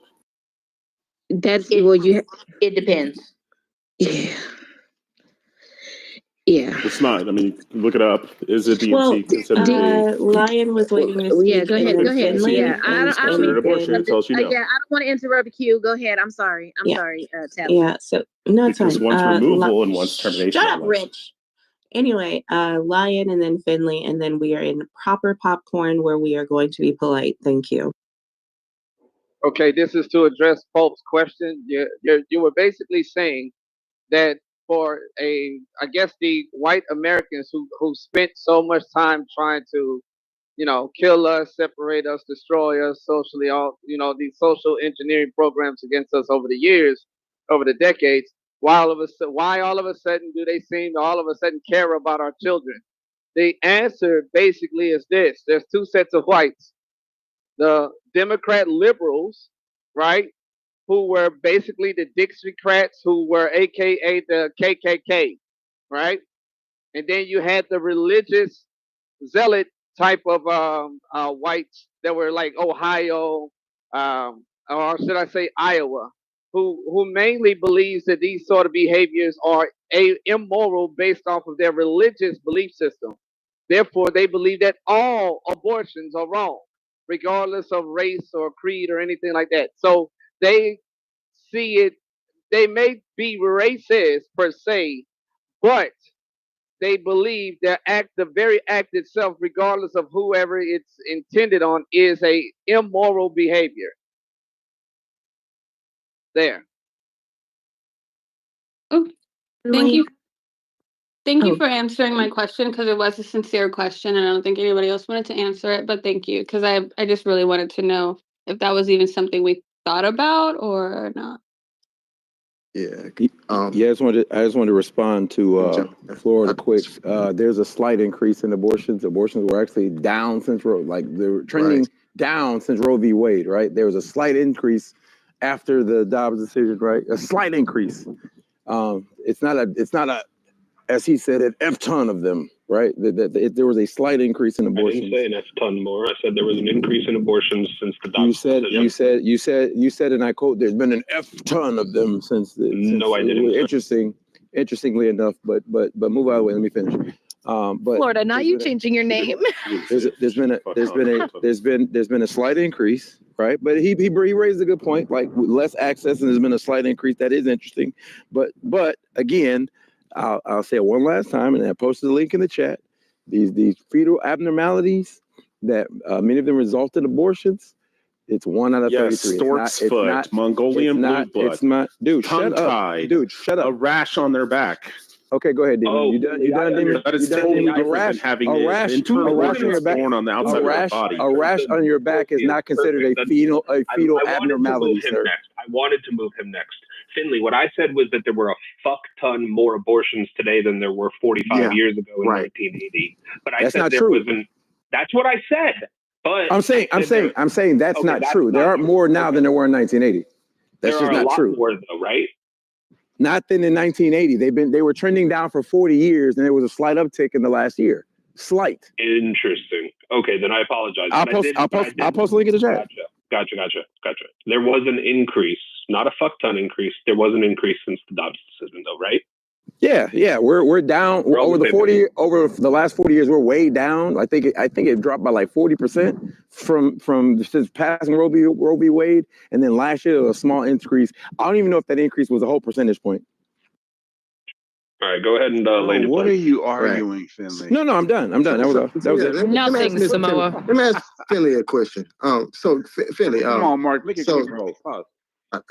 It depends. Yeah. Yeah. It's not. I mean, look it up. Is a DNC considered Lion was waiting to speak. Yeah, go ahead. Yeah, I considered abortion? It tells you no. I don't want to interrupt Q. Go ahead. I'm sorry. Tally. Yeah, so no, it's because fine. one's removal and one's termination. Shut up, Rich. Anyway, Lion and then Finley, and then we are in proper popcorn where we are going to be polite. Thank you. Okay, this is to address Pope's question. You were basically saying that for I guess the white Americans who spent so much time trying to, kill us, separate us, destroy us socially, these social engineering programs against us over the years, over the decades, why all of a sudden do they seem to all of a sudden care about our children? The answer basically is this. There's two sets of whites. The Democrat liberals, right, who were basically the Dixiecrats, who were AKA the KKK, right? And then you had the religious zealot type of whites that were like Ohio, or should I say Iowa, who mainly believes that these sort of behaviors are immoral based off of their religious belief system. Therefore, they believe that all abortions are wrong, regardless of race or creed or anything like that. So they see it, they may be racist per se, but they believe the very act itself, regardless of whoever it's intended on, is a immoral behavior. There. Oh, thank you. Thank you for answering my question, because it was a sincere question and I don't think anybody else wanted to answer it, but thank you, because I just really wanted to know if that was even something we thought about or not. Yeah. I just wanted to respond to Florida quick. There's a slight increase in abortions. Abortions were actually down since they were trending down since Roe v. Wade, right? There was a slight increase after the Dobbs decision, right? A slight increase. It's not a, as he said, an F ton of them, right? There was a slight increase in abortions. I didn't say an F ton more. I said there was an increase in abortions since the Dobbs decision. You said, and I quote, "There's been an F ton of them since." No, I didn't. Interestingly enough, but move out of the way. Let me finish. But Florida, not you changing your name. There's been a slight increase, right? But he raised a good point, like less access, and there's been a slight increase. That is interesting, but again. I'll say it one last time, and I posted the link in the chat. These fetal abnormalities that many of them result in abortions. It's 1 out of 33. Stork's foot, Mongolian blue blood. It's not, dude. Shut up, dude. Shut up. A rash on their back. Okay, go ahead, Damon. You done, Damon? That is totally different than having an internal organ torn on the outside of your body. A rash on your back is not considered a fetal abnormality, sir. I wanted to move him next. Finley, what I said was that there were a fuck ton more abortions today than there were 45 years ago in 1980. But I said there wasn't. That's what I said. But I'm saying that's not true. There are more now than there were in 1980. That's just not true. More though, right? Not than in 1980. They were trending down for 40 years, and there was a slight uptick in the last year. Slight. Interesting. Okay, then I apologize. I'll post a link in the chat. Gotcha. There was an increase, not a fuck ton increase. There was an increase since the Dobbs decision, though, right? Yeah. We're down over the last 40 years. We're way down. I think it dropped by like 40% from since passing Roe v. Wade, and then last year there was a small increase. I don't even know if that increase was a whole percentage point. All right, go ahead and land. What are you arguing, Finley? No, I'm done. That was it. Nothing, Samoa. Let me ask Finley a question. So Finley, come on, Mark, make it quick, bro.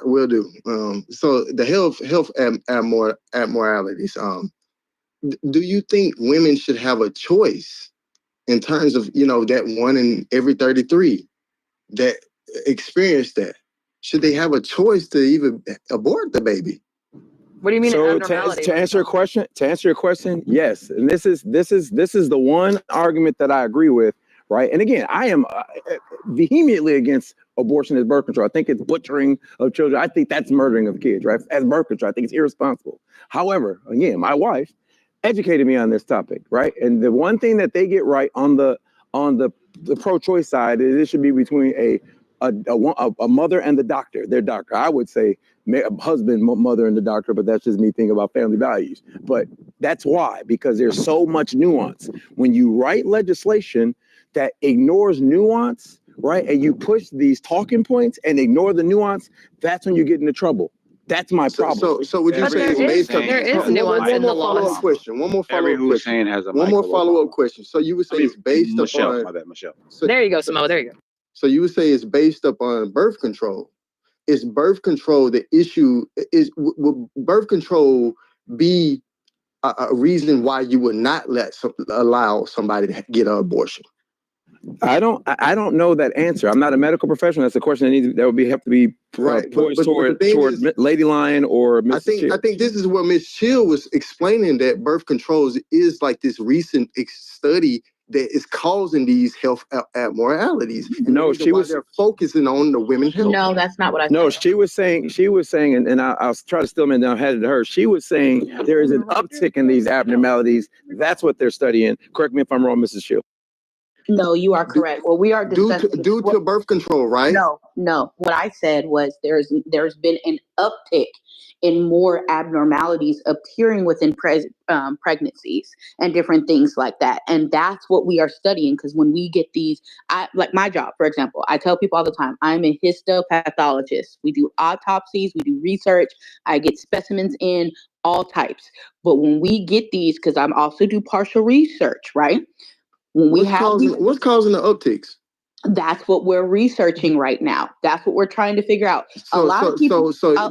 Will do. So the health abnormalities. Do you think women should have a choice in terms of that 1 in every 33 that experience that? Should they have a choice to even abort the baby? What do you mean? So to answer your question, yes. And this is the one argument that I agree with, right? And again, I am vehemently against abortion as birth control. I think it's butchering of children. I think that's murdering of kids, right? As birth control, I think it's irresponsible. However, again, my wife educated me on this topic, right? And the one thing that they get right on the pro-choice side is it should be between a mother and the doctor, their doctor. I would say a husband, mother, and the doctor, but that's just me thinking about family values. But that's why, because there's so much nuance. When you write legislation that ignores nuance, right, and you push these talking points and ignore the nuance, that's when you get into trouble. That's my problem. So would you say it's based on there is nuance in the laws. One more follow-up question. Hussein has a One more follow-up question. So you would say it's based Michelle, upon my bad, Michelle. There you go, Samoa. There you go. So you would say it's based upon birth control. Is birth control the issue? Would birth control be a reason why you would not allow somebody to get an abortion? I don't know that answer. I'm not a medical professional. That's a question that would have to be poised toward Lady Lion or Mrs. Chill. I think this is what Miss Chill was explaining, that birth controls is like this recent study that is causing these health abnormalities. No, she was focusing on the women's health. No, that's not what I said. No, she was saying, and I'll try to still down headed to her. She was saying there is an uptick in these abnormalities. That's what they're studying. Correct me if I'm wrong, Mrs. Chill. No, you are correct. Well, we are discussing due to birth control, right? No. What I said was there's been an uptick in more abnormalities appearing within pregnancies and different things like that. And that's what we are studying, because when we get these, like my job, for example, I tell people all the time, I'm a histopathologist. We do autopsies, we do research, I get specimens in all types. But when we get these, because I'm also do partial research, right? When what's causing the upticks? That's what we're researching right now. That's what we're trying to figure out. So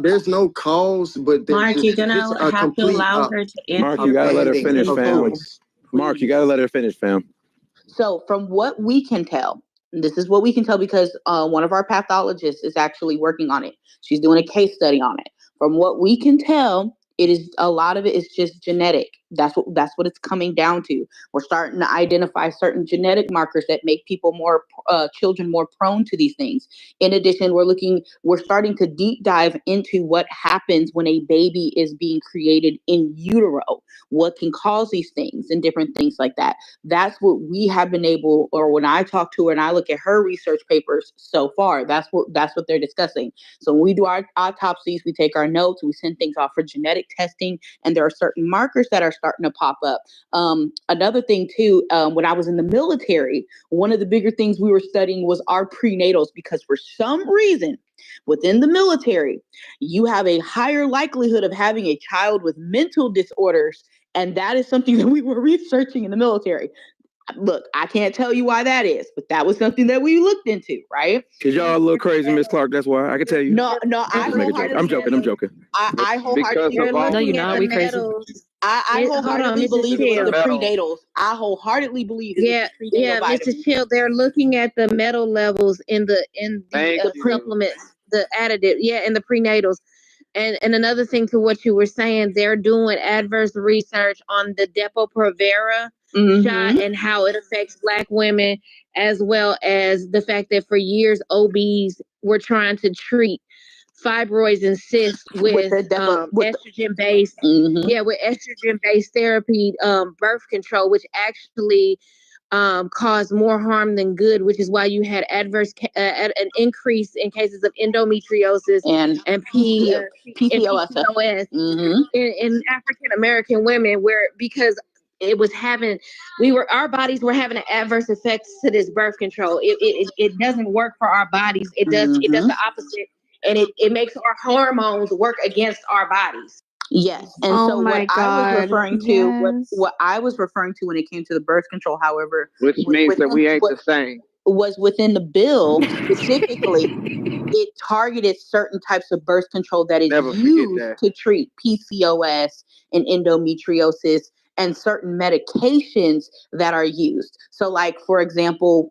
there's no cause, but Mark, you're gonna have to allow her to answer. Mark, you gotta let her finish, fam. Mark, you gotta let her finish, fam. So from what we can tell, this is what we can tell because one of our pathologists is actually working on it. She's doing a case study on it. From what we can tell, a lot of it is just genetic. That's what it's coming down to. We're starting to identify certain genetic markers that make people children more prone to these things. In addition, we're starting to deep dive into what happens when a baby is being created in utero, what can cause these things and different things like that. That's what we have been able, or when I talk to her and I look at her research papers so far, that's what they're discussing. So when we do our autopsies, we take our notes, we send things off for genetic testing, and there are certain markers that are starting to pop up. Another thing too, when I was in the military, one of the bigger things we were studying was our prenatals, because for some reason within the military, you have a higher likelihood of having a child with mental disorders. And that is something that we were researching in the military. Look, I can't tell you why that is, but that was something that we looked into, right? Because y'all a little crazy, Miss Clark. That's why. I can tell you. No, I'm joking. I wholeheartedly no, you're not. We crazy. I wholeheartedly believe it was the prenatals. I wholeheartedly believe it was the prenatal vitamins. Mr. Chill, they're looking at the metal levels in the supplements, the additive, and the prenatals. And another thing to what you were saying, they're doing adverse research on the Depo-Provera shot and how it affects Black women, as well as the fact that for years OBs were trying to treat fibroids and cysts with estrogen-based, with estrogen-based therapy, birth control, which actually caused more harm than good, which is why you had an increase in cases of endometriosis and PCOS in African American women, because it was our bodies were having an adverse effects to this birth control. It doesn't work for our bodies. It does the opposite, and it makes our hormones work against our bodies. Yes. And what I was referring to when it came to the birth control, however, which means that we ain't the same, was within the bill specifically. It targeted certain types of birth control that is used to treat PCOS and endometriosis and certain medications that are used. So like, for example,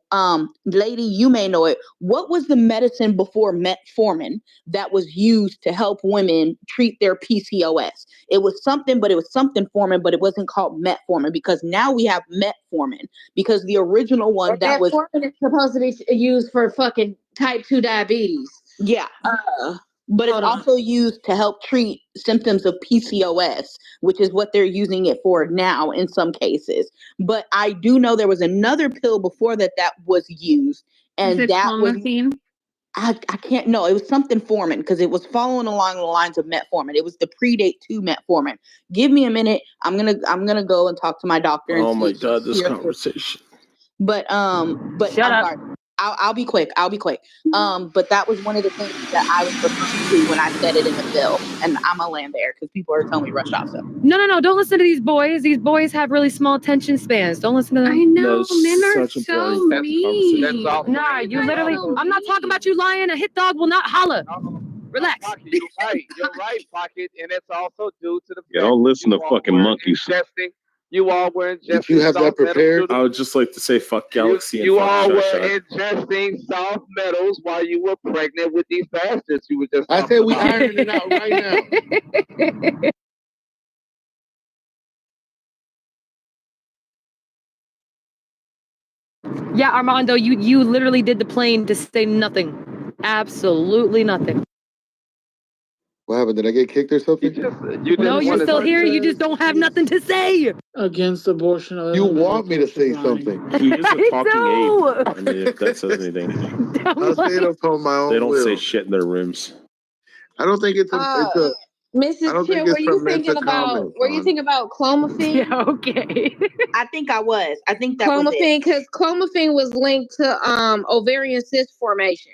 lady, you may know it. What was the medicine before metformin that was used to help women treat their PCOS? It was something formin, but it wasn't called metformin, because now we have metformin, because the original one that was supposed to be used for fucking type 2 diabetes. Yeah. But it's also used to help treat symptoms of PCOS, which is what they're using it for now in some cases. But I do know there was another pill before that was used. And that clomiphene? I can't know. It was something Formin because it was following along the lines of metformin. It was the predate to metformin. Give me a minute. I'm gonna go and talk to my doctor. Oh my God, this conversation. But Shut up. sorry. I'll be quick. But that was one of the things that I was referring to when I said it in the bill, and I'm gonna land there because people are telling me rush off. So No. Don't listen to these boys. These boys have really small attention spans. Don't listen to them. I know, men are so mean. Nah, you literally. I'm not talking about you lying. A hit dog will not holler. Relax. Pocket, you're right, Pocket, and it's also due to the fact don't listen to fucking monkeys. You all were ingesting. Did you have that prepared? I would just like to say fuck Galaxy and you fuck all were Shut. ingesting soft metals while you were pregnant with these bastards. You were just. I said we ironing it out right now. Yeah, Armando, you literally did the plane to say nothing. Absolutely nothing. What happened? Did I get kicked or something? No, you're still here. You just don't have nothing to say. Against abortion. You want me to say something? He is a talking ape. I mean, if that says anything. I'll say it up on my own. They don't will. say shit in their rooms. I don't think it's a. Mrs. Chair, were you thinking about clomiphene? Yeah, okay. I think I was. I think that was Clomiphene, because clomiphene was linked to ovarian cyst formation.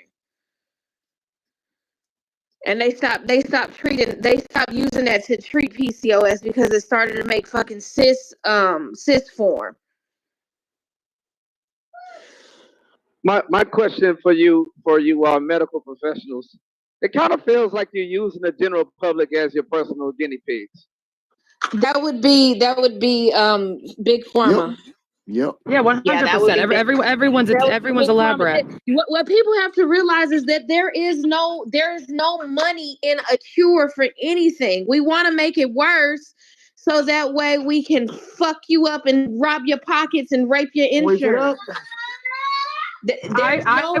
And they stopped using that to treat PCOS because it started to make fucking cyst form. My question for you medical professionals, it kind of feels like you're using the general public as your personal guinea pigs. That would be big pharma. Yep. Yeah, 100%. Everyone's a lab rat. What people have to realize is that there is no money in a cure for anything. We want to make it worse so that way we can fuck you up and rob your pockets and rape your insurance. There's no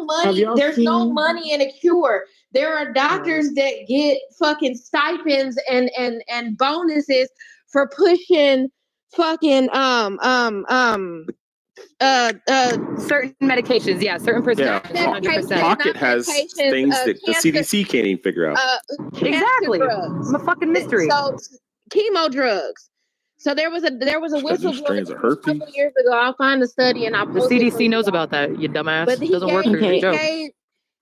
money. There's no money in a cure. There are doctors that get fucking stipends and bonuses for pushing fucking certain medications. Yeah, certain prescriptions. 100%. Pocket has things that the CDC can't even figure out. Exactly. I'm a fucking mystery. So chemo drugs. So there was a whistleblower a couple of years ago. I'll find the study and I'll post the CDC knows about that, you dumbass. But it doesn't work for your joke.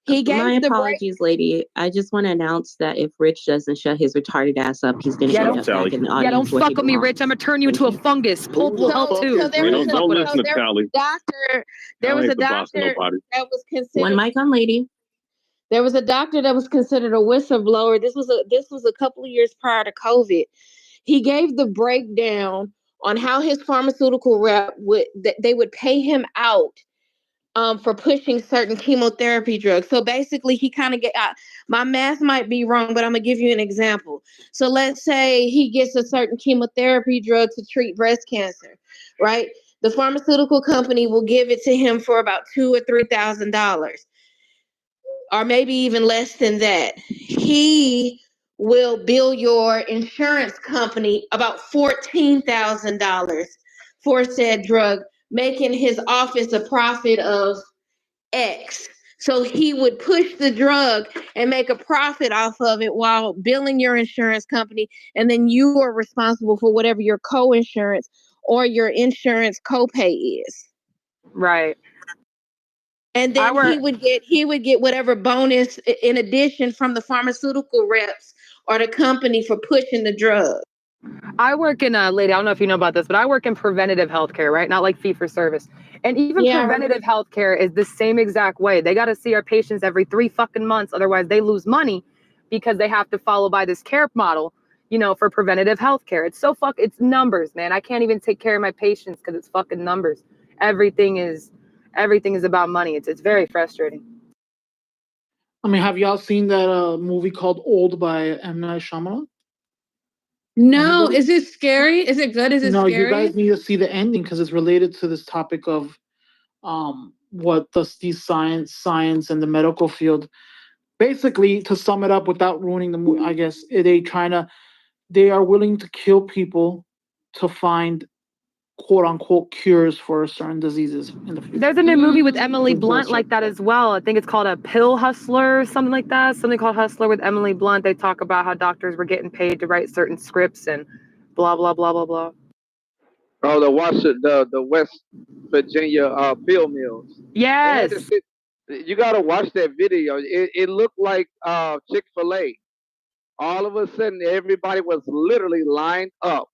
He gave my apologies, lady. I just want to announce that if Rich doesn't shut his retarded ass up, he's going to get us back in the audience. Yeah, don't fuck with me, Rich. I'm going to turn you into a fungus. Pulp will help too. Don't listen to Tally. There was a doctor that was considered. One mic on, lady. There was a doctor that was considered a whistleblower. This was a couple of years prior to COVID. He gave the breakdown on how his pharmaceutical rep would pay him out for pushing certain chemotherapy drugs. So basically, he kind of my math might be wrong, but I'm gonna give you an example. So let's say he gets a certain chemotherapy drug to treat breast cancer, right? The pharmaceutical company will give it to him for about $2,000 or $3,000, or maybe even less than that. He will bill your insurance company about $14,000 for said drug, making his office a profit of X. So he would push the drug and make a profit off of it while billing your insurance company. And then you are responsible for whatever your co-insurance or your insurance copay is. Right. And then he would get whatever bonus in addition from the pharmaceutical reps or the company for pushing the drug. I work in lady, I don't know if you know about this, but I work in preventative healthcare, right? Not like fee for service. And even preventative healthcare is the same exact way. They got to see our patients every 3 fucking months. Otherwise they lose money because they have to follow by this care model, for preventative healthcare. It's numbers, man. I can't even take care of my patients because it's fucking numbers. Everything is about money. It's very frustrating. I mean, have y'all seen that movie called Old by M. Night Shyamalan? No, is it scary? Is it good? Is it scary? No, you guys need to see the ending because it's related to this topic of what does these science and the medical field. basically, to sum it up without ruining the movie, I guess they are willing to kill people to find quote unquote cures for certain diseases in the future. There's a new movie with Emily Blunt like that as well. I think it's called A Pill Hustler, something like that. Something called Hustler with Emily Blunt. They talk about how doctors were getting paid to write certain scripts and blah blah blah blah blah. Oh, the West Virginia pill mills. Yes. You gotta watch that video. It looked like Chick-fil-A. All of a sudden, everybody was literally lined up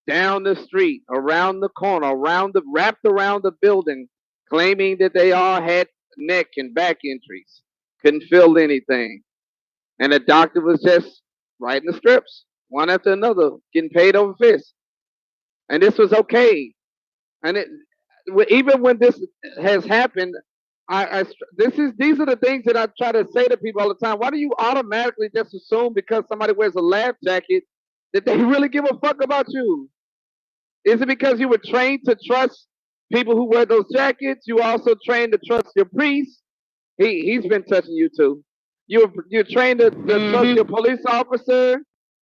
down the street, around the corner, wrapped around the building, claiming that they all had neck and back injuries, couldn't feel anything, and the doctor was just writing the scripts, one after another, getting paid over fist, and this was okay. And even when this has happened, these are the things that I try to say to people all the time. Why do you automatically just assume because somebody wears a lab jacket that they really give a fuck about you? Is it because you were trained to trust people who wear those jackets? You also trained to trust your priest. He's been touching you too. You're trained to trust your police officer.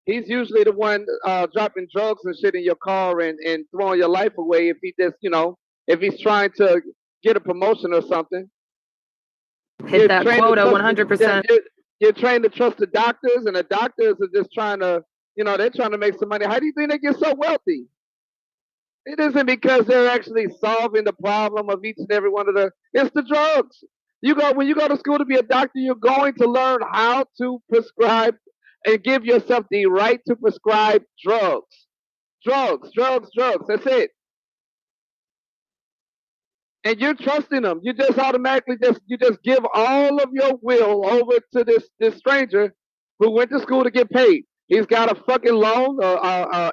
He's usually the one dropping drugs and shit in your car and throwing your life away if he just, if he's trying to get a promotion or something. Hit that quota 100%. You're trained to trust the doctors, and the doctors are just trying to, they're trying to make some money. How do you think they get so wealthy? It isn't because they're actually solving the problem of each and every one of it's the drugs. When you go to school to be a doctor, you're going to learn how to prescribe and give yourself the right to prescribe drugs. Drugs. That's it. And you're trusting them. You just automatically give all of your will over to this stranger who went to school to get paid. He's got a fucking loan,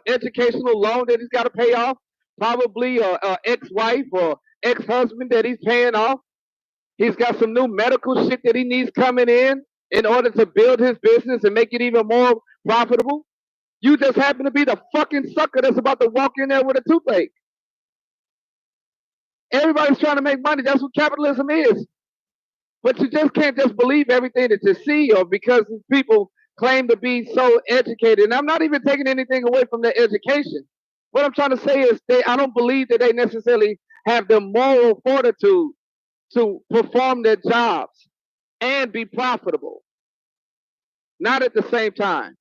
educational loan that he's got to pay off. Probably a ex-wife or ex-husband that he's paying off. He's got some new medical shit that he needs coming in order to build his business and make it even more profitable. You just happen to be the fucking sucker that's about to walk in there with a toothache. Everybody's trying to make money. That's what capitalism is. But you just can't just believe everything that you see, or because people claim to be so educated. And I'm not even taking anything away from their education. What I'm trying to say is I don't believe that they necessarily have the moral fortitude to perform their jobs and be profitable. Not at the same time.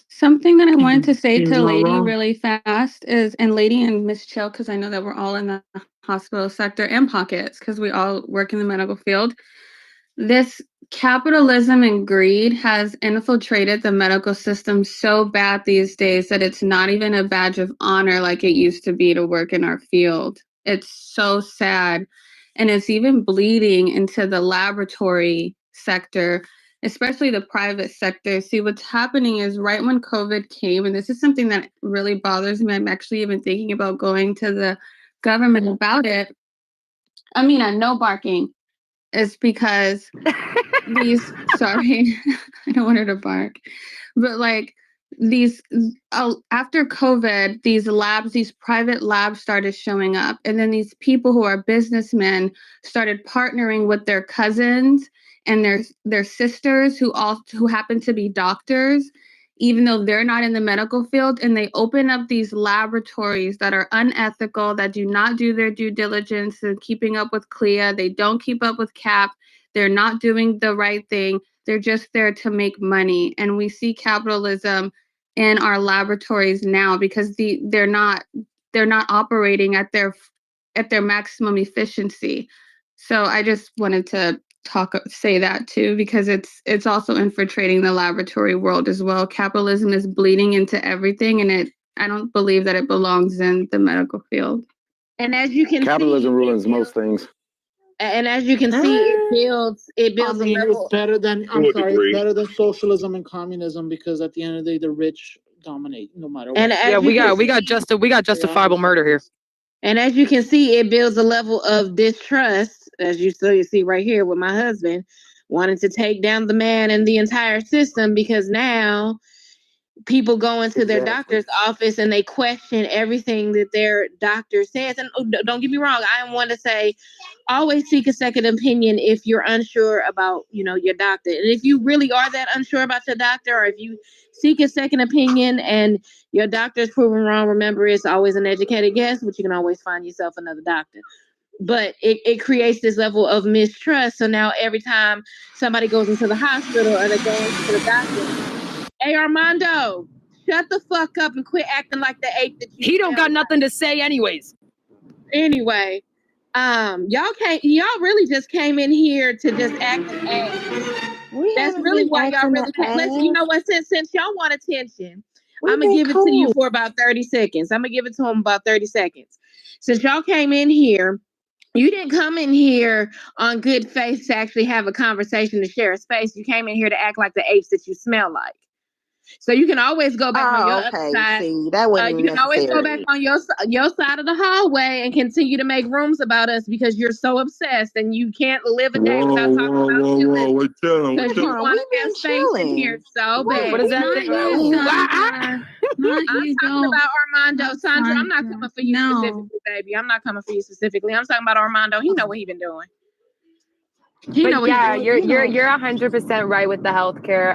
Something that I wanted to say to Lady really fast is, and Lady and Miss Chill, because I know that we're all in the hospital sector and Pockets, because we all work in the medical field. This capitalism and greed has infiltrated the medical system so bad these days that it's not even a badge of honor like it used to be to work in our field. It's so sad. And it's even bleeding into the laboratory sector, especially the private sector. See, what's happening is right when COVID came, and this is something that really bothers me. I'm actually even thinking about going to the government about it. I mean, no barking. It's because sorry, I don't want her to bark, but like after COVID, these private labs started showing up, and then these people who are businessmen started partnering with their cousins and their sisters who happen to be doctors, even though they're not in the medical field, and they open up these laboratories that are unethical, that do not do their due diligence in keeping up with CLIA. They don't keep up with CAP. They're not doing the right thing. They're just there to make money. And we see capitalism in our laboratories now because they're not operating at their maximum efficiency. So I just wanted to say that too, because it's also infiltrating the laboratory world as well. Capitalism is bleeding into everything, and I don't believe that it belongs in the medical field. And as you can capitalism ruins most things. And as you can see, it builds I a mean, level. it's better than better than socialism and communism, because at the end of the day, the rich dominate no matter what. And we got justifiable murder here. And as you can see, it builds a level of distrust, as you see right here with my husband wanting to take down the man and the entire system, because now people go into their doctor's office and they question everything that their doctor says. And don't get me wrong, I am one to say, always seek a second opinion if you're unsure about, your doctor. And if you really are that unsure about your doctor, or if you seek a second opinion and your doctor's proven wrong, remember, it's always an educated guess, but you can always find yourself another doctor. But it creates this level of mistrust. So now every time somebody goes into the hospital or they go into the doctor, hey, Armando, shut the fuck up and quit acting like the ape that you. He don't got nothing to say anyways. Anyway, y'all really just came in here to just act an ass. That's really why y'all really came. Listen, you know what? Since y'all want attention, I'm gonna give it to you for about 30 seconds. I'm gonna give it to him about 30 seconds. Since y'all came in here, you didn't come in here on good faith to actually have a conversation, to share a space. You came in here to act like the apes that you smell like. So you can always go back on your other side. See, that wasn't you can always go back on your side of the hallway and continue to make rooms about us because you're so obsessed and you can't live a day without talking about feelings. We're chilling. Because you want to have space in here so bad. What is that? I'm talking about Armando. Sandra, I'm not coming for you specifically, baby. I'm not coming for you specifically. I'm talking about Armando. He know what he been doing. You're 100% right with the healthcare.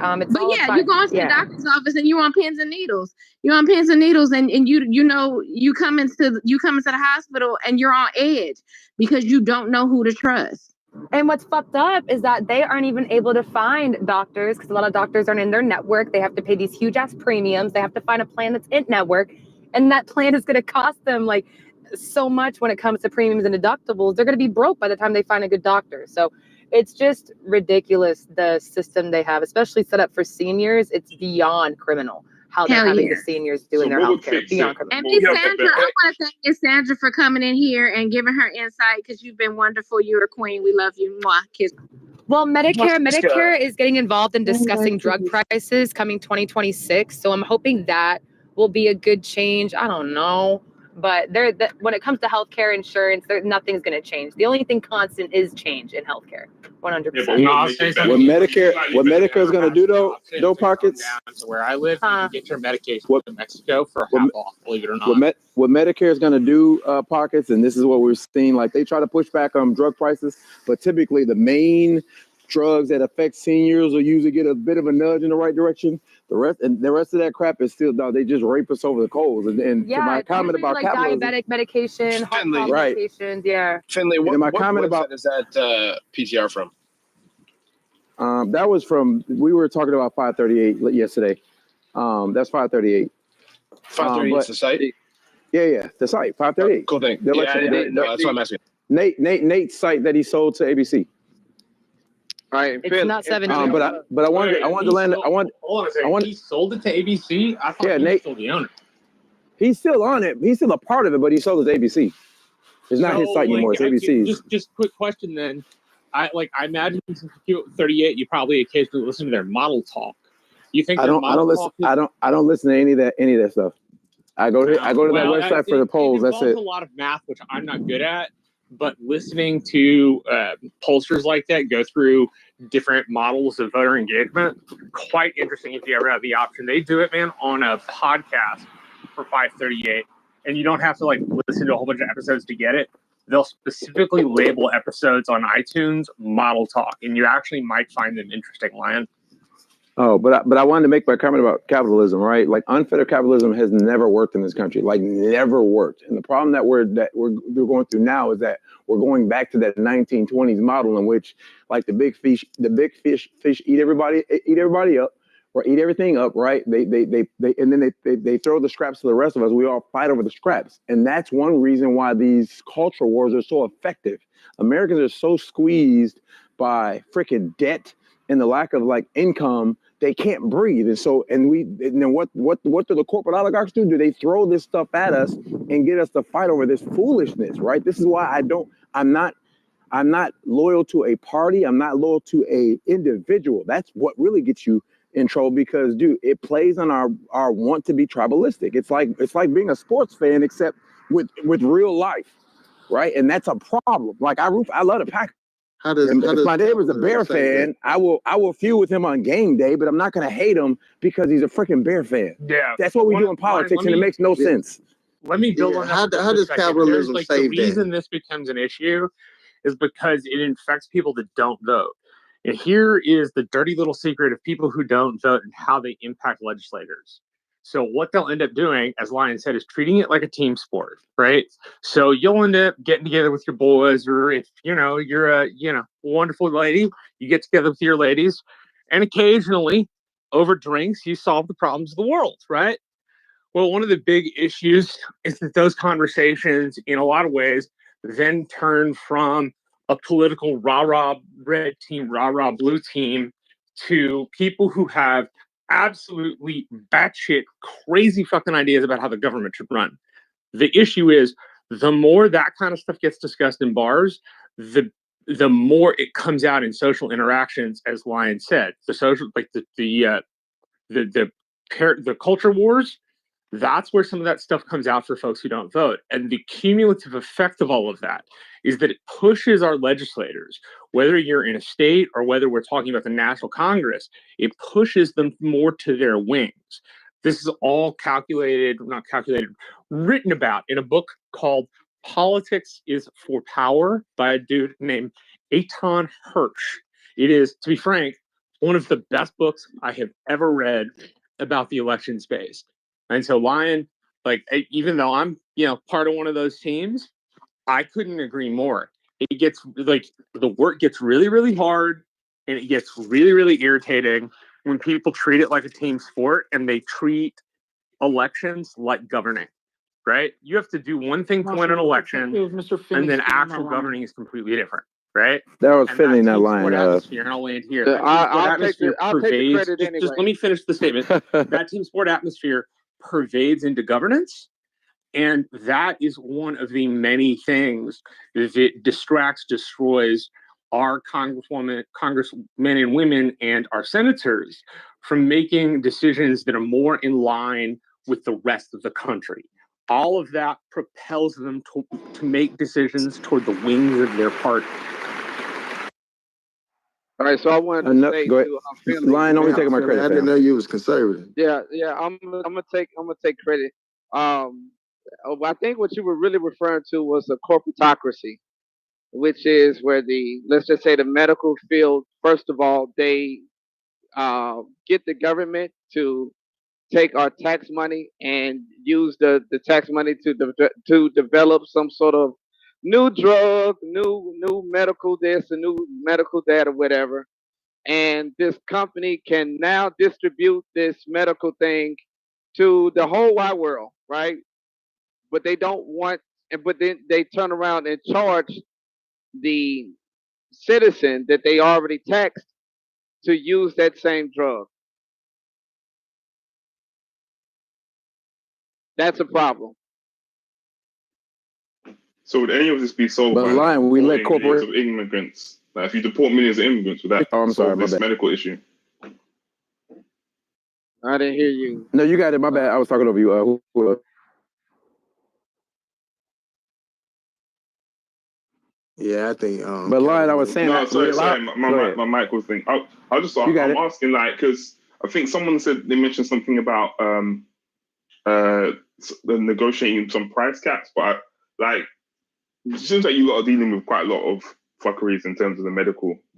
You go into the doctor's office and you're on pins and needles. You're on pins and needles, and you come into the hospital and you're on edge because you don't know who to trust. And what's fucked up is that they aren't even able to find doctors because a lot of doctors aren't in their network. They have to pay these huge ass premiums. They have to find a plan that's in network, and that plan is going to cost them like so much when it comes to premiums and deductibles. They're going to be broke by the time they find a good doctor. So it's just ridiculous, the system they have, especially set up for seniors. It's beyond criminal how they're having the seniors doing their healthcare. Beyond criminal. And Miss Sandra, I want to thank Miss Sandra for coming in here and giving her insight because you've been wonderful. You're a queen. We love you. Mwah. Kiss. Well, Medicare is getting involved in discussing drug prices coming 2026. So I'm hoping that will be a good change. I don't know. But when it comes to healthcare insurance, nothing's going to change. The only thing constant is change in healthcare. 100%. What Medicare is going to do though pockets. To where I live, you can get your medication in Mexico for half off. Believe it or not. What Medicare is going to do pockets, and this is what we're seeing. Like they try to push back on drug prices, but typically the main drugs that affect seniors will usually get a bit of a nudge in the right direction. The rest of that crap is still, they just rape us over the coals. And to my comment about capitalism, diabetic medication, heart medications, Finley, what website is that PTR from? That was from, we were talking about 538 yesterday. That's 538. 538 is the site? Yeah, the site, 538. Cool thing. That's what I'm asking. Nate's site that he sold to ABC. All right, it's not 17. But I wanted to land. Hold on a second. He sold it to ABC. I thought he was still the owner. He's still on it. He's still a part of it, but he sold it to ABC. It's not his site anymore. It's ABC's. Just quick question then. I imagine since you're 38, you probably occasionally listen to their model talk. You think I don't listen to any of that stuff. I go to that website for the polls. That's it. A lot of math, which I'm not good at. But listening to pollsters like that go through different models of voter engagement, quite interesting if you ever have the option. They do it, man, on a podcast for 538. And you don't have to listen to a whole bunch of episodes to get it. They'll specifically label episodes on iTunes model talk, and you actually might find them interesting, Lion. Oh, but I wanted to make my comment about capitalism, right? Like unfettered capitalism has never worked in this country, never worked. And the problem that we're going through now is that we're going back to that 1920s model in which the big fish eat everybody up, or eat everything up, right? They throw the scraps to the rest of us. We all fight over the scraps, and that's one reason why these culture wars are so effective. Americans are so squeezed by freaking debt and the lack of income, they can't breathe. And then what do the corporate oligarchs do? Do they throw this stuff at us and get us to fight over this foolishness, right? This is why I'm not loyal to a party. I'm not loyal to a individual. That's what really gets you in trouble because, dude, it plays on our want to be tribalistic. It's like being a sports fan, except with real life, right? And that's a problem. I love the Packers. If my neighbor's a Bear fan, I will feud with him on game day, but I'm not going to hate him because he's a freaking Bear fan. Yeah, that's what we do in politics, and it makes no sense. Let me build on that. How does capitalism like, save the reason this becomes an issue is because it infects people that don't vote. And here is the dirty little secret of people who don't vote and how they impact legislators. So what they'll end up doing, as Lion said, is treating it like a team sport, right? So you'll end up getting together with your boys, or if you're a wonderful lady, you get together with your ladies, and occasionally over drinks you solve the problems of the world, right? Well, one of the big issues is that those conversations, in a lot of ways, then turn from a political rah-rah red team, rah-rah blue team to people who have absolutely batshit crazy fucking ideas about how the government should run. The issue is the more that kind of stuff gets discussed in bars, the more it comes out in social interactions, as Lion said. The social, like the culture wars. That's where some of that stuff comes out for folks who don't vote. And the cumulative effect of all of that is that it pushes our legislators, whether you're in a state or whether we're talking about the National Congress, it pushes them more to their wings. This is all written about in a book called Politics is for Power by a dude named Eitan Hirsch. It is, to be frank, one of the best books I have ever read about the election space. And so Lion, even though I'm, part of one of those teams, I couldn't agree more. It gets the work gets really, really hard, and it gets really, really irritating when people treat it like a team sport and they treat elections like governing, right? You have to do one thing to win an election, and then actual governing is completely different, right? That was fitting that line. Atmosphere, and I'll land here. I'll take the credit anyway. Just let me finish the statement. That team sport atmosphere pervades into governance, and that is one of the many things that destroys our congressmen and women and our senators from making decisions that are more in line with the rest of the country. All of that propels them to make decisions toward the wings of their party. All right, so I wanted to say, go ahead. Lion, always taking my credit. I didn't know you was conservative. Yeah, I'm gonna take credit. I think what you were really referring to was a corporatocracy, which is where let's just say the medical field, first of all, they get the government to take our tax money and use the tax money to develop some sort of new drug, new medical this, a new medical that, or whatever. And this company can now distribute this medical thing to the whole wide world, right? But they don't want, but then they turn around and charge the citizen that they already taxed to use that same drug. That's a problem. So would any of this be solved by Lion, we let millions of immigrants? Like, if you deport millions of immigrants, would that solve this medical issue? I didn't hear you. No, you got it. My bad. I was talking over you. Yeah, I think. But Lion, I was saying. No, sorry. My mic was thing. I just I'm asking, because I think someone said they mentioned something about the negotiating some price caps, but it seems like you lot are dealing with quite a lot of fuckeries in terms of the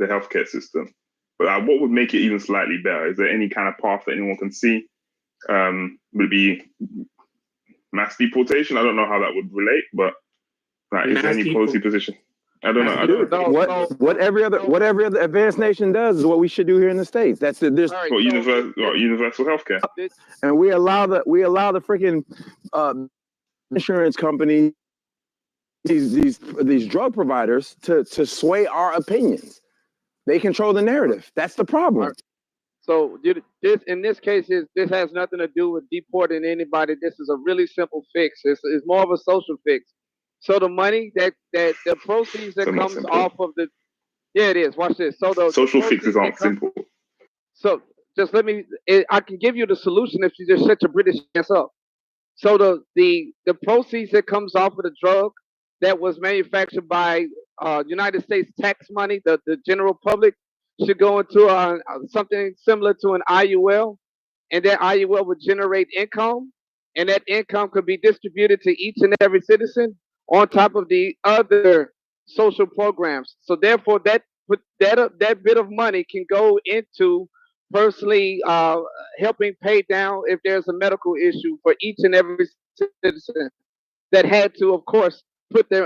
healthcare system. But what would make it even slightly better? Is there any kind of path that anyone can see? Would it be mass deportation? I don't know how that would relate, but is there any policy position? I don't know. What every other advanced nation does is what we should do here in the States. That's it. There's universal healthcare, and we allow the freaking insurance company, these drug providers to sway our opinions. They control the narrative. That's the problem. So in this case, this has nothing to do with deporting anybody. This is a really simple fix. It's more of a social fix. So the money that the proceeds that comes off of it is. Watch this. So the social fixes aren't simple. So just I can give you the solution if you just shut your British ass up. So the proceeds that comes off of the drug that was manufactured by United States tax money, the general public should go into something similar to an IUL, and that IUL would generate income, and that income could be distributed to each and every citizen on top of the other social programs. So therefore, that bit of money can go into personally helping pay down if there's a medical issue for each and every citizen that had to, of course,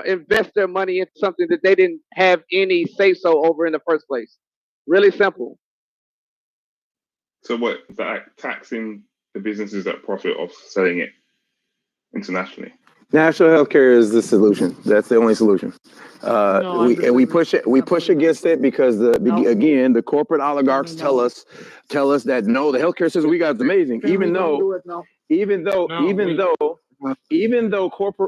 invest their money into something that they didn't have any say so over in the first place. Really simple. So what, is that taxing the businesses that profit off selling it internationally? National healthcare is the solution. That's the only solution. We push it. We push against it because again, the corporate oligarchs tell us that no, the healthcare system we got is amazing. Even though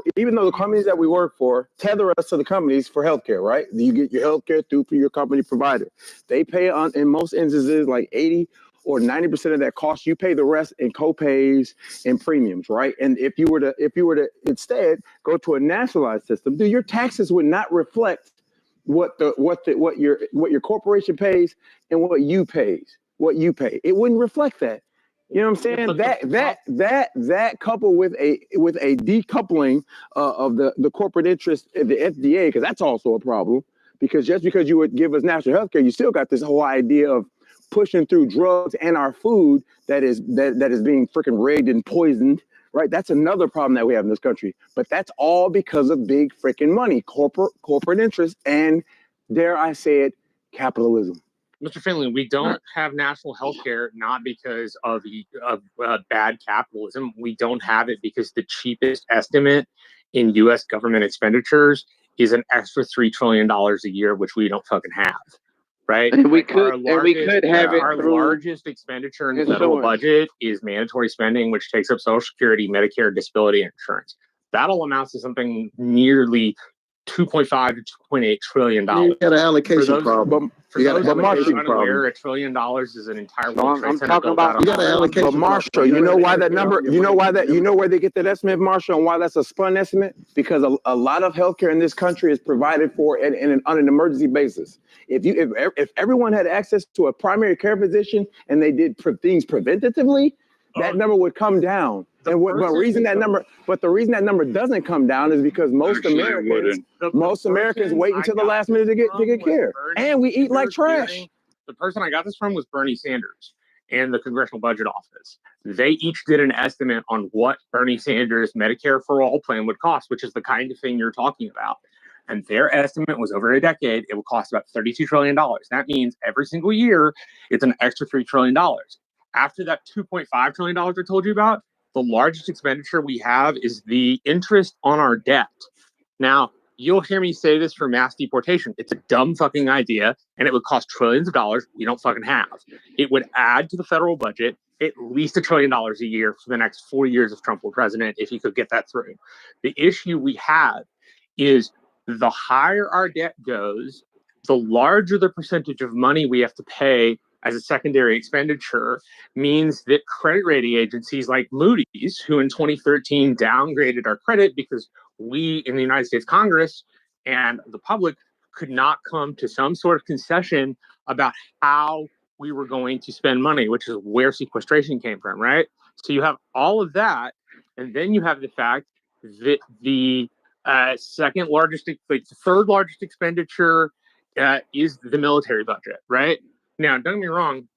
the companies that we work for tether us to the companies for healthcare, right? You get your healthcare through your company provider. They pay in most instances like 80 or 90% of that cost. You pay the rest in co-pays and premiums, right? And if you were to instead go to a nationalized system, your taxes would not reflect what your corporation pays and what you pay. It wouldn't reflect that. You know what I'm saying? That coupled with a decoupling of the corporate interest in the FDA, because that's also a problem. Because just because you would give us national health care, you still got this whole idea of pushing through drugs and our food that is being freaking rigged and poisoned, right? That's another problem that we have in this country. But that's all because of big freaking money, corporate interest, and dare I say it, capitalism. Mr. Finley, we don't have national health care not because of bad capitalism. We don't have it because the cheapest estimate in U.S. government expenditures is an extra $3 trillion a year, which we don't fucking have, right? And we could have it. Our largest expenditure in the federal budget is mandatory spending, which takes up Social Security, Medicare, disability insurance. That'll amount to something nearly $2.5 to $2.8 trillion. You got an allocation problem. For those who are unaware, $1 trillion is an entire World Trade Center built out of. You got an allocation. But Marshall, you know why that number? You know where they get that estimate, Marshall, and why that's a spun estimate? Because a lot of healthcare in this country is provided for on an emergency basis. If everyone had access to a primary care physician and they did things preventatively, that number would come down. And the reason that number doesn't come down is because most Americans wait until the last minute to get care, and we eat like trash. The person I got this from was Bernie Sanders and the Congressional Budget Office. They each did an estimate on what Bernie Sanders' Medicare for All plan would cost, which is the kind of thing you're talking about. And their estimate was over a decade, it would cost about $32 trillion. That means every single year, it's an extra $3 trillion. After that $2.5 trillion I told you about, the largest expenditure we have is the interest on our debt. Now, you'll hear me say this for mass deportation. It's a dumb fucking idea, and it would cost trillions of dollars we don't fucking have. It would add to the federal budget at least $1 trillion a year for the next 4 years if Trump were president, if he could get that through. The issue we have is the higher our debt goes, the larger the percentage of money we have to pay as a secondary expenditure means that credit rating agencies like Moody's, who in 2013 downgraded our credit because we in the United States Congress and the public could not come to some sort of concession about how we were going to spend money, which is where sequestration came from, right? So you have all of that, and then you have the fact that the third largest expenditure is the military budget, right? Now, don't get me wrong.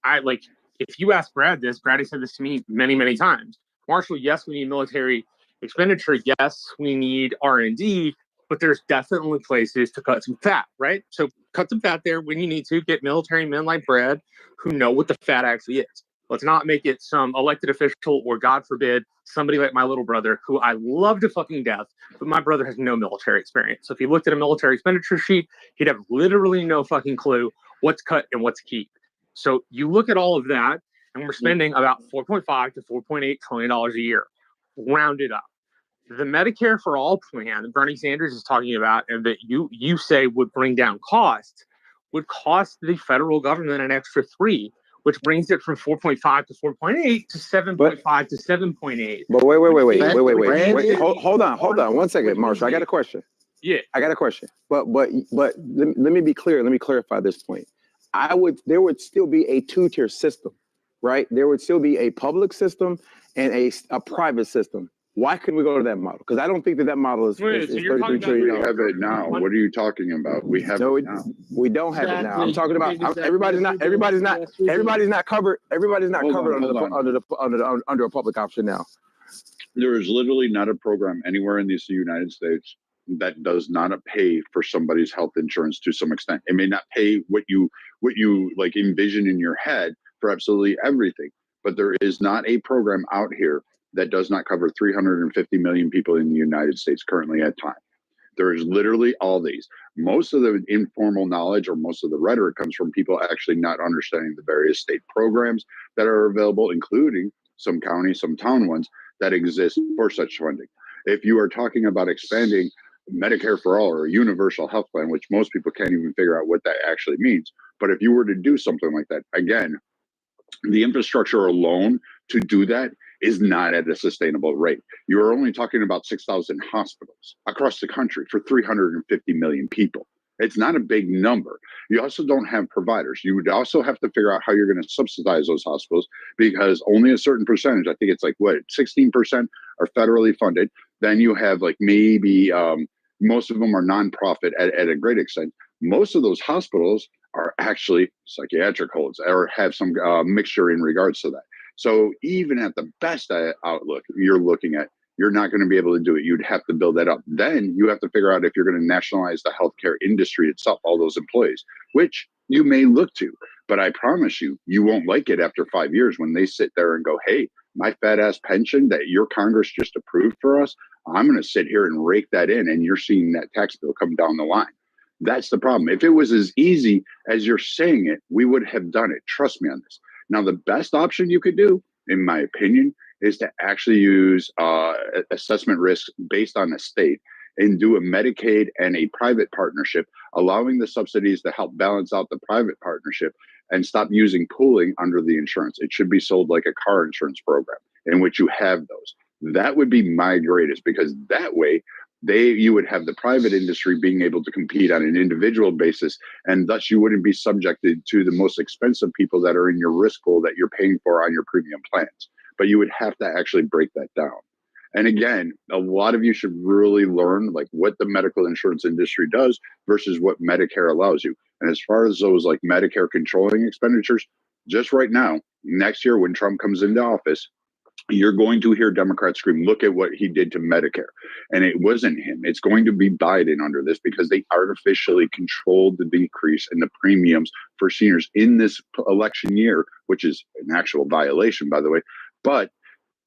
If you ask Brad this, Brad has said this to me many, many times. Marshall, yes, we need military expenditure. Yes, we need R&D, but there's definitely places to cut some fat, right? So cut some fat there when you need to. Get military men like Brad who know what the fat actually is. Let's not make it some elected official or, God forbid, somebody like my little brother, who I love to fucking death, but my brother has no military experience. So if he looked at a military expenditure sheet, he'd have literally no fucking clue what's cut and what's keep. So you look at all of that, and we're spending about $4.5 to $4.8 trillion a year, rounded up. The Medicare for All plan that Bernie Sanders is talking about, and that you say would bring down costs, would cost the federal government an extra $3 trillion, which brings it from 4.5 to 4.8 to 7.5 to 7.8. But wait. Hold on 1 second, Marshall. I got a question. Yeah. I got a question. But let me be clear. Let me clarify this point. There would still be a two-tier system, right? There would still be a public system and a private system. Why couldn't we go to that model? Because I don't think that model is $33 trillion. We have it now. What are you talking about? We have it now. We don't have it now. I'm talking about everybody's not covered. Everybody's not covered under a public option now. There is literally not a program anywhere in the United States that does not pay for somebody's health insurance to some extent. It may not pay what you like envision in your head for absolutely everything, but there is not a program out here that does not cover 350 million people in the United States currently at time. There is literally all these. Most of the informal knowledge or most of the rhetoric comes from people actually not understanding the various state programs that are available, including some county, some town ones that exist for such funding. If you are talking about expanding Medicare for all or a universal health plan, which most people can't even figure out what that actually means, but if you were to do something like that, again, the infrastructure alone to do that is not at a sustainable rate. You're only talking about 6,000 hospitals across the country for 350 million people. It's not a big number. You also don't have providers. You would also have to figure out how you're going to subsidize those hospitals because only a certain percentage, I think it's like 16% are federally funded. Then you have like maybe most of them are nonprofit at a great extent. Most of those hospitals are actually psychiatric holds or have some mixture in regards to that. So even at the best outlook you're looking at, you're not going to be able to do it. You'd have to build that up. Then you have to figure out if you're going to nationalize the healthcare industry itself, all those employees, which you may look to. But I promise you, you won't like it after 5 years when they sit there and go, hey, my fat ass pension that your Congress just approved for us, I'm going to sit here and rake that in. And you're seeing that tax bill come down the line. That's the problem. If it was as easy as you're saying it, we would have done it. Trust me on this. Now, the best option you could do, in my opinion, is to actually use assessment risk based on a state and do a Medicaid and a private partnership, allowing the subsidies to help balance out the private partnership and stop using pooling under the insurance. It should be sold like a car insurance program in which you have those. That would be my greatest, because that way you would have the private industry being able to compete on an individual basis, and thus you wouldn't be subjected to the most expensive people that are in your risk pool that you're paying for on your premium plans. But you would have to actually break that down. And again, a lot of you should really learn like what the medical insurance industry does versus what Medicare allows you. And as far as those like Medicare controlling expenditures, just right now, next year when Trump comes into office, you're going to hear Democrats scream, look at what he did to Medicare. And it wasn't him. It's going to be Biden under this, because they artificially controlled the decrease in the premiums for seniors in this election year, which is an actual violation, by the way. But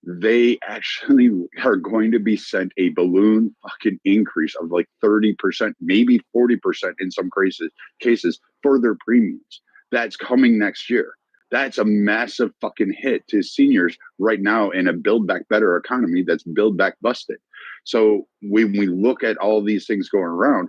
they actually are going to be sent a balloon fucking increase of like 30%, maybe 40% in some cases for their premiums. That's coming next year. That's a massive fucking hit to seniors right now in a Build Back Better economy that's Build Back busted. So when we look at all these things going around,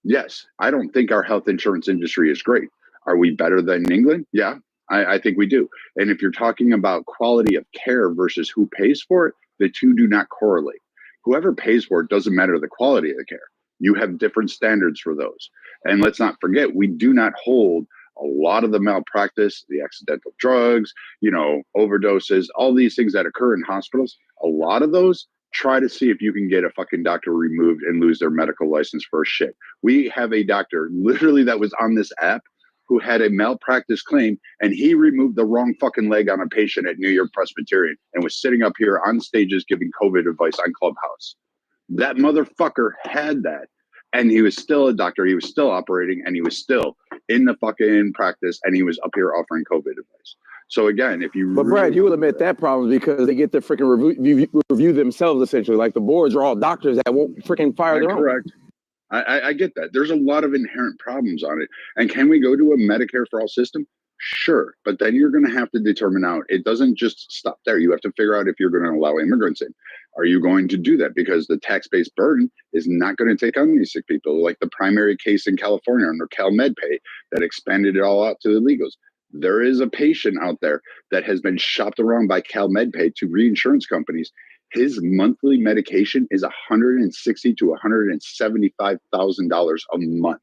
yes, I don't think our health insurance industry is great. Are we better than England? Yeah, I think we do. And if you're talking about quality of care versus who pays for it, the two do not correlate. Whoever pays for it doesn't matter the quality of the care. You have different standards for those. And let's not forget, we do not hold a lot of the malpractice, the accidental drugs, overdoses, all these things that occur in hospitals. A lot of those, try to see if you can get a fucking doctor removed and lose their medical license for shit. We have a doctor literally that was on this app who had a malpractice claim, and he removed the wrong fucking leg on a patient at New York Presbyterian and was sitting up here on stages giving COVID advice on Clubhouse. That motherfucker had that. And he was still a doctor, he was still operating, and he was still in the fucking practice, and he was up here offering COVID advice. So again, if you... But Brad, you will admit that problem because they get to freaking review themselves, essentially. Like the boards are all doctors that won't freaking fire their own. Correct. I get that. There's a lot of inherent problems on it. And can we go to a Medicare for all system? Sure. But then you're going to have to determine out, it doesn't just stop there. You have to figure out if you're going to allow immigrants in. Are you going to do that? Because the tax-based burden is not going to take on these sick people, like the primary case in California under CalMedPay that expanded it all out to illegals. There is a patient out there that has been shopped around by CalMedPay to reinsurance companies. His monthly medication is $160,000 to $175,000 a month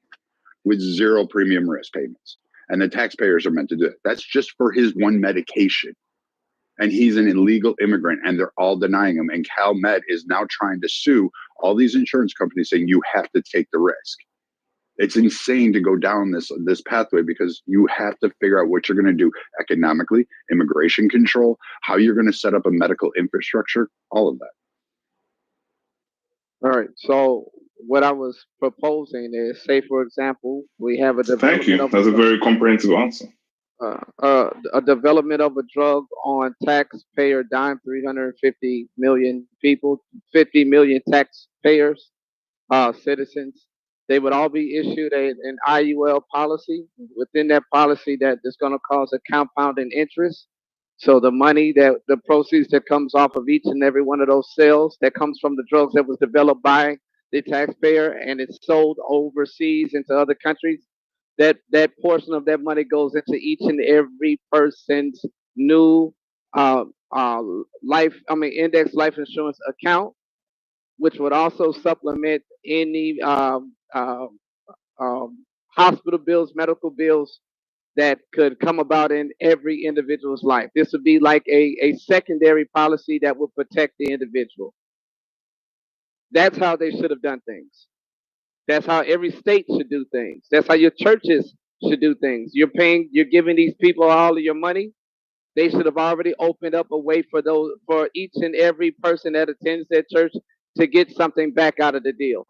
with zero premium risk payments. And the taxpayers are meant to do it. That's just for his one medication. And he's an illegal immigrant, and they're all denying him. And CalMed is now trying to sue all these insurance companies saying you have to take the risk. It's insane to go down this pathway because you have to figure out what you're going to do economically, immigration control, how you're going to set up a medical infrastructure, all of that. All right. So what I was proposing is, say, for example, we have a development. Thank you. That's a very comprehensive answer. A development of a drug on taxpayer dime, 350 million people, 50 million taxpayers, citizens. They would all be issued an IUL policy. Within that policy, that is going to cause a compounding interest. So the money the proceeds that comes off of each and every one of those sales that comes from the drugs that was developed by the taxpayer and it's sold overseas into other countries, that portion of that money goes into each and every person's new index life insurance account, which would also supplement any hospital bills, medical bills that could come about in every individual's life. This would be like a secondary policy that would protect the individual. That's how they should have done things. That's how every state should do things. That's how your churches should do things. You're giving these people all of your money. They should have already opened up a way for each and every person that attends that church to get something back out of the deal.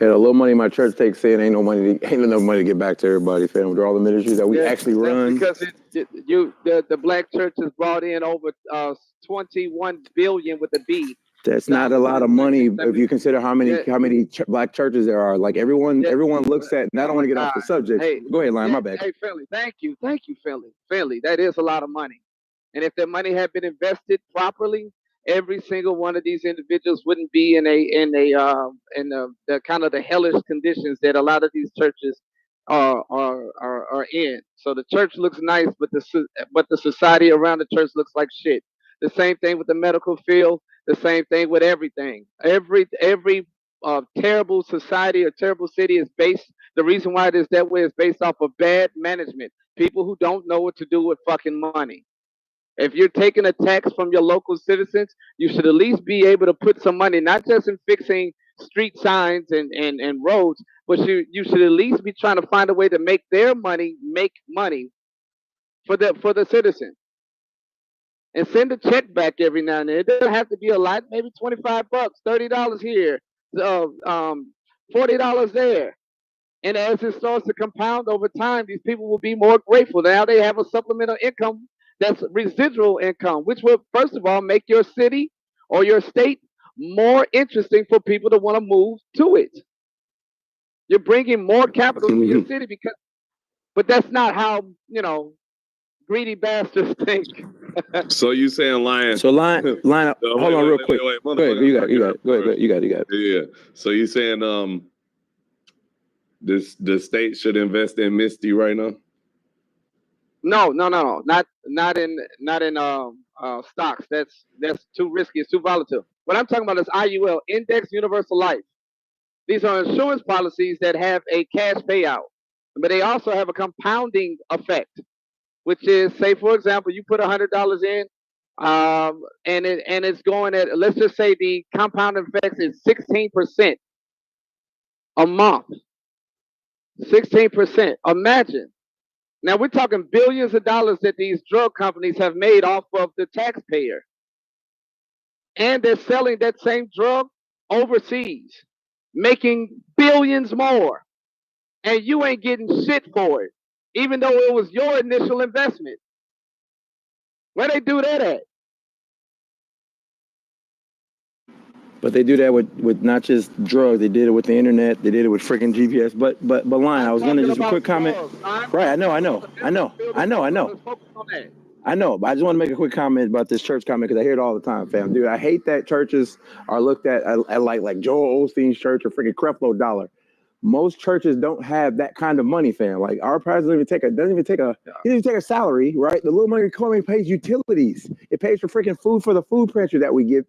Yeah, the little money my church takes in ain't enough money to get back to everybody, fam. With all the ministries that we actually run. Because the black church has brought in over 21 billion with a B. That's not a lot of money if you consider how many black churches there are. Like everyone looks at. And I don't want to get off the subject. Hey, go ahead, Lion. My bad. Hey, Philly, thank you, Philly. That is a lot of money, and if that money had been invested properly, every single one of these individuals wouldn't be in the kind of the hellish conditions that a lot of these churches are in. So the church looks nice, but the society around the church looks like shit. The same thing with the medical field. The same thing with everything. Every terrible society or terrible city is based. The reason why it is that way is based off of bad management. People who don't know what to do with fucking money. If you're taking a tax from your local citizens, you should at least be able to put some money, not just in fixing street signs and roads, but you should at least be trying to find a way to make their money make money for the citizen. And send a check back every now and then. It doesn't have to be a lot, maybe $25, $30 here, $40 there. And as it starts to compound over time, these people will be more grateful. Now they have a supplemental income that's residual income, which will, first of all, make your city or your state more interesting for people to want to move to it. You're bringing more capital to your city but that's not how, greedy bastards think. So you saying Lion? So line up. Hold on, real quick. Go ahead. You got it. Go ahead. You got it. Yeah. So you saying the state should invest in Misty right now? No. Not in stocks. That's too risky. It's too volatile. What I'm talking about is IUL, Index Universal Life. These are insurance policies that have a cash payout, but they also have a compounding effect, which is, say, for example, you put $100 in, and it's going at, let's just say the compound effect is 16% a month. 16%. Imagine. Now we're talking billions of dollars that these drug companies have made off of the taxpayer. And they're selling that same drug overseas, making billions more. And you ain't getting shit for it, even though it was your initial investment. Where they do that at? But they do that with not just drugs. They did it with the internet. They did it with freaking GPS. But Lion, I was gonna just a quick comment. Right, I know. I know. But I just want to make a quick comment about this church comment because I hear it all the time, fam. Dude, I hate that churches are looked at like Joel Osteen's church or freaking Creflo Dollar. Most churches don't have that kind of money, fam. Like our president doesn't even take a salary, right? The little money coming pays utilities. It pays for freaking food for the food pantry that we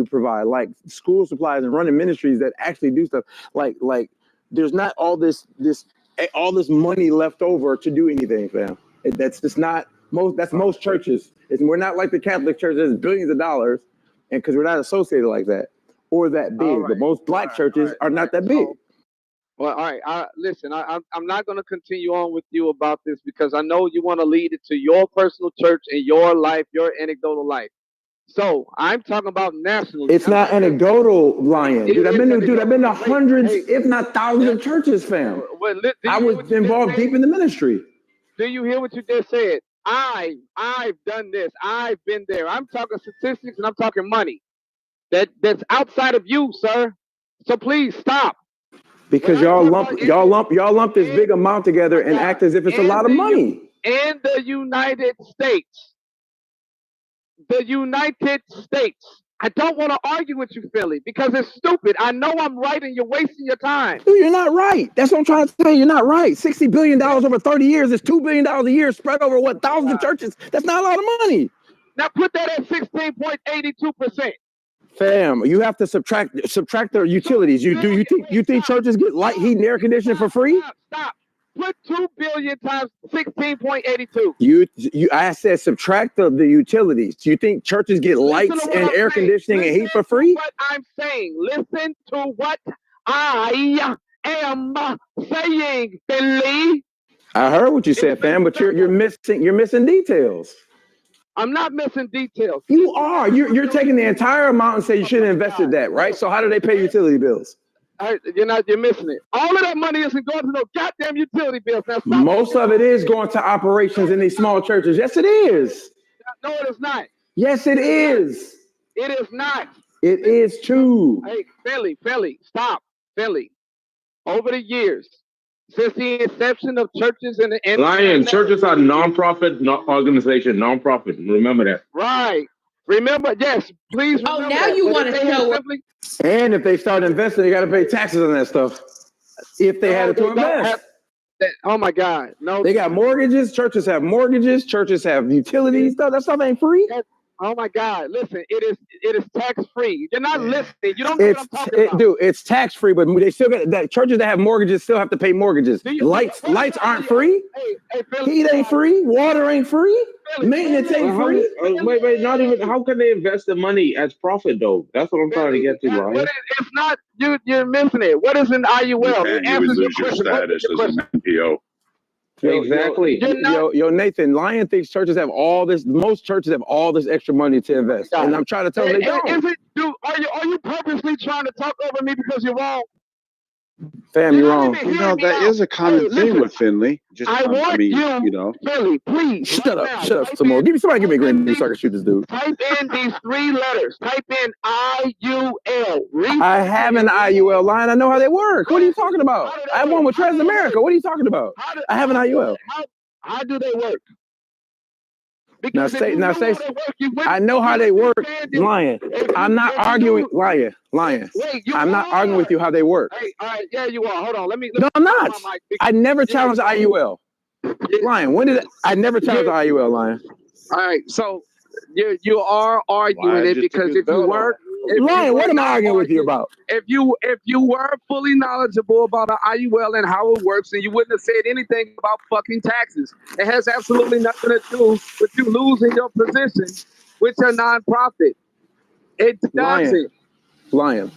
provide, like school supplies and running ministries that actually do stuff. Like there's not all this money left over to do anything, fam. That's just not most. That's most churches. We're not like the Catholic Church. There's billions of dollars, and because we're not associated like that or that big. Right. But most black churches are not that big. Well, all right. Listen, I'm not going to continue on with you about this because I know you want to lead it to your personal church and your life, your anecdotal life. So I'm talking about nationally. It's not anecdotal, Lion. Dude, I've been to hundreds, if not thousands of churches, fam. I was involved deep in the ministry. Do you hear what you just said? I've done this. I've been there. I'm talking statistics and I'm talking money. That's outside of you, sir. So please stop. Because y'all lump this big amount together and act as if it's a lot of money. In the United States. I don't want to argue with you, Philly, because it's stupid. I know I'm right and you're wasting your time. Dude, you're not right. That's what I'm trying to tell you. You're not right. $60 billion over 30 years is $2 billion a year spread over thousands of churches. That's not a lot of money. Now put that at 16.82%. Fam, you have to subtract their utilities. You think churches get light, heat, and air conditioning for free? Stop. Put 2 billion times 16.82. I said subtract the utilities. Do you think churches get lights and air conditioning and heat for free? What I'm saying. Listen to what I am saying, Billy. I heard what you said, fam, but you're missing details. I'm not missing details. You are. You're taking the entire amount and say you should have invested that, right? So how do they pay utility bills? You're missing it. All of that money isn't going to no goddamn utility bills. Now, most of it is going to operations in these small churches. Yes, it is. No, it is not. Yes, it is. It is not. It is too. Hey, Philly, stop. Philly. Over the years, since the inception of churches and the Lion, churches are non-profit organization, non-profit. Remember that. Right. Remember, yes, please remember. Oh, now you want to show up. And if they start investing, they got to pay taxes on that stuff. If they had to invest. Oh my God. No. They got mortgages. Churches have mortgages. Churches have utilities. That stuff ain't free. Oh my God! Listen, it is tax free. You're not listening. You don't know what I'm talking about. Dude, it's tax free, but they still got that. Churches that have mortgages still have to pay mortgages. Lights aren't free. Hey, Philly, heat ain't free. Water ain't free. Maintenance ain't free. Wait, not even. How can they invest the money as profit though? That's what I'm trying to get to, right? It's not. You're missing it. What is an IUL? And you would lose your status as an MPO. Exactly. Yo, Nathan, Lion thinks churches have all this. Most churches have all this extra money to invest, and I'm trying to tell them they don't. Are you purposely trying to talk over me because you're wrong? Fam, you're wrong. That is a common thing with Finley. Philly, please. Shut up, some more. Somebody give me a green bean so I can shoot this dude. Type in these 3 letters. Type in IUL. I have an IUL line. I know how they work. What are you talking about? I have one with Transamerica. What are you talking about? I have an IUL. How do they work? Now say. I know how they work, Lion. I'm not arguing, Lion. I'm not arguing with you how they work. Hey, all right, yeah, you are. Hold on, let me. No, I'm not. I never challenged the IUL. Lion, I never challenged the IUL, Lion. All right, so you are arguing it because if you weren't. Lion, what am I arguing with you about? If you were fully knowledgeable about the IUL and how it works, then you wouldn't have said anything about fucking taxes. It has absolutely nothing to do with you losing your position with your nonprofit. It doesn't. Lion.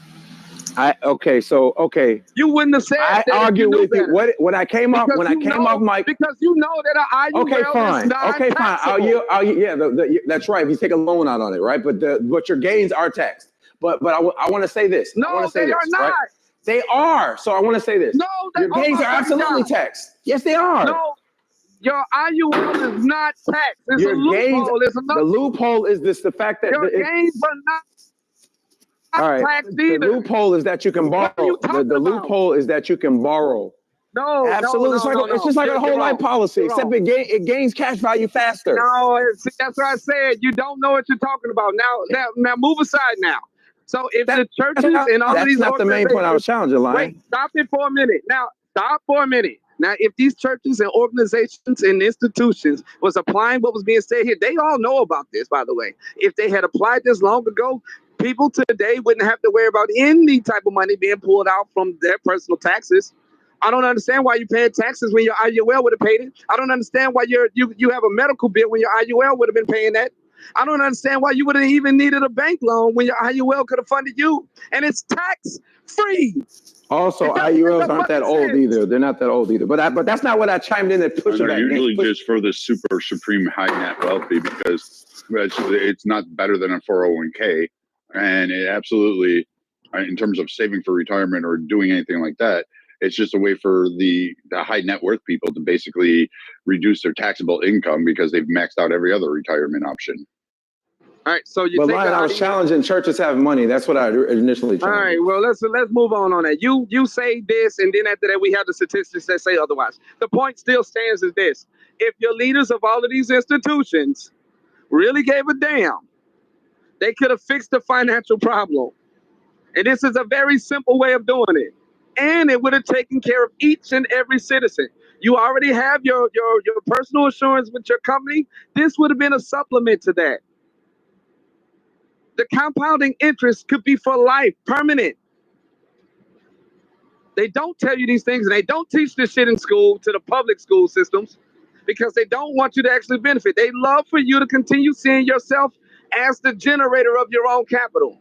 Okay. You wouldn't have said that. I argue with you. When I came off mic. Because you know that an IUL is non-taxable. That's right. If you take a loan out on it, right? But your gains are taxed. But I want to say this. No, they are not. Right? They are. So I want to say this. No, your gains are absolutely taxed. Yes, they are. No, your IUL is not taxed. It's a loophole. The loophole is the fact that your gains are not. All right. The loophole is that you can borrow. The loophole is that you can borrow. No, absolutely. It's just like a whole life policy, except it gains cash value faster. No, that's what I said. You don't know what you're talking about. Now move aside now. So if the churches and all of That's these not the main point I was challenging, Lion. wait, stop it for a minute. Now, stop for a minute. Now, if these churches and organizations and institutions was applying what was being said here, they all know about this, by the way. If they had applied this long ago, people today wouldn't have to worry about any type of money being pulled out from their personal taxes. I don't understand why you're paying taxes when your IUL would have paid it. I don't understand why you have a medical bill when your IUL would have been paying that. I don't understand why you would have even needed a bank loan when your IUL could have funded you. And it's tax free. Also, IULs aren't that old either. They're not that old either. But that's not what I chimed in and pushed They're back. usually just for the super supreme high net wealthy because it's not better than a 401k. And it absolutely, in terms of saving for retirement or doing anything like that, it's just a way for the high net worth people to basically reduce their taxable income because they've maxed out every other retirement option. All right, so you But take Lion, I was challenging churches having money. That's what I initially challenged. All right, well, let's move on that. You say this, and then after that, we have the statistics that say otherwise. The point still stands is this. If your leaders of all of these institutions really gave a damn, they could have fixed the financial problem. And this is a very simple way of doing it. And it would have taken care of each and every citizen. You already have your personal insurance with your company. This would have been a supplement to that. The compounding interest could be for life, permanent. They don't tell you these things, and they don't teach this shit in school to the public school systems because they don't want you to actually benefit. They love for you to continue seeing yourself as the generator of your own capital.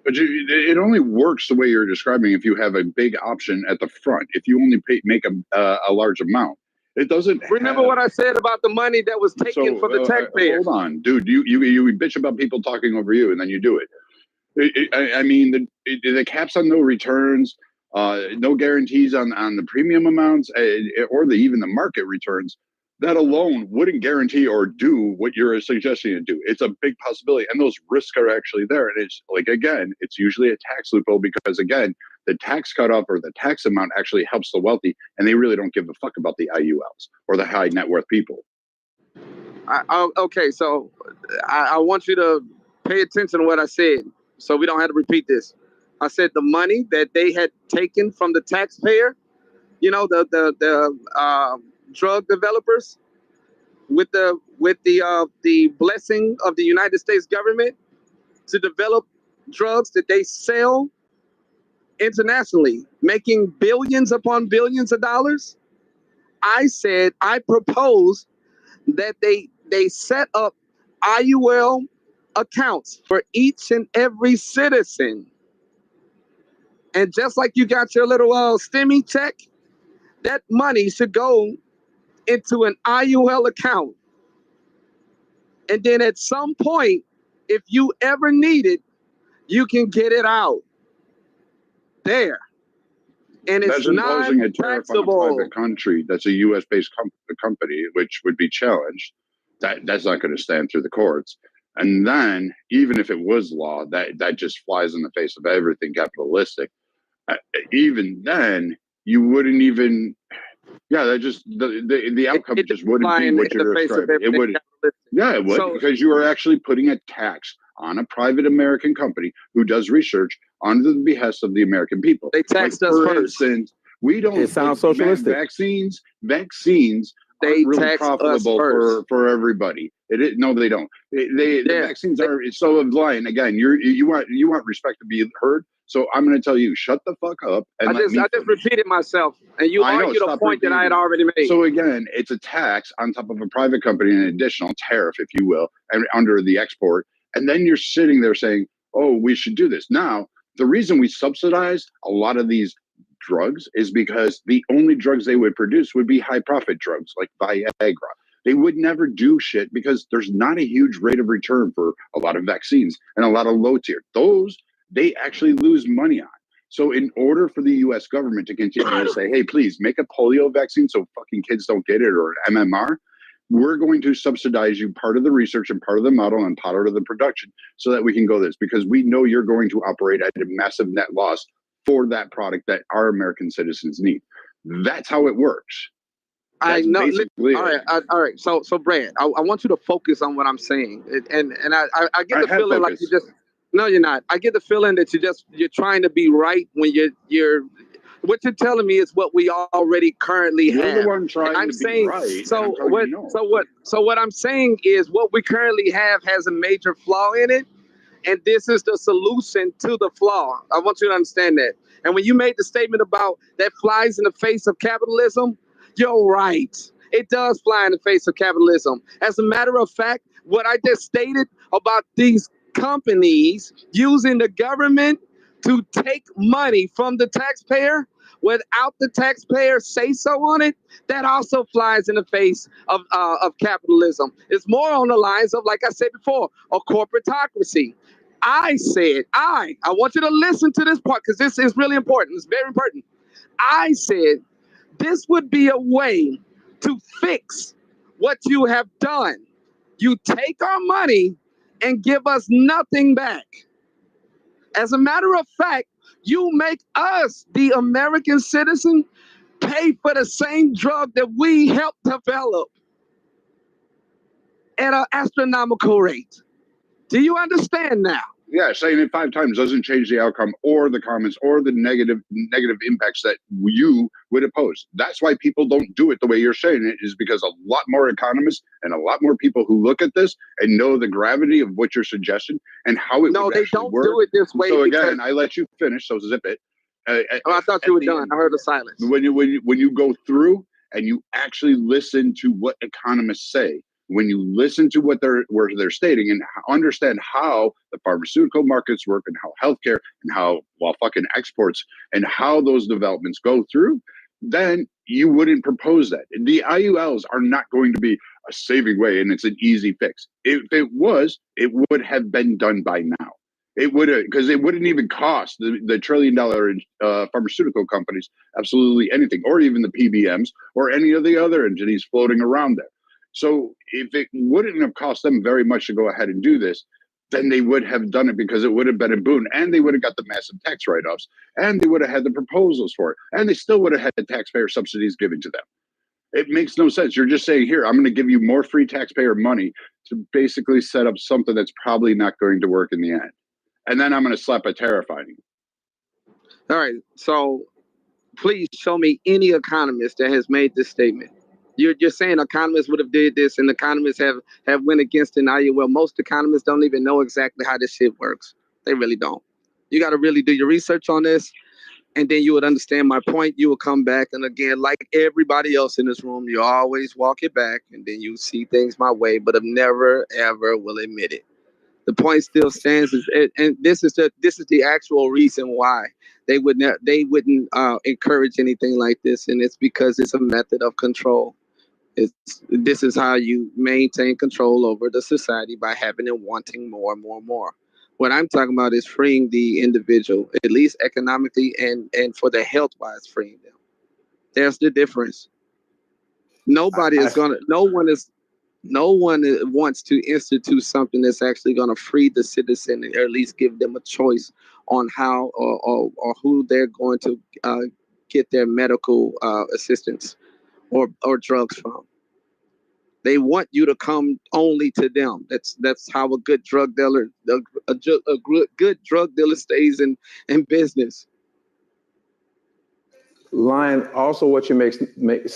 But it only works the way you're describing if you have a big option at the front. If you only make a large amount, it doesn't. Remember what I said about the money that was taken from the taxpayers. Hold on, dude. You bitch about people talking over you, and then you do it. I mean, the caps on no returns, no guarantees on the premium amounts, or even the market returns. That alone wouldn't guarantee or do what you're suggesting to do. It's a big possibility, and those risks are actually there. And it's like, again, it's usually a tax loophole because, again, the tax cutoff or the tax amount actually helps the wealthy, and they really don't give a fuck about the IULs or the high net worth people. Okay, so I want you to pay attention to what I said so we don't have to repeat this. I said the money that they had taken from the taxpayer, you know, the drug developers, with the blessing of the United States government to develop drugs that they sell internationally, making billions upon billions of dollars. I proposed that they set up IUL accounts for each and every citizen. And just like you got your little STEMI check, that money should go into an IUL account. And then at some point, if you ever need it, you can get it out there. And it's Imagine imposing a tariff on a non-taxable. private country that's a U.S. based company, which would be challenged. That's not going to stand through the courts. And then, even if it was law, that just flies in the face of everything capitalistic. Even then, you wouldn't even. Yeah, that just the outcome just wouldn't be what you're describing. It would. Yeah, it would, because you are actually putting a tax on a private American company who does research under the behest of the American people. They taxed us for first. instance, we don't. It sounds socialistic. Vaccines they really tax profitable for everybody. No, they don't. The vaccines are so blind. Again, you want respect to be heard. So I'm going to tell you, shut the fuck up. And I just repeated myself, and you argued a point that I had already made. So again, it's a tax on top of a private company, an additional tariff, if you will, and under the export. And then you're sitting there saying, "Oh, we should do this." Now, the reason we subsidize a lot of these drugs is because the only drugs they would produce would be high profit drugs like Viagra. They would never do shit because there's not a huge rate of return for a lot of vaccines and a lot of low tier. Those they actually lose money on. So in order for the U.S. government to continue to say, hey, please make a polio vaccine so fucking kids don't get it, or an MMR, we're going to subsidize you part of the research and part of the model and part of the production so that we can go this, because we know you're going to operate at a massive net loss for that product that our American citizens need. That's how it works. I know. All right. So Brad, I want you to focus on what I'm saying, and I get the feeling like you just. No, you're not. I get the feeling that you're trying to be right when you're what you're telling me is what we already currently have. You're the one trying to be right. So what I'm saying is what we currently have has a major flaw in it, and this is the solution to the flaw. I want you to understand that. And when you made the statement about that flies in the face of capitalism, you're right. It does fly in the face of capitalism. As a matter of fact, what I just stated about these companies using the government to take money from the taxpayer without the taxpayer say so on it, that also flies in the face of capitalism. It's more on the lines of, like I said before, a corporatocracy. I want you to listen to this part because this is really important. It's very important. I said this would be a way to fix what you have done. You take our money and give us nothing back. As a matter of fact, you make us, the American citizen, pay for the same drug that we helped develop at an astronomical rate. Do you understand now? Yeah, saying it 5 times doesn't change the outcome or the comments or the negative impacts that you would oppose. That's why people don't do it the way you're saying it, is because a lot more economists and a lot more people who look at this and know the gravity of what you're suggesting and how it would actually work. Do it this way. So again, I let you finish, so zip it. I thought you were done. I heard the silence. When you go through and you actually listen to what economists say, when you listen to what they're stating and understand how the pharmaceutical markets work and how healthcare and how fucking exports and how those developments go through, then you wouldn't propose that. The IULs are not going to be a saving way and it's an easy fix. If it was, it would have been done by now. It would have, because it wouldn't even cost the $1 trillion pharmaceutical companies absolutely anything, or even the PBMs or any of the other entities floating around there. So if it wouldn't have cost them very much to go ahead and do this, then they would have done it because it would have been a boon, and they would have got the massive tax write-offs, and they would have had the proposals for it, and they still would have had taxpayer subsidies given to them. It makes no sense. You're just saying, here, I'm going to give you more free taxpayer money to basically set up something that's probably not going to work in the end. And then I'm going to slap a tariff on you. All right. So please show me any economist that has made this statement. You're saying economists would have did this and economists have went against it. Well, most economists don't even know exactly how this shit works. They really don't. You got to really do your research on this, and then you would understand my point. You will come back, and again, like everybody else in this room, you always walk it back, and then you see things my way, but I've never, ever will admit it. The point still stands, and this is the actual reason why they wouldn't encourage anything like this, and it's because it's a method of control. This is how you maintain control over the society, by having and wanting more and more and more. What I'm talking about is freeing the individual, at least economically, and for the health wise, freeing them. There's the difference. No one wants to institute something that's actually going to free the citizen, or at least give them a choice on how or who they're going to get their medical assistance or drugs from. They want you to come only to them. That's how a good drug dealer, a good drug dealer stays in business. Lion, also what you makes no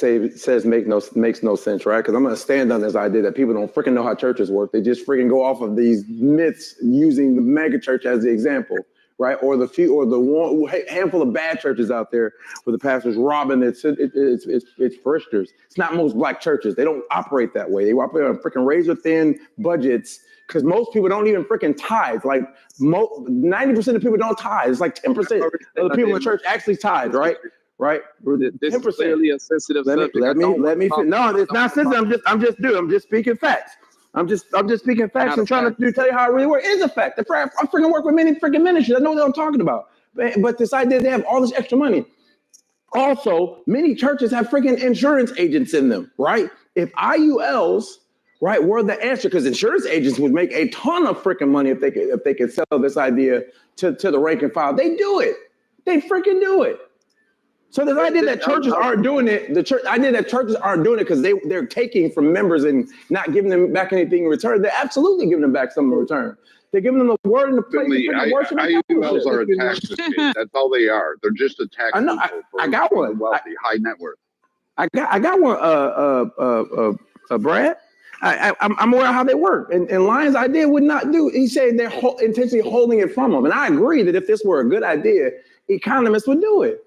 sense, right? Because I'm going to stand on this idea that people don't freaking know how churches work. They just freaking go off of these myths using the mega church as the example, right? Or the handful of bad churches out there where the pastor's robbing its parishioners. It's not most black churches. They don't operate that way. They operate on freaking razor thin budgets, because most people don't even freaking tithe. Like 90% of people don't tithe. It's like 10% of the people in the church actually tithe, right? Right. This is clearly a sensitive subject. Let me. No, it's not sensitive. I'm just speaking facts. I'm just speaking facts and trying to tell you how it really works. It is a fact. I freaking work with many freaking ministries. I know what I'm talking about. But this idea they have all this extra money. Also, many churches have freaking insurance agents in them, right? If IULs, right, were the answer, because insurance agents would make a ton of freaking money if they could sell this idea to the rank and file. They do it. They freaking do it. So the idea that churches aren't doing it, idea that churches aren't doing it because they're taking from members and not giving them back anything in return. They're absolutely giving them back some in return. They're giving them the word and the place to worship. IULs are a tax estate. That's all they are. They're just a tax. I know. I got one. Wealthy, high net worth. I got one. Brad. I'm aware of how they work. And Lyon's idea would not do. He said they're intentionally holding it from them. And I agree that if this were a good idea, economists would do it.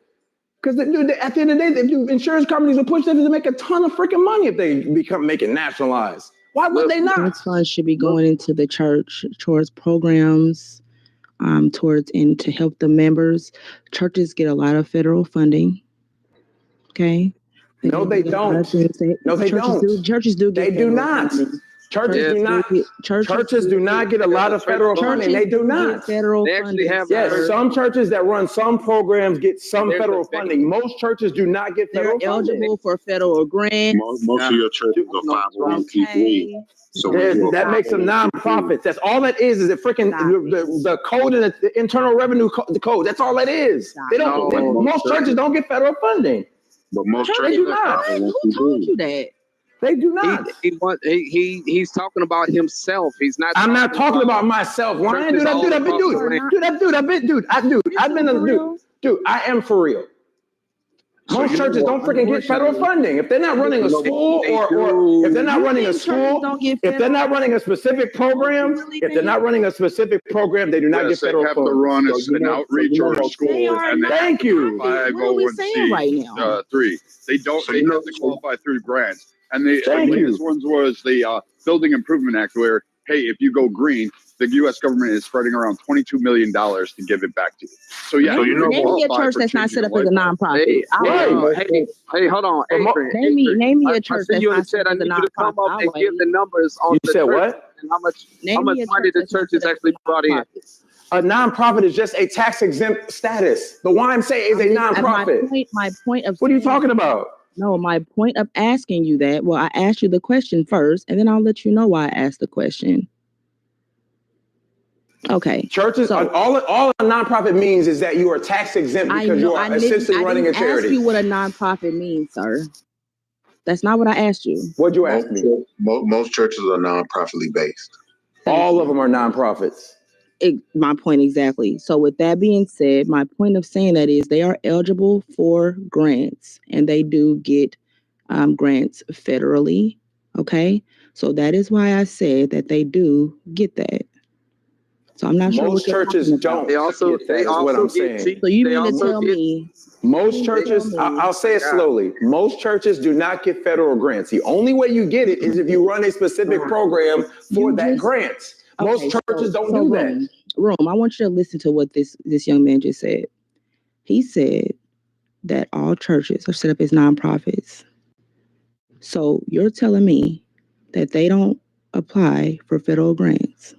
Because at the end of the day, the insurance companies will push them to make a ton of freaking money if they make it nationalized. Why would they not? Those funds should be going into the church towards programs, to help the members. Churches get a lot of federal funding. Okay. No, they don't. No, they don't. Churches do get. They do not. Churches do not. Churches do not get a lot of federal funding. They do not. Federal actually have. Yes, some churches that run some programs get some federal funding. Most churches do not get federal funding. They're eligible for federal grants. Most of your churches are 501c3. So that makes them nonprofits. That's all that is it freaking the code and the internal revenue code. That's all that is. They don't. Most churches don't get federal funding. But most churches do not. Who told you that? They do not. He's talking about himself. He's not. I'm not talking about myself. Why I do that? Dude, I am for real. Most churches don't freaking get federal funding. If they're not running a school or if they're not running a school, if they're not running a specific program, they do not get federal funding. Have to run an outreach or a school. And thank you. What are we saying right now? 3. They don't. They have to qualify through grants. And the latest ones was the Building Improvement Act, where if you go green, the U.S. government is spreading around $22 million to give it back to you. So name me a church that's not set up as a nonprofit. Hey, hold on. Name me a church that's not set up as a nonprofit. Come up and give the numbers on the church what? And how much money the church is actually brought in. A nonprofit is just a tax exempt status. The YMCA is a nonprofit. My point of what are you talking about? No, my point of asking you that. Well, I asked you the question first, and then I'll let you know why I asked the question. Okay. Churches, all a nonprofit means is that you are tax exempt because you are essentially running a charity. I didn't ask you what a nonprofit means, sir. That's not what I asked you. What'd you ask me? Most churches are non-profitly based. All of them are nonprofits. My point exactly. So with that being said, my point of saying that is they are eligible for grants, and they do get grants federally. Okay. So that is why I said that they do get that. So I'm not sure. Most churches don't. They also get that, is what I'm saying. So you mean to tell me? Most churches, I'll say it slowly. Most churches do not get federal grants. The only way you get it is if you run a specific program for that grant. Most churches don't do that. Rome, I want you to listen to what this young man just said. He said that all churches are set up as nonprofits. So you're telling me that they don't apply for federal grants?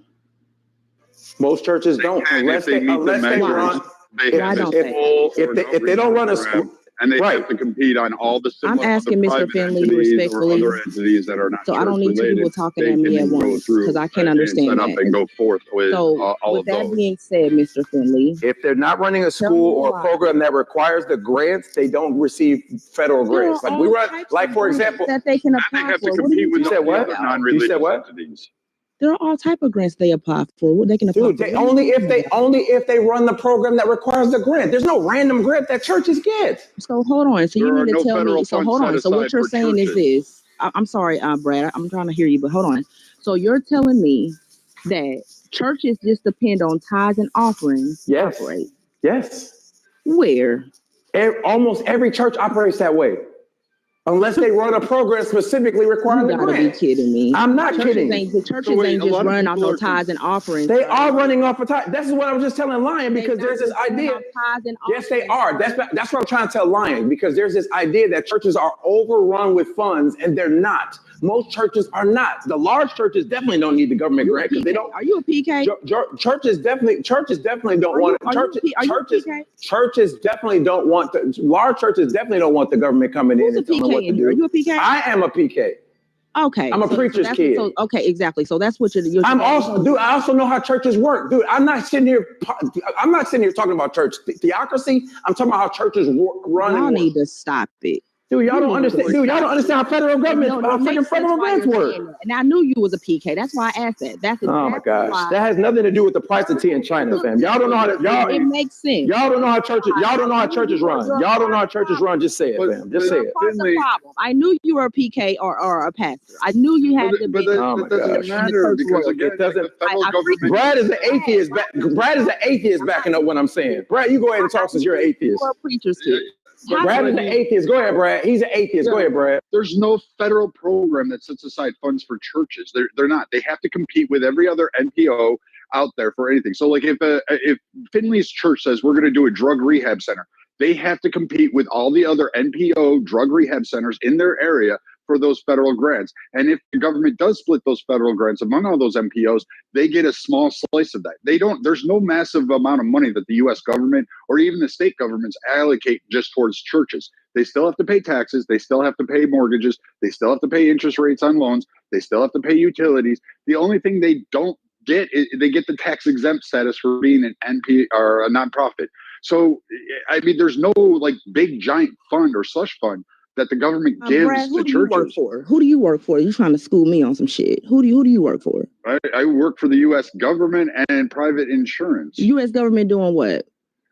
Most churches don't, unless they run. If they don't run a school. And they have to compete on all the. I'm asking Mr. Finley respectfully. Other entities that are not. So I don't need two people talking at me at once because I can't understand that. And go forth with all with that being said, Mr. Finley, if they're not running a school or a program that requires the grants, they don't receive federal grants. Like we run, like for example, that they can apply they have to compete with non-religious entities. There are all type of grants they apply for. They can apply for. Only if they run the program that requires the grant. There's no random grant that churches get. So hold on. So you mean to tell me? So hold on. So what you're saying is this. I'm sorry, Brad. I'm trying to hear you, but hold on. So you're telling me that churches just depend on tithes and offerings to operate? Yes. Where? Almost every church operates that way. Unless they run a program specifically requiring the grant. You gotta be kidding me. I'm not kidding. The churches ain't just running off no tithes and offerings. They are running off of tithes. That's what I was just telling Lion, because there's this idea. Yes, they are. That's what I'm trying to tell Lion, because there's this idea that churches are overrun with funds, and they're not. Most churches are not. The large churches definitely don't need the government grant because they don't. Are you a PK? Churches definitely don't want it. Churches definitely don't want large churches definitely don't want the government coming in and telling them what to do. Are you a PK? I am a PK. Okay, I'm a preacher's kid. Okay, exactly. So that's what you're I'm also, dude. I also know how churches work, dude. I'm not sitting here talking about church theocracy. I'm talking about how churches run. Y'all need to stop it. Dude, y'all don't understand. Dude, y'all don't understand how federal government, federal grants work. And I knew you was a PK. That's why I asked that. That's oh my gosh, that has nothing to do with the price of tea in China, fam. Y'all don't know how to. Y'all, it makes sense. Y'all don't know how churches. Y'all don't know how churches run. Y'all don't know how churches run. Just say it, fam. Just say it. That's the problem. I knew you were a PK or a pastor. I knew you had to be. Oh my gosh, matter because again, it doesn't. the federal government. Brad is an atheist. Brad is an atheist backing up what I'm saying. Brad, you go ahead and talk since you're an atheist. You're a preacher's kid. Brad is an atheist. Go ahead, Brad. He's an atheist. Go ahead, Brad. There's no federal program that sets aside funds for churches. They're not. They have to compete with every other NPO out there for anything. So like if Finley's church says we're going to do a drug rehab center, they have to compete with all the other NPO drug rehab centers in their area for those federal grants. And if the government does split those federal grants among all those NPOs, they get a small slice of that. There's no massive amount of money that the US government or even the state governments allocate just towards churches. They still have to pay taxes. They still have to pay mortgages. They still have to pay interest rates on loans. They still have to pay utilities. The only thing they don't get is they get the tax exempt status for being an NP or a nonprofit. So, I mean, there's no like big giant fund or slush fund that the government gives Brad, to churches. You work for? Who do you work for? You trying to school me on some shit? Who do you work for? I work for the U.S. government and private insurance. The U.S. government doing what?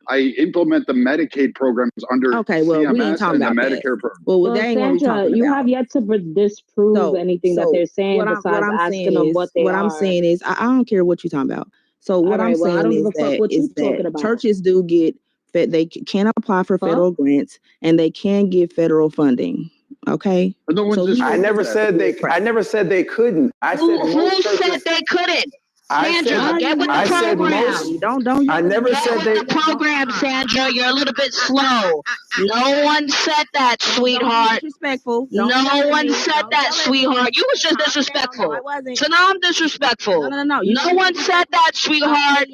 I implement the Medicaid programs under CMS we ain't talking and about the Medicare program. Well, that ain't what we talking about. You have yet to disprove anything that they're saying besides asking them what they are. What I'm saying is, I don't care what you're talking about. So what I'm saying is that churches do get they can apply for federal grants and they can get federal funding. Okay. I never said they couldn't. I said who said they couldn't? Sandra, get with the program. I never said they. The program, Sandra. You're a little bit slow. No one said that, sweetheart. Disrespectful. No one said that, sweetheart. You was just disrespectful. So now I'm disrespectful. No. No one said that, sweetheart.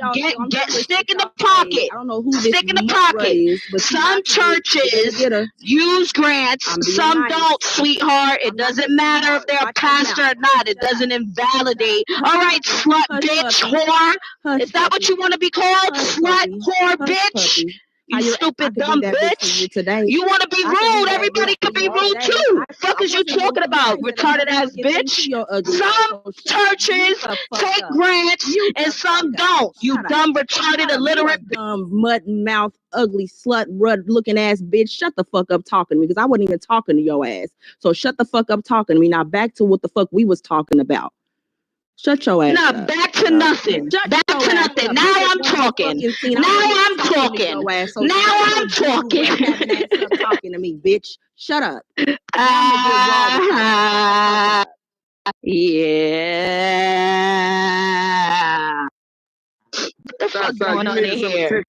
Get stick in the pocket. I don't know who stick in the pocket. Some churches use grants. Some don't, sweetheart. It doesn't matter if they're a pastor or not. It doesn't invalidate. All right, slut, bitch, whore. Is that what you want to be called? Slut, whore, bitch. You stupid dumb bitch. You want to be rude. Everybody could be rude too. Fuck is you talking about? Retarded ass bitch. Some churches take grants and some don't. You dumb, retarded, illiterate, dumb, mutton mouth, ugly slut, rud looking ass bitch. Shut the fuck up talking to me because I wasn't even talking to your ass. So shut the fuck up talking to me. Now back to what the fuck we was talking about. Shut your ass up. Back to nothing. Back to nothing. Now I'm talking. Now I'm talking. Now I'm talking. Stop talking to me, bitch. Shut up. Yeah. What the fuck going on in here?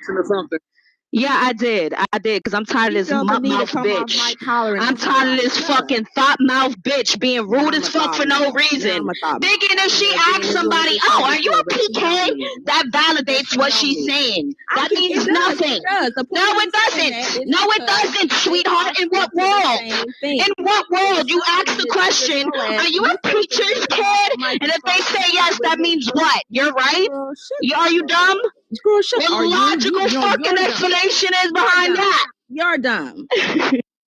Yeah, I did, because I'm tired of this mouth bitch. I'm tired of this fucking thought mouth bitch being rude as fuck for no reason. Thinking if she asks somebody, oh, are you a PK? That validates what she's saying. That means nothing. No, it doesn't. No, it doesn't, sweetheart. In what world? In what world? You ask the question, are you a preacher's kid? And if they say yes, that means what? You're right? Are you dumb? Girl, shut up. What logical fucking explanation is behind that? You're dumb.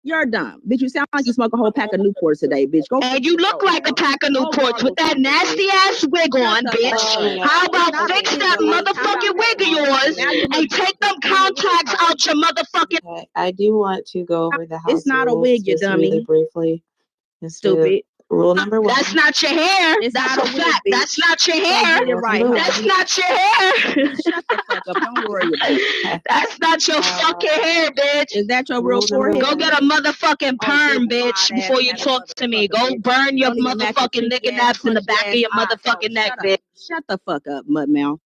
You're dumb. Bitch, you sound like you smoke a whole pack of Newports today, bitch. Go and you look like a pack of Newports with that nasty ass wig on, bitch. How about fix that motherfucking wig of yours and take them contacts out your motherfucking... Okay. I do want to go over the house. It's not a wig, you dummy. Really briefly. Stupid. Rule number 1. That's not your hair. That's a fact. That's not your hair. That's not your hair. Shut the fuck up. Don't worry about it. That's not your fucking hair, bitch. Is that your real forehead? Go get a motherfucking perm, bitch, before you talk to me. Go burn your motherfucking nigga naps in the back of your motherfucking neck, bitch. Shut the fuck up, mud mouth.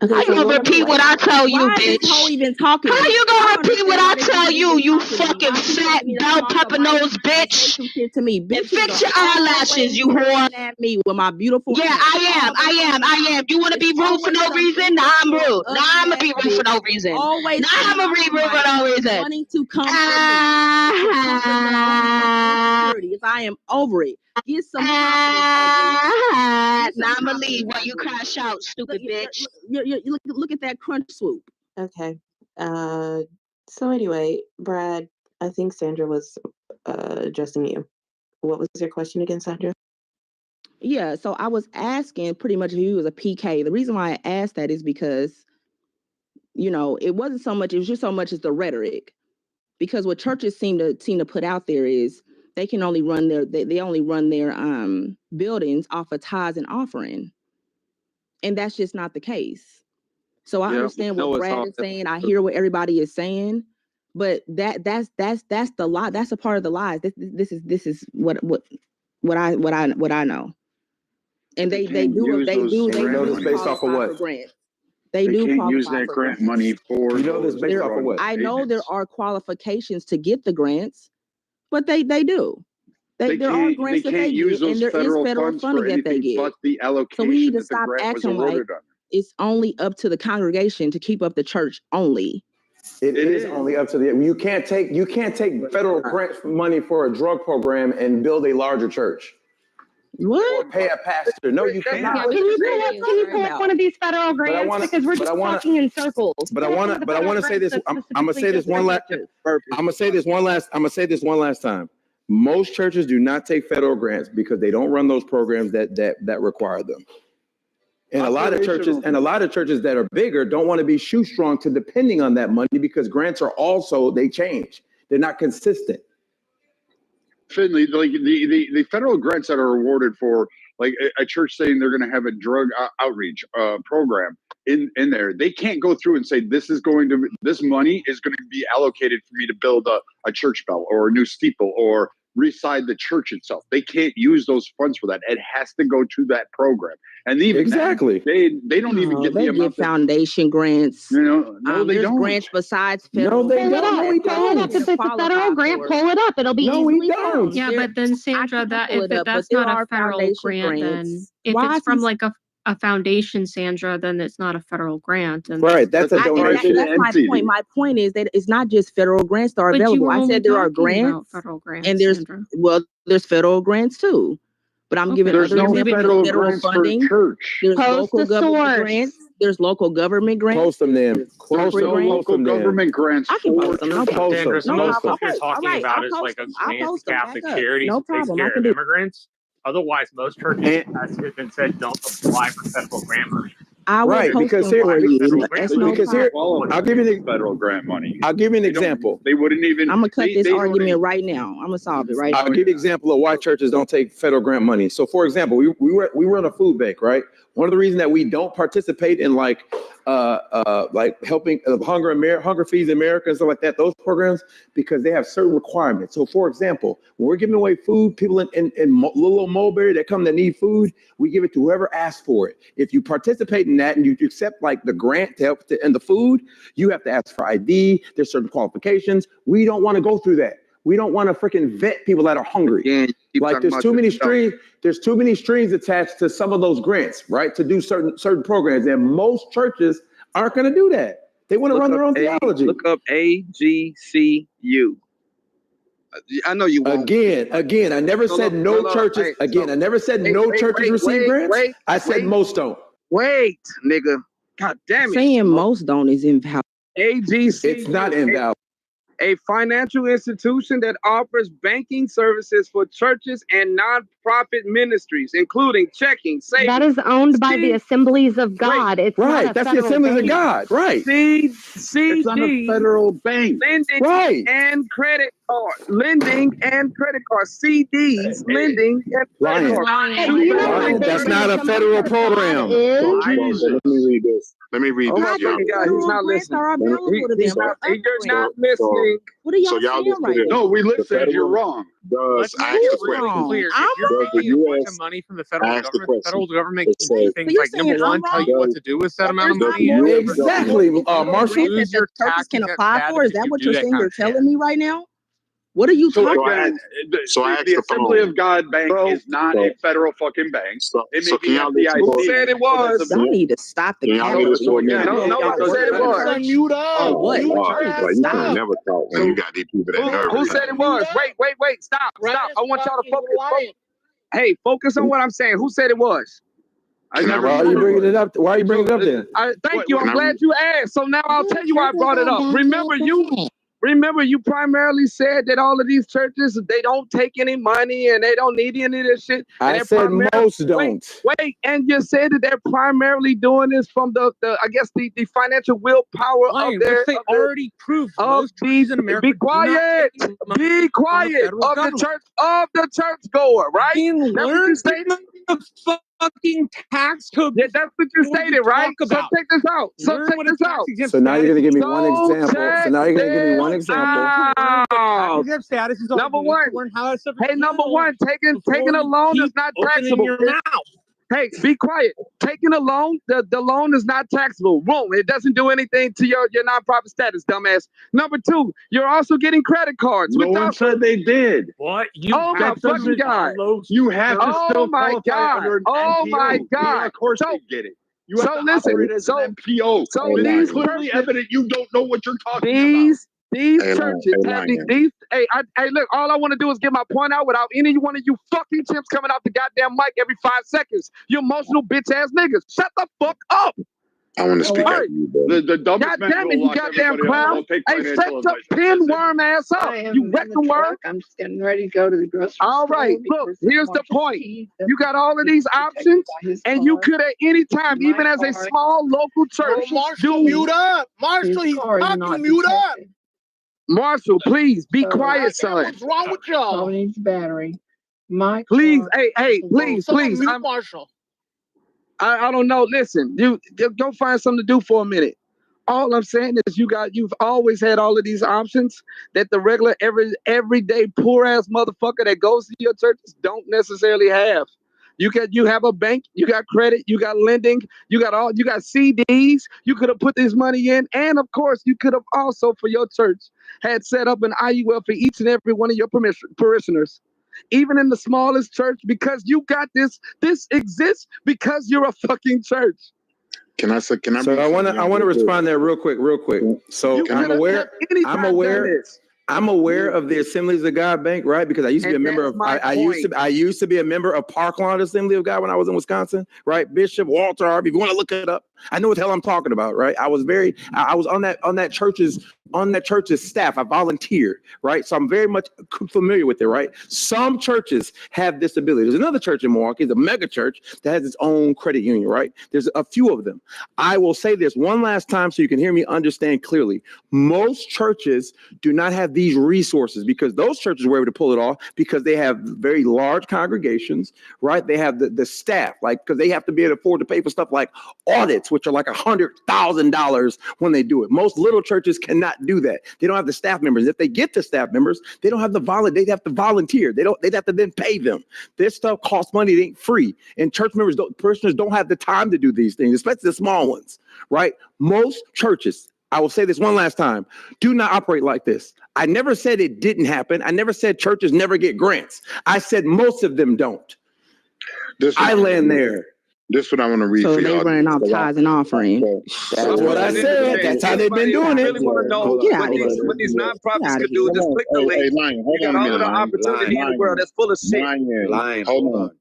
Okay, how you gonna repeat what I tell you, bitch? How even talking? How you gonna repeat what I tell you, you fucking fat bell pepper nose bitch? To me, and fix your eyelashes, you whore. At me with my beautiful. Yeah, I am. You want to be rude for no reason? Nah, I'm rude. Nah, I'm gonna be rude for no reason. Always. Nah, I'm gonna be rude for no reason. Wanting to come for me. I am over it. Get some confidence. Now I'm gonna leave while you crash out, stupid bitch. Look at that crunch swoop. Okay. So anyway, Brad, I think Sandra was addressing you. What was your question again, Sandra? Yeah, so I was asking pretty much if he was a PK. The reason why I asked that is because, it wasn't so much, it was just so much as the rhetoric. Because what churches seem to put out there is they can only run their buildings off of tithes and offering. And that's just not the case. So I understand what Brad is saying. I hear what everybody is saying, but that's the lie. That's a part of the lies. This is what I know. And they do this based off of what? They can't use that grant money for. This based off of what? I know there are qualifications to get the grants, but they do. There are grants that they get, and there is federal funding that they get. But the allocation so we need to that stop the grant was acting like awarded on. it's only up to the congregation to keep up the church only. It is only up to you can't take federal grant money for a drug program and build a larger church. What? Or pay a pastor. No, you cannot. Yeah, can you pull up one of these federal grants? Because we're just talking in circles. But I want to say this. I'm gonna say this one last. I'm gonna say this one last time. Most churches do not take federal grants because they don't run those programs that require them. And a lot of churches that are bigger don't want to be shoestrung to depending on that money because grants are also, they change. They're not consistent. Finley, like the federal grants that are awarded for like a church saying they're going to have a drug outreach program in there, they can't go through and say this money is going to be allocated for me to build a church bell or a new steeple or reside the church itself. They can't use those funds for that. It has to go to that program. And even exactly, they don't even get they the amount get foundation grants. No, they there's don't. Grants besides federal. No, they don't. No, we don't. If it's a federal grant, pull it up. It'll be easily found. Yeah, but then Sandra, that's not a federal grant. Then if it's from like a foundation, Sandra, then it's not a federal grant. And right, that's a donation. That's my point. My point is that it's not just federal grants that are available. I said there are grants, federal grants, and there's federal grants too. But I'm giving other examples of federal funding. There's local government grants. There's local government grants. Post them then. Local government grants. I can post them. No problem. Sandra, some of the stuff you're talking about is like expansive Catholic Charities that takes care of immigrants. Otherwise, most churches have been said don't apply for federal grant money. Right, because here, I'll give you the federal grant money. I'll give you an example. They wouldn't even. I'm gonna cut this argument right now. I'm gonna solve it right now. I'll give you an example of why churches don't take federal grant money. So, for example, we run a food bank, right? One of the reasons that we don't participate in like helping Hunger Feeds America and stuff like that, those programs, because they have certain requirements. So, for example, when we're giving away food, people in little Mulberry that come that need food, we give it to whoever asks for it. If you participate in that and you accept like the grant to help and the food, you have to ask for ID. There's certain qualifications. We don't want to go through that. We don't want to freaking vet people that are hungry. Like there's too many strings attached to some of those grants, right? To do certain programs, and most churches aren't going to do that. They want to run their own theology. Look up AGCU. I know you won't. Again, I never said no churches. I never said no churches receive grants. I said most don't. Wait, nigga. God damn it. Saying most don't is invalid. AGCU. It's not invalid. A financial institution that offers banking services for churches and nonprofit ministries, including checking, savings. That is owned by the Assemblies of God. It's right. That's the Assemblies of God. Right. It's not a federal bank. Lending right. and credit card. Lending and credit card. CDs. Lending and credit card. That's not a federal program. Let me read this. Let me read this. He's not listening. You're not listening. What are y'all so y'all saying right now? No, we listened. You're wrong. Let's make it really clear. If you're taking a bunch of money from the federal government. The federal government can do things like, number one, tell you what to do with that amount of money. Exactly, Marshall. Lose your churches can taxes apply bad for. Is if that you what do you're that saying? kind You're of shit. telling me right now? What are you talking about? The Assembly of God Bank is not a federal fucking bank. It may be FDIC. Who said it was? Y'all need to stop the Can y'all camera. No one said it was. Mute up. What? you can't never talk when you got these people that nervous. Who said it was? Wait. Stop. I want y'all to focus. Hey, focus on what I'm saying. Who said it was? Why are you bringing it up? Why are you bringing it up then? Thank you. I'm glad you asked. So now I'll tell you why I brought it up. Remember, you primarily said that all of these churches, they don't take any money and they don't need any of this shit. I said most don't. Wait, and you said that they're primarily doing this from the financial willpower of their. They already proved most churches in America. Be quiet. Be quiet. Of the churchgoer, right? Learn the fucking tax code. Yeah, that's what you stated, right? So check this out. So now you're gonna give me one example. Tax status is number one. Hey, number one, taking a loan is not taxable. Hey, be quiet. Taking a loan, the loan is not taxable. Boom. It doesn't do anything to your nonprofit status, dumbass. Number two, you're also getting credit cards. No one said they did. What? Oh my fucking God. You have to still qualify under an Oh NPO. my God. Yeah, of course they get it. You have to listen, operate as an NPO. So it's clearly evident you don't know what you're talking about. These churches have these. Hey, look, all I want to do is get my point out without any one of you fucking chimps coming out the goddamn mic every 5 seconds. You emotional bitch ass niggas. Shut the fuck up. I want to speak after you, bro. The dumbest man will you lock goddamn everybody clown. up. Take Hey, shut your pinworm ass up. You rectum worm. I'm just getting ready to go to the grocery store. All right, look, here's the point. You got all of these options, and you could at any time, even as a small local church, mute up. Marshall, he's talking. Mute up. Marshall, please be quiet, son. What's wrong with y'all? Needs battery. Please, please. Mute Marshall. I don't know. Listen, you go find something to do for a minute. All I'm saying is you've always had all of these options that the regular everyday poor ass motherfucker that goes to your churches don't necessarily have. You have a bank, you got credit, you got lending, you got CDs. You could have put this money in, and of course you could have also for your church had set up an IUL for each and every one of your parishioners. Even in the smallest church, because you got this exists because you're a fucking church. Can I So I want to respond there real quick. So I'm aware of the Assemblies of God Bank, right? Because I used to be a member of I used to be a member of Parkland Assembly of God when I was in Wisconsin, right? Bishop Walter Harvey. If you want to look it up, I know what the hell I'm talking about, right? I was on that church's staff. I volunteered, right? So I'm very much familiar with it, right? Some churches have this ability. There's another church in Milwaukee, it's a mega church that has its own credit union, right? There's a few of them. I will say this one last time so you can hear me understand clearly. Most churches do not have these resources because those churches were able to pull it off because they have very large congregations, right? They have the staff, like, because they have to be able to afford to pay for stuff like audits, which are like $100,000 when they do it. Most little churches cannot do that. They don't have the staff members. If they get the staff members, they don't have they'd have to volunteer. They'd have to then pay them. This stuff costs money. It ain't free. And parishioners don't have the time to do these things, especially the small ones, right? Most churches, I will say this one last time, do not operate like this. I never said it didn't happen. I never said churches never get grants. I said most of them don't. I land there. This is what I want to read so for y'all. So they running off tithes and offerings. That's what I said. That's how they've been doing it. I really want to know what these nonprofits could do. Just click the link. You got all of the opportunity in the world that's full of shit. Hold on.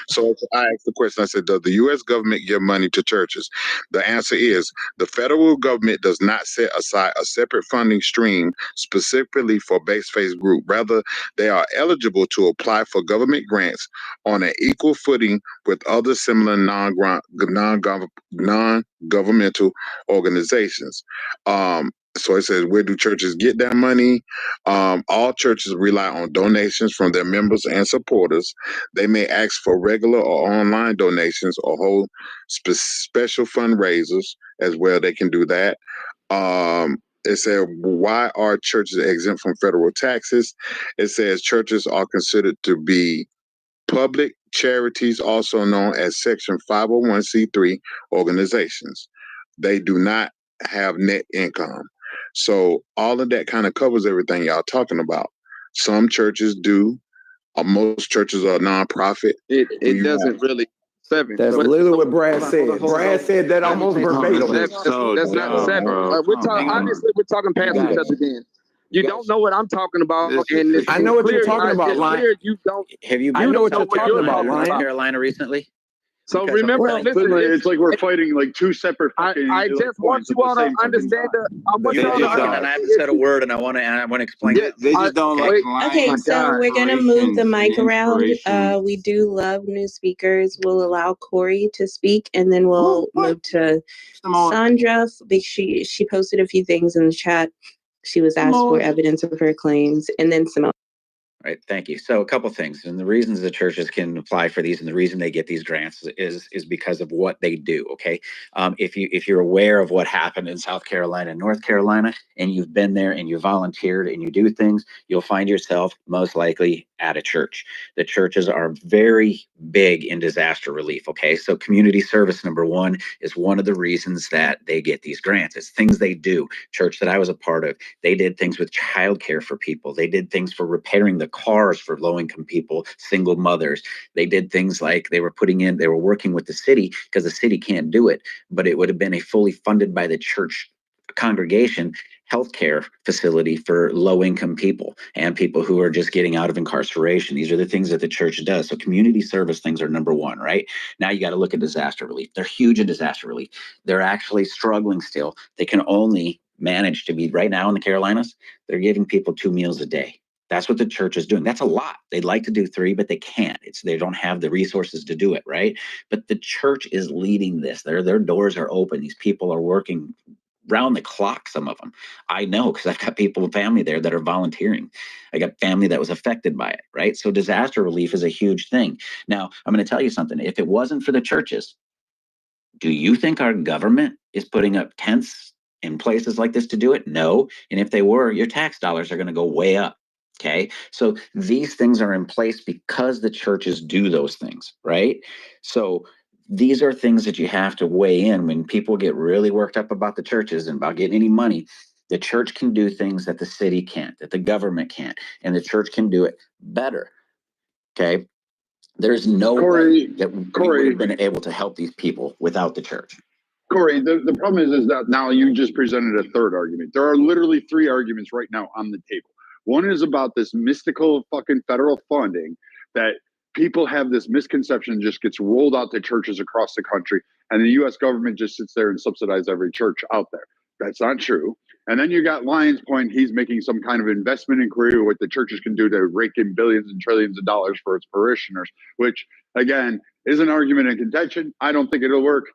So I asked the question. I said, does the U.S. government give money to churches? The answer is the federal government does not set aside a separate funding stream specifically for base faith group. Rather, they are eligible to apply for government grants on an equal footing with other similar non-governmental organizations. So it says, where do churches get that money? All churches rely on donations from their members and supporters. They may ask for regular or online donations or hold special fundraisers as well. They can do that. It said, why are churches exempt from federal taxes? It says churches are considered to be public charities, also known as Section 501c3 organizations. They do not have net income. So all of that kind of covers everything y'all talking about. Some churches do. Most churches are nonprofit. It doesn't really. Seven. That's literally what Brad said. Brad said that almost verbatim. That's not seven. We're talking. Obviously, we're talking past each other. Then you don't know what I'm talking about, and I know what you're talking about, Lion. You don't. Have you? I know what you're talking about, Lion. North Carolina recently. So remember, listen, it's like we're fighting like two separate. I just want you all to understand that. I want you all to understand. And I haven't said a word, and I want to explain. They just don't like lying. Okay, so we're gonna move the mic around. We do love new speakers. We'll allow Corey to speak, and then we'll move to Sandra. She posted a few things in the chat. She was asked for evidence of her claims, and then Simone. Right. Thank you. So a couple things, and the reasons the churches can apply for these, and the reason they get these grants is because of what they do. Okay. If you're aware of what happened in South Carolina and North Carolina, and you've been there and you volunteered and you do things, you'll find yourself most likely at a church. The churches are very big in disaster relief. Okay. So community service, number one, is one of the reasons that they get these grants. It's things they do. Church that I was a part of, they did things with childcare for people. They did things for repairing the cars for low-income people, single mothers. They did things like they were working with the city because the city can't do it, but it would have been a fully funded by the church congregation healthcare facility for low-income people and people who are just getting out of incarceration. These are the things that the church does. So community service things are number one, right? Now you got to look at disaster relief. They're huge in disaster relief. They're actually struggling still. They can only manage to be, right now in the Carolinas, they're giving people 2 meals a day. That's what the church is doing. That's a lot. They'd like to do 3, but they can't. They don't have the resources to do it, right? But the church is leading this. Their doors are open. These people are working round the clock, some of them. I know because I've got people and family there that are volunteering. I got family that was affected by it, right? So disaster relief is a huge thing. Now, I'm going to tell you something. If it wasn't for the churches, do you think our government is putting up tents in places like this to do it? No. And if they were, your tax dollars are going to go way up. Okay, so these things are in place because the churches do those things, right? So these are things that you have to weigh in when people get really worked up about the churches and about getting any money. The church can do things that the city can't, that the government can't, and the church can do it better. Okay, there's no way that we would have been able to help these people without the church. Corey, the problem is that now you just presented a third argument. There are literally 3 arguments right now on the table. One is about this mystical fucking federal funding that people have this misconception just gets rolled out to churches across the country, and the U.S. government just sits there and subsidizes every church out there. That's not true. And then you got Lion's point. He's making some kind of investment inquiry what the churches can do to rake in billions and trillions of dollars for its parishioners, which, again, is an argument in contention. I don't think it'll work.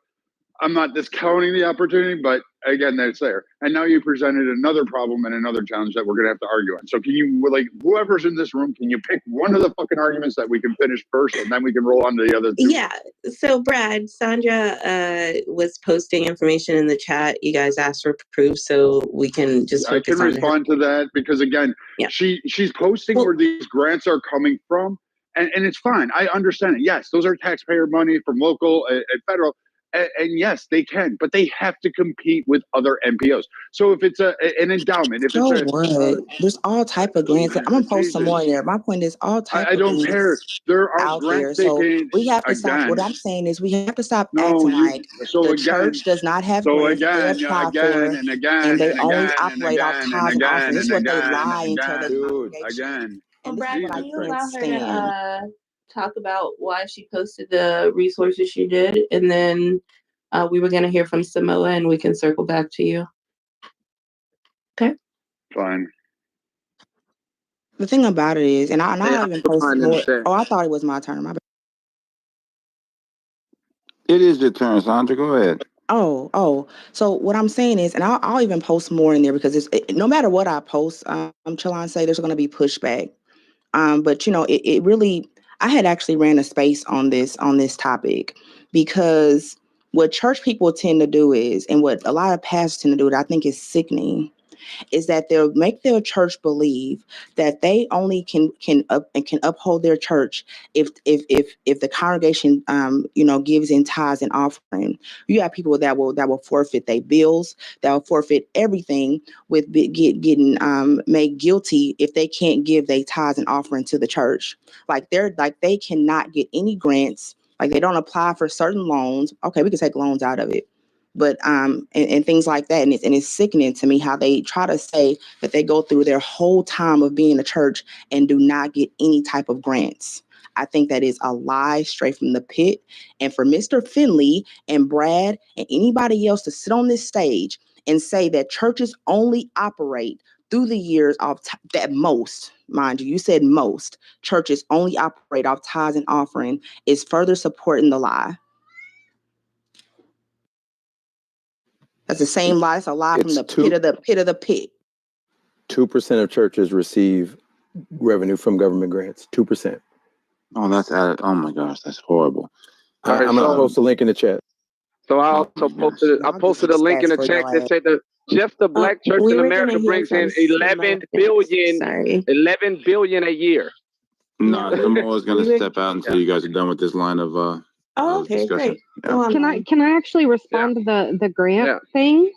I'm not discounting the opportunity, but again, that's there. And now you presented another problem and another challenge that we're going to have to argue on. So can you, like, whoever's in this room, can you pick one of the fucking arguments that we can finish first, and then we can roll on to the other 2? Yeah. So Brad, Sandra was posting information in the chat. You guys asked for proof, so we can just I can respond to that because, again, she's posting where these grants are coming from, and it's fine. I understand it. Yes, those are taxpayer money from local and federal. And yes, they can, but they have to compete with other NPOs. So if it's an endowment, if there's all type of grants. I'm gonna post some more in there. My point is all type. I don't care. There are out grants there, so can, we have to stop. What I'm saying is we have to stop acting like the church does not have grants. And they only operate off tithes and offerings. This is what they lie and tell their congregation. And Brad, can you allow her to talk about why she posted the resources she did, and then we were going to hear from Samoa, and we can circle back to you. Okay. Fine. The thing about it is, and I even posted more. Oh, I thought it was my turn. My bad. It is your turn, Sandra. Go ahead. Oh. So what I'm saying is, and I'll even post more in there because no matter what I post, Chalon say there's going to be pushback. But it really. I had actually ran a space on this topic because what church people tend to do is, and what a lot of pastors tend to do, that I think is sickening, is that they'll make their church believe that they only can uphold their church if the congregation gives in tithes and offering. You have people that will forfeit their bills, that will forfeit everything with getting made guilty if they can't give their tithes and offering to the church. They cannot get any grants. Like they don't apply for certain loans. Okay, we can take loans out of it. But and things like that. And it's sickening to me how they try to say that they go through their whole time of being in the church and do not get any type of grants. I think that is a lie straight from the pit. And for Mr. Finley and Brad and anybody else to sit on this stage and say that churches only operate through the years of that most, mind you said most, churches only operate off tithes and offering is further supporting the lie. That's the same lie. It's a lie from the pit of the pit. 2% of churches receive revenue from government grants. 2%. Oh, that's added. Oh my gosh, that's horrible. I'm gonna post a link in the chat. So I also posted a link in the chat that said that just the black church in America brings in 11 billion a year. No, Samoa's gonna step out until you guys are done with this line of okay, discussion. Great. Yeah. Can I actually respond to the grant thing?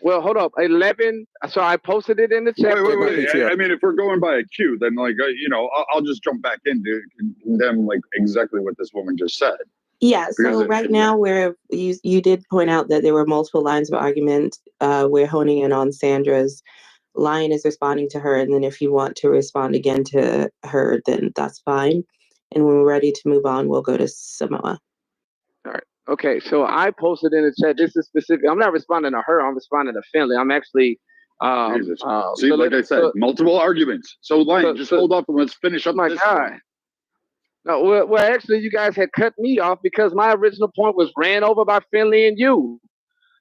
Well, hold up. 11. So I posted it in the chat. Wait. I mean, if we're going by a queue, then I'll just jump back into condemn exactly what this woman just said. Yeah. So right now, where you did point out that there were multiple lines of argument, we're honing in on Sandra's. Lion is responding to her, and then if you want to respond again to her, then that's fine. And when we're ready to move on, we'll go to Samoa. All right. Okay, so I posted in the chat. This is specific. I'm not responding to her. I'm responding to Finley. I'm actually. See, like I said, multiple arguments. So, Lion, just hold up and let's finish up. My God. No, well, actually, you guys had cut me off because my original point was ran over by Finley and you.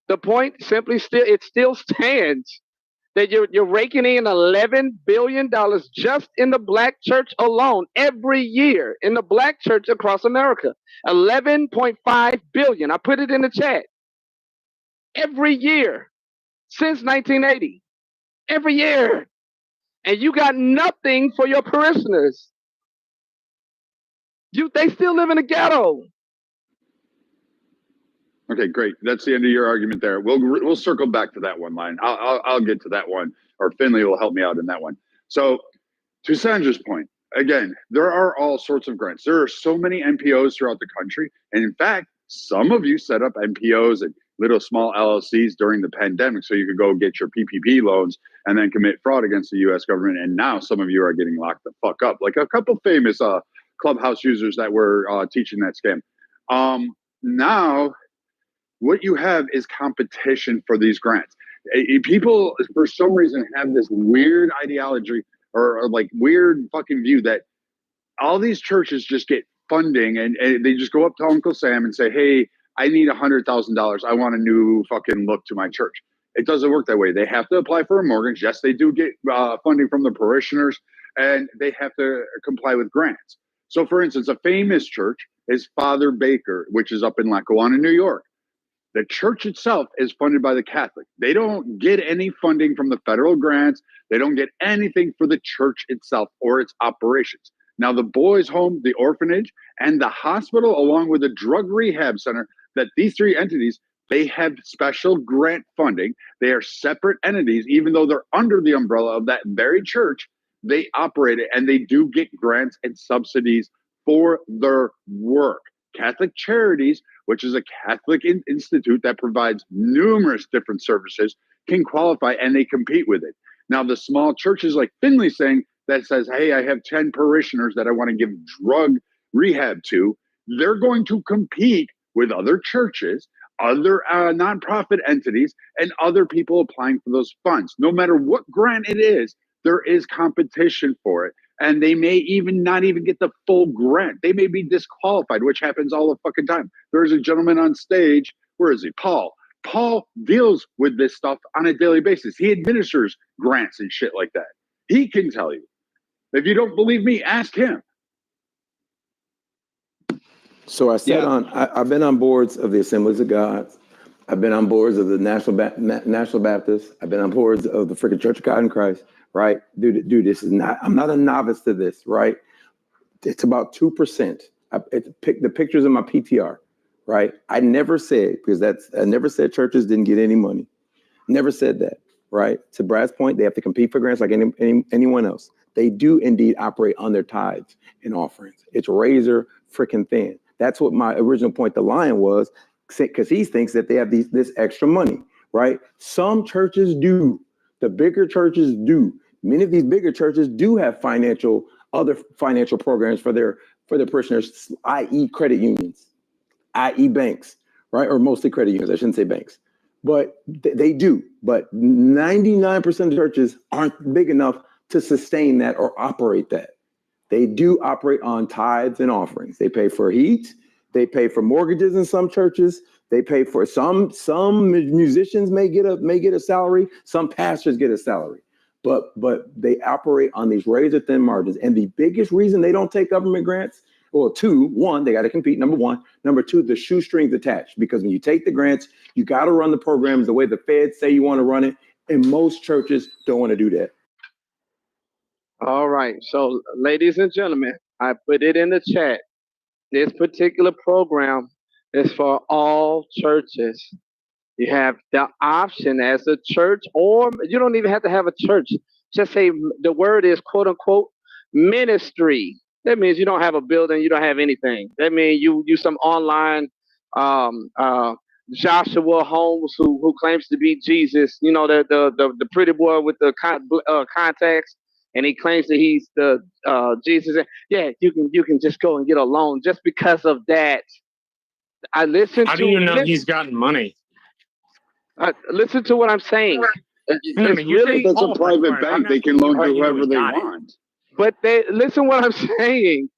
The point simply still stands that you're raking in $11 billion just in the black church alone every year in the black church across America. 11.5 billion. I put it in the chat. Every year since 1980. Every year. And you got nothing for your parishioners. They still live in a ghetto. Okay, great. That's the end of your argument there. We'll circle back to that one, Lion. I'll get to that one, or Finley will help me out in that one. So, to Sandra's point, again, there are all sorts of grants. There are so many NPOs throughout the country, and in fact, some of you set up NPOs and little small LLCs during the pandemic, so you could go get your PPP loans and then commit fraud against the U.S. government. And now some of you are getting locked the fuck up, like a couple famous Clubhouse users that were teaching that scam. Now. What you have is competition for these grants. People, for some reason, have this weird ideology or weird fucking view that all these churches just get funding and they just go up to Uncle Sam and say, hey, I need $100,000. I want a new fucking look to my church. It doesn't work that way. They have to apply for a mortgage. Yes, they do get funding from the parishioners, and they have to comply with grants. So, for instance, a famous church is Father Baker, which is up in Lackawanna, New York. The church itself is funded by the Catholic. They don't get any funding from the federal grants. They don't get anything for the church itself or its operations. Now, the boys' home, the orphanage, and the hospital, along with the drug rehab center, that these three entities, they have special grant funding. They are separate entities, even though they're under the umbrella of that very church. They operate it, and they do get grants and subsidies for their work. Catholic Charities, which is a Catholic institute that provides numerous different services, can qualify and they compete with it. Now, the small churches like Finley saying that says, hey, I have 10 parishioners that I want to give drug rehab to, they're going to compete with other churches, other nonprofit entities, and other people applying for those funds. No matter what grant it is, there is competition for it. And they may not even get the full grant. They may be disqualified, which happens all the fucking time. There's a gentleman on stage. Where is he? Paul. Paul deals with this stuff on a daily basis. He administers grants and shit like that. He can tell you. If you don't believe me, ask him. So I sat I've been on boards of the Assemblies of God. I've been on boards of the National Baptist. I've been on boards of the freaking Church of God in Christ, right? Dude, this is not, I'm not a novice to this, right? It's about 2%. Pick the pictures in my PTR, right? I never said, I never said churches didn't get any money. Never said that, right? To Brad's point, they have to compete for grants like anyone else. They do indeed operate on their tithes and offerings. It's razor freaking thin. That's what my original point to Lion was, because he thinks that they have this extra money, right? Some churches do. The bigger churches do. Many of these bigger churches do have other financial programs for their parishioners, i.e. credit unions, i.e. banks, right? Or mostly credit unions. I shouldn't say banks. But they do. But 99% of churches aren't big enough to sustain that or operate that. They do operate on tithes and offerings. They pay for heat. They pay for mortgages in some churches. They pay for some musicians may get a salary. Some pastors get a salary. But they operate on these razor thin margins. And the biggest reason they don't take government grants, well, one, they got to compete, number one. Number two, the shoestrings attached. Because when you take the grants, you got to run the programs the way the feds say you want to run it. And most churches don't want to do that. All right. So, ladies and gentlemen, I put it in the chat. This particular program is for all churches. You have the option as a church, or you don't even have to have a church. Just say the word is quote unquote ministry. That means you don't have a building, you don't have anything. That means you some online Joshua Holmes who claims to be Jesus. You know, the pretty boy with the contacts, and he claims that he's the Jesus. Yeah, you can just go and get a loan just because of that. I listen. How do you know he's gotten money? Listen to what I'm saying. It's a private bank. They can loan to whoever they want. But listen what I'm saying.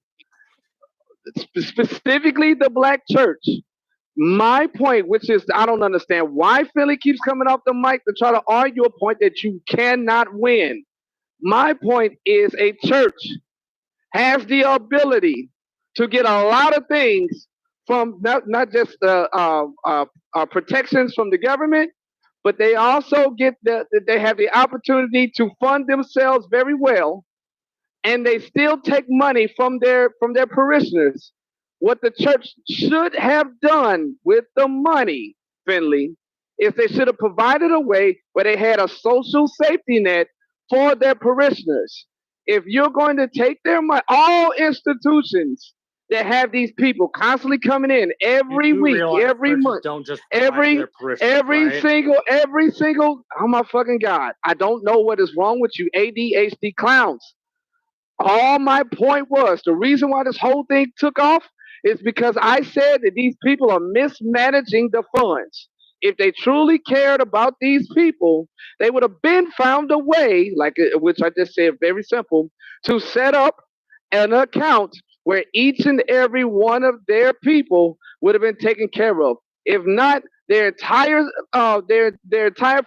Specifically, the black church. My point, which is I don't understand why Philly keeps coming off the mic to try to argue a point that you cannot win. My point is a church has the ability to get a lot of things from not just protections from the government, but they also they have the opportunity to fund themselves very well, and they still take money from their parishioners. What the church should have done with the money, Finley, is they should have provided a way where they had a social safety net for their parishioners. If you're going to take their money, all institutions that have these people constantly coming in every week, every month, every single, oh my fucking God, I don't know what is wrong with you ADHD clowns. All my point was, the reason why this whole thing took off is because I said that these people are mismanaging the funds. If they truly cared about these people, they would have been found a way, which I just said, very simple, to set up an account where each and every one of their people would have been taken care of. If not, their entire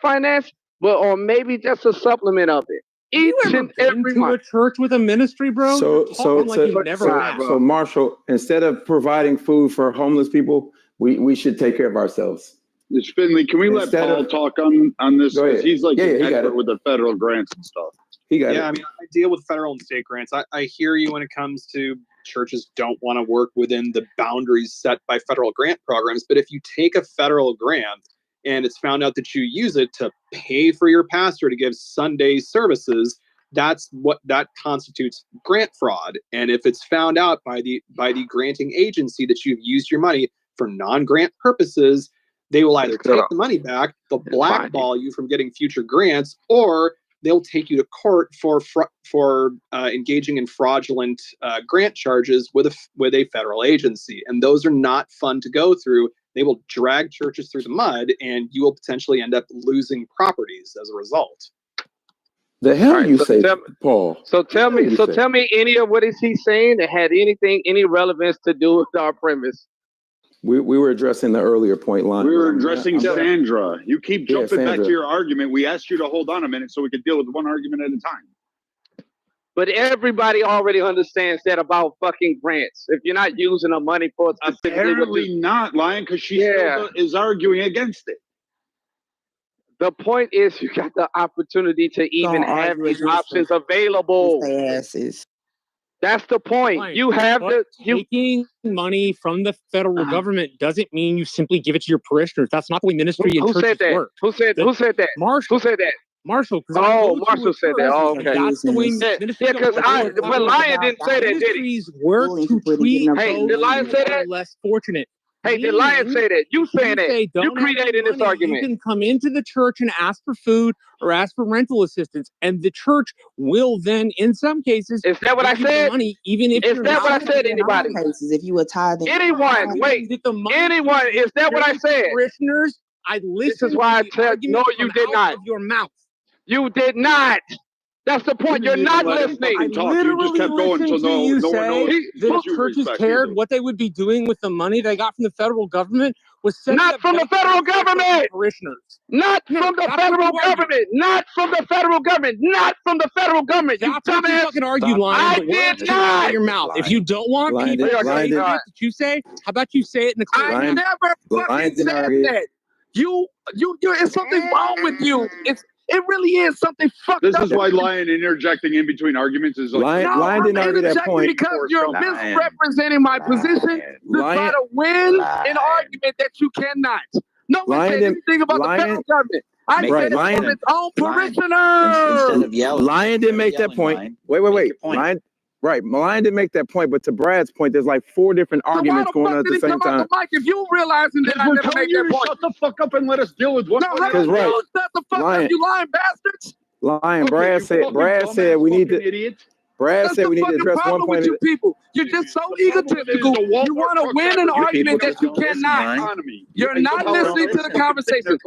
finance, or maybe just a supplement of it. You ever been to a church with a ministry, bro? So Marshall, instead of providing food for homeless people, we should take care of ourselves. Finley, can we let Paul talk on this? Because he's like an expert with the federal grants and stuff. I mean, I deal with federal and state grants. I hear you when it comes to churches don't want to work within the boundaries set by federal grant programs. But if you take a federal grant and it's found out that you use it to pay for your pastor to give Sunday services, that constitutes grant fraud. And if it's found out by the granting agency that you've used your money for non-grant purposes, they will either take the money back, they'll blackball you from getting future grants, or they'll take you to court for engaging in fraudulent grant charges with a federal agency. And those are not fun to go through. They will drag churches through the mud, and you will potentially end up losing properties as a result. The hell you say, Paul? So tell me any of what is he saying that had any relevance to do with our premise? We were addressing the earlier point line. We were addressing Sandra. You keep jumping back to your argument. We asked you to hold on a minute so we could deal with one argument at a time. But everybody already understands that about fucking grants. If you're not using the money for apparently not, Lion, because she still is arguing against it. The point is, you got the opportunity to even have these options available. That's the point. Right. You have taking money from the federal government doesn't mean you simply give it to your parishioners. That's not the way ministry and churches work. Who said that? Marshall. Who said that? Marshall. Marshall said that. Oh, okay. That's the way ministry because but Lion didn't say that, did he? Ministries work to treat Hey, did Lion say that? less fortunate. Hey, did Lion say that? You saying that? You created this argument. You can come into the church and ask for food or ask for rental assistance, and the church will then, in some cases, is that what I said? Money, even if is that what I said? Anybody? If you were tithing, anyone? Wait, anyone? Is that what I said? Parishioners, I listen. This is why I said no. You did not. Your mouth. You did not. That's the point. You're not listening. I literally just kept going, so no one knows. The churches cared what they would be doing with the money they got from the federal government was not from the federal government. Parishioners. Not from the federal government. Not from the federal government. Not from the federal government. You dumbass. Fucking argue, Lion. I did not. Your mouth. If you don't want people to say that you say, how about you say it in the clear? I never fucking said that. You. It's something wrong with you. It really is something fucked up. This is why Lion interjecting in between arguments is like Lion didn't argue that point because you're misrepresenting my position to try to win an argument that you cannot. No one said anything about the federal government. I said it from its own parishioners. Lion didn't make that point. Wait. Lion didn't make that point, but to Brad's point, there's like 4 different arguments going on at the same time. If you realizing that I never make that point, shut the fuck up and let us deal with what. No, shut the fuck up, you lying bastards. Lion, Brad said we need to. Brad said we need to address one point. You people, you're just so egotistical. You want to win an argument that you cannot. You're not listening to the conversation.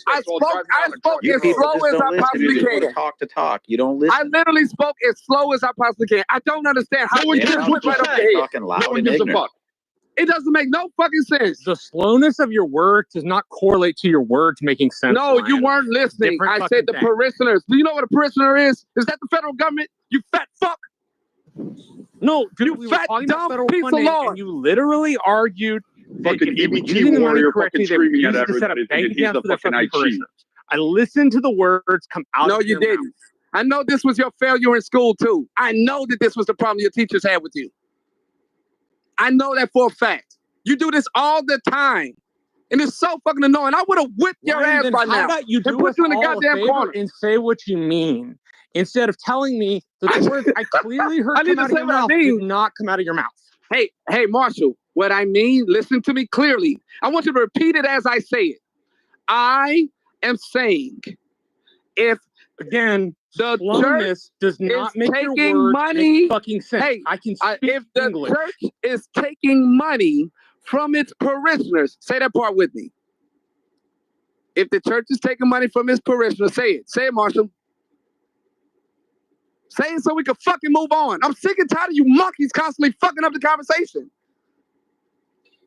I spoke as slow as I possibly can. Talk. You don't listen. I literally spoke as slow as I possibly can. I don't understand how you just went right up your head. No one gives a fuck. It doesn't make no fucking sense. The slowness of your words does not correlate to your words making sense. No, you weren't listening. I said the parishioners. Do you know what a parishioner is? Is that the federal government? You fat fuck. No, dude, you fat dumb piece of law. And you literally argued fucking EBT warrior fucking screaming at everybody. He's the fucking IT. I listened to the words come out. No, you didn't. I know this was your failure in school too. I know that this was the problem your teachers had with you. I know that for a fact. You do this all the time. And it's so fucking annoying. I would have whipped your ass by now. How about you do put you in the goddamn corner and say what you mean instead of telling me that the words I clearly heard come out of your mouth did not come out of your mouth. Hey, Marshall, what I mean, listen to me clearly. I want you to repeat it as I say it. I am saying if again the church does not make taking money, make fucking sense. Hey, I can speak if the English. church is taking money from its parishioners, say that part with me. If the church is taking money from its parishioners, say it. Say it, Marshall. Say it so we can fucking move on. I'm sick and tired of you monkeys constantly fucking up the conversation.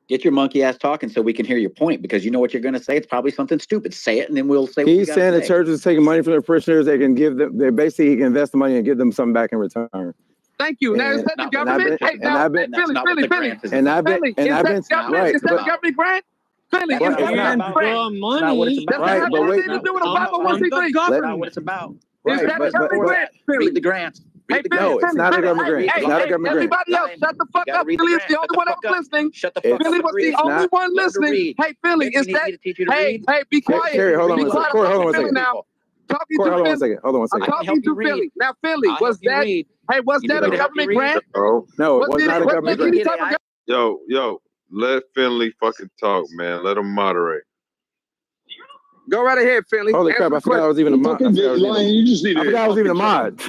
Get your monkey ass talking so we can hear your point, because you know what you're going to say. It's probably something stupid. Say it, and then we'll say. He's saying the church is taking money from their parishioners. They can give them. They basically he can invest the money and give them something back in return. Thank you. Now is that the government? Hey, now Philly. And I've been right. Is that government grant? Philly, is that government grant? Money. Right, but wait. To do with a 501c3. Not what it's about. Is that a government grant? Read the grants. No, it's not a government grant. It's not a government grant. Everybody else, shut the fuck up. Philly is the only one that was listening. Shut the fuck up. Philly was the only one listening. Hey, Philly, is that? Hey, be quiet. Corey, hold on one second. Corey, hold on one second. Now, talking Corey, to hold on one second. Hold on one I'm second. talking to Philly. Now, Philly, was that? Hey, was that a government grant? No, it was not a government grant. Yo, let Finley fucking talk, man. Let him moderate. Go right ahead, Finley. Holy crap, I forgot I was even a mod. You just need I forgot I was even a mod.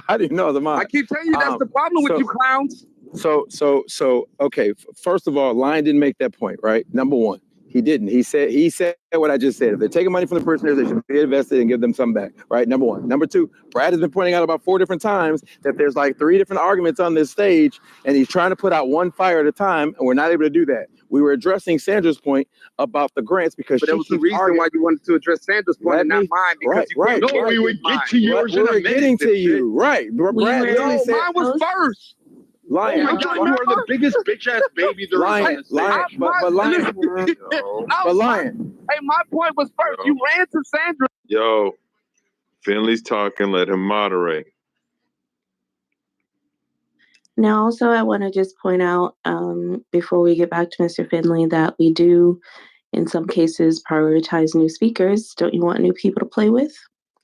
I didn't know I was a mod. I keep telling you that's the problem with you clowns. So, okay. First of all, Lion didn't make that point, right? Number one, he didn't. He said what I just said. If they're taking money from the prisoners, they should be invested and give them some back, right? Number one. Number two, Brad has been pointing out about 4 different times that there's like 3 different arguments on this stage, and he's trying to put out one fire at a time, and we're not able to do that. We were addressing Sandra's point about the grants because But that was the reason why you wanted to address Sandra's point and not mine, because you couldn't No, we would get to yours in a minute. We're getting to you, right? Brad literally said mine was first. Lion. Oh my God, you are the biggest bitch ass baby there is. Lion. But Lion. Hey, my point was first. You ran to Sandra. Yo, Finley's talking. Let him moderate. Now, also, I want to just point out before we get back to Mr. Finley that we do, in some cases, prioritize new speakers. Don't you want new people to play with?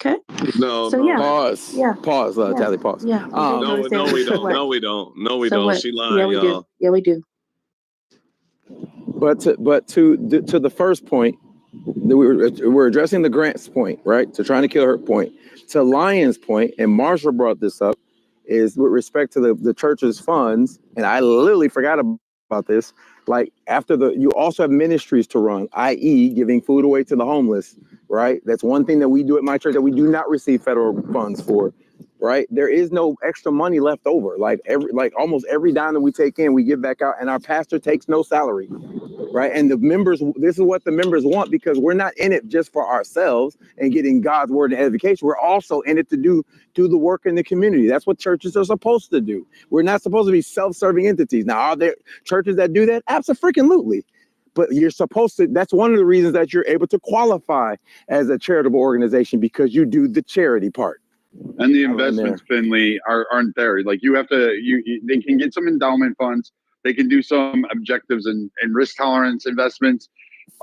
Okay. No, So, no. yeah. Pause. Yeah. Pause. Tally, pause. Yeah. No, we don't. No, we don't. No, we don't. She lying, yeah, we y'all. do. Yeah, we do. But to the first point, we're addressing the grants point, right? To trying to kill her point. To Lion's point, and Marshall brought this up, is with respect to the church's funds, and I literally forgot about this. Like after you also have ministries to run, i.e. giving food away to the homeless, right? That's one thing that we do at my church that we do not receive federal funds for, right? There is no extra money left over. Like almost every dime that we take in, we give back out, and our pastor takes no salary, right? And the members, this is what the members want, because we're not in it just for ourselves and getting God's word and edification. We're also in it to do the work in the community. That's what churches are supposed to do. We're not supposed to be self-serving entities. Now, are there churches that do that? Absolutely. But you're supposed to, that's one of the reasons that you're able to qualify as a charitable organization, because you do the charity part. And the investments, Finley, aren't there. Like you have to, they can get some endowment funds. They can do some objectives and risk tolerance investments.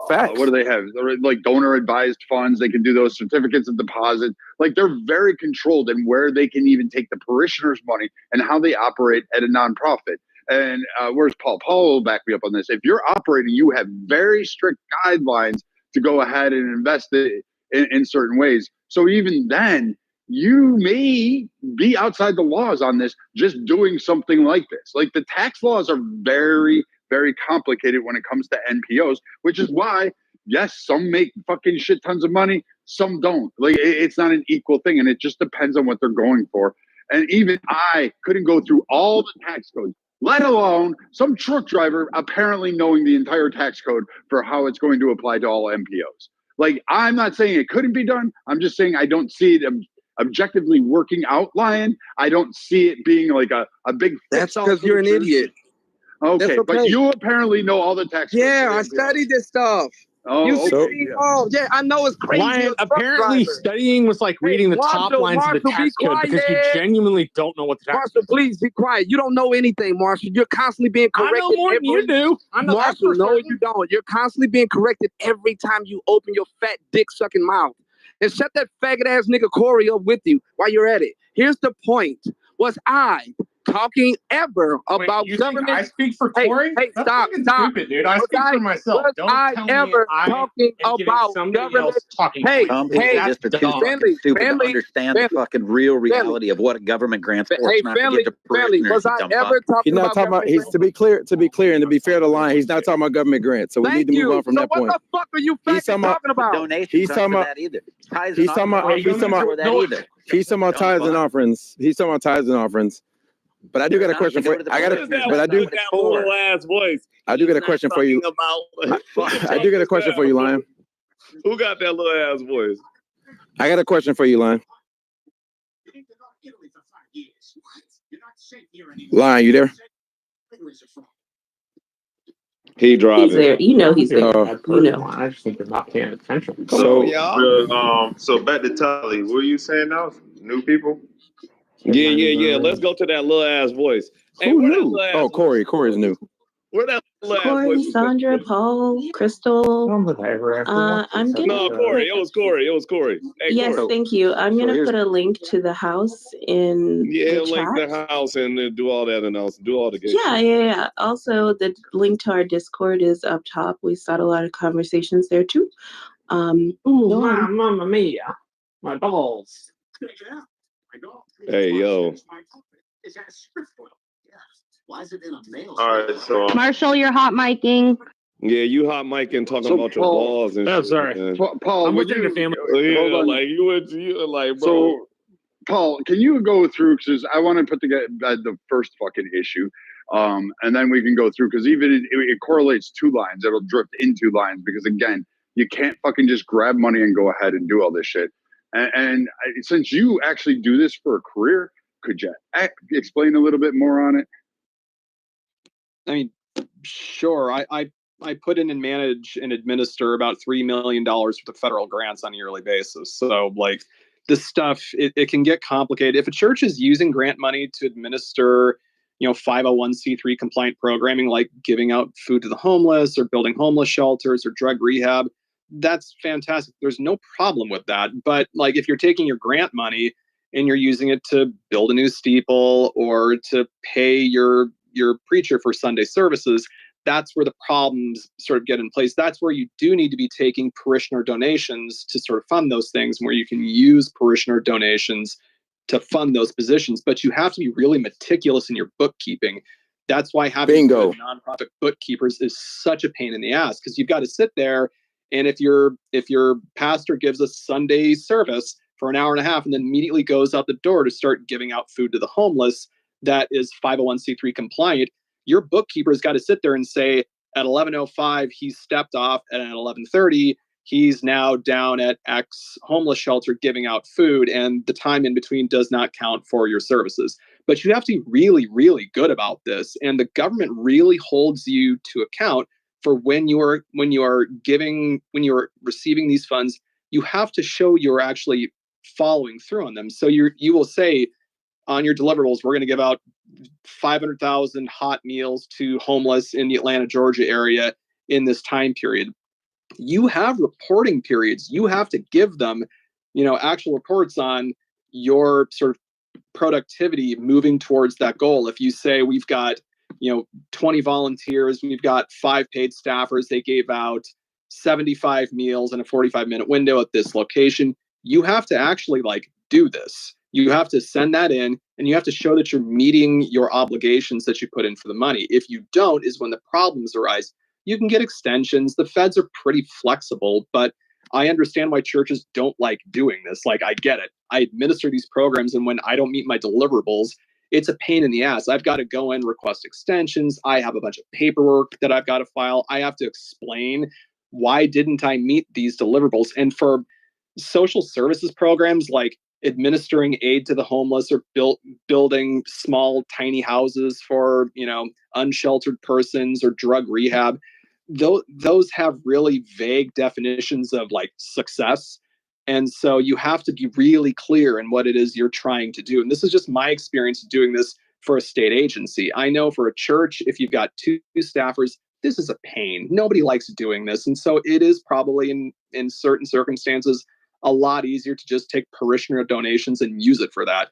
What do they have? Like donor advised funds. They can do those certificates of deposit. Like they're very controlled in where they can even take the parishioners' money and how they operate at a nonprofit. And where's Paul? Paul will back me up on this. If you're operating, you have very strict guidelines to go ahead and invest it in certain ways. So even then, you may be outside the laws on this, just doing something like this. Like the tax laws are very, very complicated when it comes to NPOs, which is why, yes, some make fucking shit tons of money, some don't. Like it's not an equal thing, and it just depends on what they're going for. And even I couldn't go through all the tax codes, let alone some truck driver apparently knowing the entire tax code for how it's going to apply to all NPOs. Like, I'm not saying it couldn't be done. I'm just saying I don't see it objectively working out, Lion. I don't see it being like a big. That's because you're an idiot. Okay, but you apparently know all the tax codes. Yeah, I studied this stuff. Yeah, I know it's crazy. Lion, apparently studying was like reading the top lines of the tax code because you genuinely don't know what the tax code is. Marshall, please be quiet. You don't know anything, Marshall. You're constantly being corrected. I know more than you do. Marshall, no, you don't. You're constantly being corrected every time you open your fat dick sucking mouth. And shut that faggot ass nigga Corey up with you while you're at it. Here's the point. Was I talking ever about government? I speak for Corey? Hey, That's stop. stupid, dude. I speak for myself. Was Don't I tell me ever I talking am getting about somebody government? else talking. Some people just are too fucking stupid to understand the fucking real reality of what a government grants for. It's not to give to parishioners. Was I ever talking He's not talking about. He's to be clear, and to be fair to Lion, he's not talking about government grants. So we need to move on from that point. What the fuck are you talking about? He's talking about that either. He's talking about tithes and offerings. He's talking about tithes and offerings. But I do got a question for you. I got little ass voice. I do got a question for you. I do got a question for you, Lion. Who got that little ass voice? I got a question for you, Lion. Lion, you there? He driving. He's there. You know he's there. You know. I just think you're not paying attention. So back to Tally. What are you saying now? New people? Yeah. Let's go to that little ass voice. Hey, who knew? Corey. Corey's new. Where that little ass Corey, voice? Sandra, Paul, Crystal. I'm getting. No, Corey. It was Corey. Hey, yes, Corey. thank you. I'm gonna put a link to the house in the link chat. the house and do all that and do all the games. Yeah. Also, the link to our Discord is up top. We start a lot of conversations there too. Mamma mia, my balls. Hey, yo. All right, so Marshall, you're hot micing. Yeah, you hot micing talking about your balls and shit. Sorry. Paul, I'm within your family. Yeah, like you like, bro. So, Paul, can you go through, because I want to put together the first fucking issue. And then we can go through, because even it correlates two lines. It'll drift into lines because, again, you can't fucking just grab money and go ahead and do all this shit. And since you actually do this for a career, could you explain a little bit more on it? I mean, sure. I put in and manage and administer about $3 million worth of federal grants on a yearly basis. So like this stuff, it can get complicated. If a church is using grant money to administer, 501c3 compliant programming, like giving out food to the homeless or building homeless shelters or drug rehab, that's fantastic. There's no problem with that. But like if you're taking your grant money and you're using it to build a new steeple or to pay your preacher for Sunday services, that's where the problems sort of get in place. That's where you do need to be taking parishioner donations to sort of fund those things, where you can use parishioner donations to fund those positions. But you have to be really meticulous in your bookkeeping. That's why having good nonprofit bookkeepers is such a pain in the ass, because you've got to sit there, and if your pastor gives a Sunday service for an hour and a half and then immediately goes out the door to start giving out food to the homeless that is 501c3 compliant, your bookkeeper's got to sit there and say, at 11:05 he stepped off, and at 11:30 he's now down at X homeless shelter giving out food, and the time in between does not count for your services. But you have to be really, really good about this, and the government really holds you to account for when you are receiving these funds. You have to show you're actually following through on them. So you will say, on your deliverables, we're going to give out 500,000 hot meals to homeless in the Atlanta, Georgia area in this time period. You have reporting periods. You have to give them, actual reports on your sort of productivity moving towards that goal. If you say we've got, 20 volunteers, we've got 5 paid staffers, they gave out 75 meals in a 45-minute window at this location, you have to actually do this. You have to send that in, and you have to show that you're meeting your obligations that you put in for the money. If you don't, is when the problems arise. You can get extensions. The feds are pretty flexible, but I understand why churches don't like doing this. I get it. I administer these programs, and when I don't meet my deliverables, it's a pain in the ass. I've got to go in, request extensions. I have a bunch of paperwork that I've got to file. I have to explain why didn't I meet these deliverables. And for social services programs like administering aid to the homeless or building small tiny houses for unsheltered persons or drug rehab, those have really vague definitions of success, and so you have to be really clear in what it is you're trying to do. And this is just my experience doing this for a state agency. I know for a church, if you've got 2 staffers, this is a pain. Nobody likes doing this, and so it is probably in certain circumstances a lot easier to just take parishioner donations and use it for that.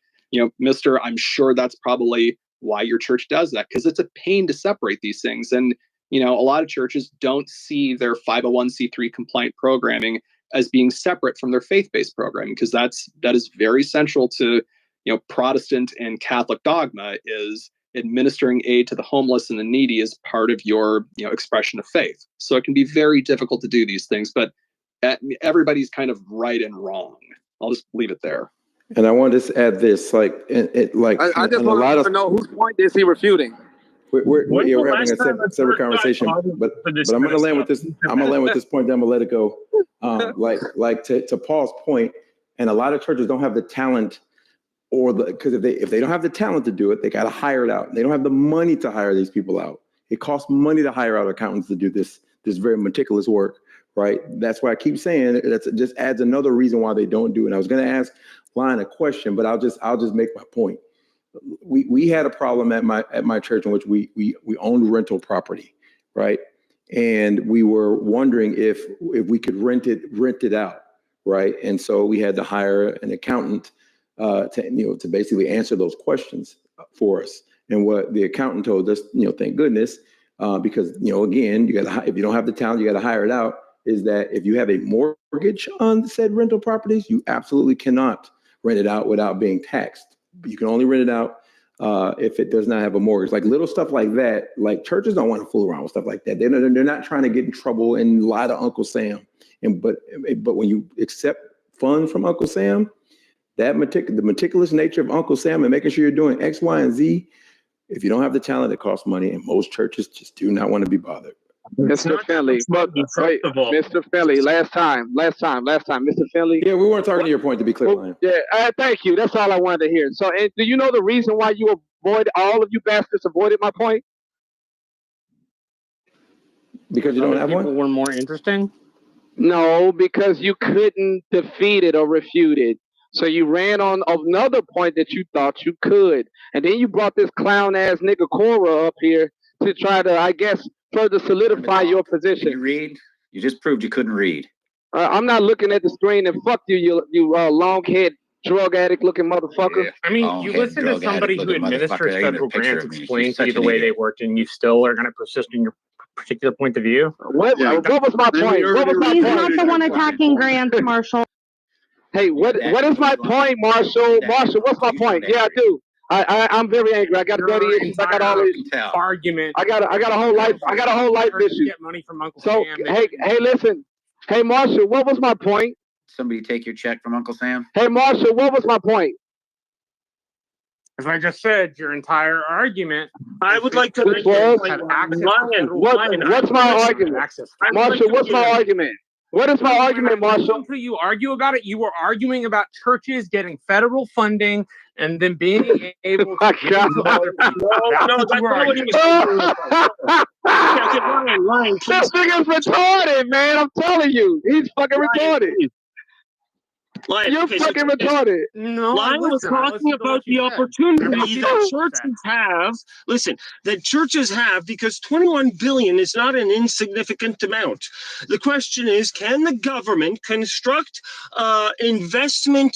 Mister, I'm sure that's probably why your church does that, because it's a pain to separate these things. And, a lot of churches don't see their 501c3 compliant programming as being separate from their faith-based programming, because that is very central to, Protestant and Catholic dogma, is administering aid to the homeless and the needy as part of your, expression of faith. So it can be very difficult to do these things, but everybody's kind of right and wrong. I'll just leave it there. And I want to just add this, I just want to know whose point is he refuting. We're having a separate conversation, but I'm going to land with this. I'm going to land with this point. Then I'm going to let it go. To Paul's point, and a lot of churches don't have the talent, because if they don't have the talent to do it, they got to hire it out. They don't have the money to hire these people out. It costs money to hire out accountants to do this very meticulous work. Right. That's why I keep saying that just adds another reason why they don't do it. And I was going to ask Lion a question, but I'll just make my point. We had a problem at my church in which we owned rental property, right? And we were wondering if we could rent it out, right? And so we had to hire an accountant to basically answer those questions for us. And what the accountant told us, thank goodness, because again, if you don't have the talent, you got to hire it out, is that if you have a mortgage on said rental properties, you absolutely cannot rent it out without being taxed. You can only rent it out if it does not have a mortgage. Little stuff like that, churches don't want to fool around with stuff like that. They're not trying to get in trouble and lie to Uncle Sam. But when you accept funds from Uncle Sam, the meticulous nature of Uncle Sam and making sure you're doing X, Y, and Z, If you don't have the talent, it costs money, and most churches just do not want to be bothered. Mr. Finley, wait, Mr. Finley, last time, Mr. Finley. Yeah, we weren't talking to your point, to be clear, Lion. Yeah, thank you. That's all I wanted to hear. So, and do you know the reason why all of you bastards avoided my point? Because you don't have one? People were more interesting? No, because you couldn't defeat it or refute it. So you ran on another point that you thought you could. And then you brought this clown-ass nigga Cora up here to try to, I guess, further solidify your position. Can you read? You just proved you couldn't read. I'm not looking at the screen, and fuck you long-head drug addict looking motherfucker. Yeah. I mean, you listen to somebody who administers federal grants explain to you the way they work, and you still are going to persist in your particular point of view. What was my point? He's not the one attacking grants, Marshall. Hey, what is my point, Marshall? Marshall, what's my point? Yeah, I do. I'm very angry. I got dirty issues. I got all these argument. I got a whole life. I got a whole life issue. Get money from Uncle So Sam. hey, listen. Hey, Marshall, what was my point? Somebody take your check from Uncle Sam. Hey, Marshall, what was my point? As I just said, your entire argument. I would like to. What's my argument? Marshall, what's my argument? What is my argument, Marshall? Until you argue about it, you were arguing about churches getting federal funding and then being able to give it to other people. No, that's not what he was saying. This nigga's retarded, man. I'm telling you. He's fucking retarded. You're fucking retarded. No, Lion was talking about the opportunity that churches have. Listen, that churches have, because 21 billion is not an insignificant amount. The question is, can the government construct investment?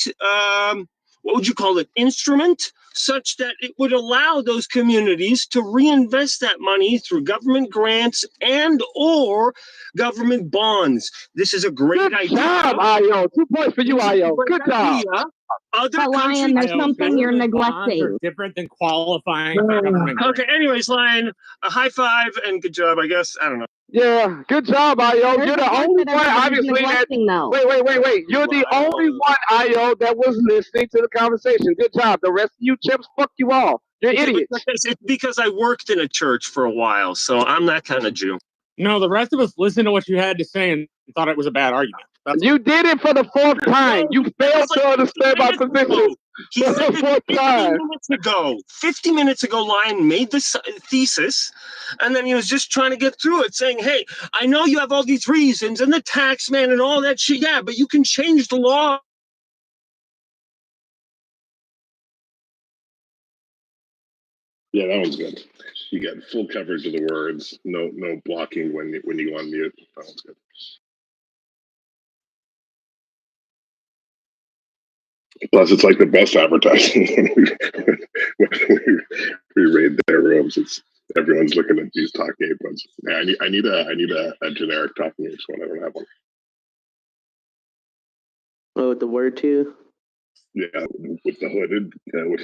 What would you call it? Instrument, such that it would allow those communities to reinvest that money through government grants and or government bonds. This is a great idea. Good job, Io. 2 points for you, Io. Good job. But Lion, there's something you're neglecting. Different than qualifying for government grants. Okay, anyways, Lion, a high five and good job, I guess. I don't know. Yeah, good job, Io. You're the only one, obviously, that... Wait. You're the only one, Io, that was listening to the conversation. Good job. The rest of you chimps, fuck you all. You're idiots. It's because I worked in a church for a while, so I'm that kind of Jew. No, the rest of us listened to what you had to say and thought it was a bad argument. You did it for the fourth time. You failed to understand my position. He said it 50 minutes ago, Lion made this thesis, and then he was just trying to get through it, saying, hey, I know you have all these reasons, and the tax man and all that shit, yeah, but you can change the law. Yeah, that one's good. You got full coverage of the words, no blocking when you go on mute. That one's good. Plus, it's like the best advertising when we raid their rooms. It's everyone's looking at these talking ape ones. Yeah, I need a generic talking apes one. I don't have one. Oh, with the word too? Yeah, with the hooded, with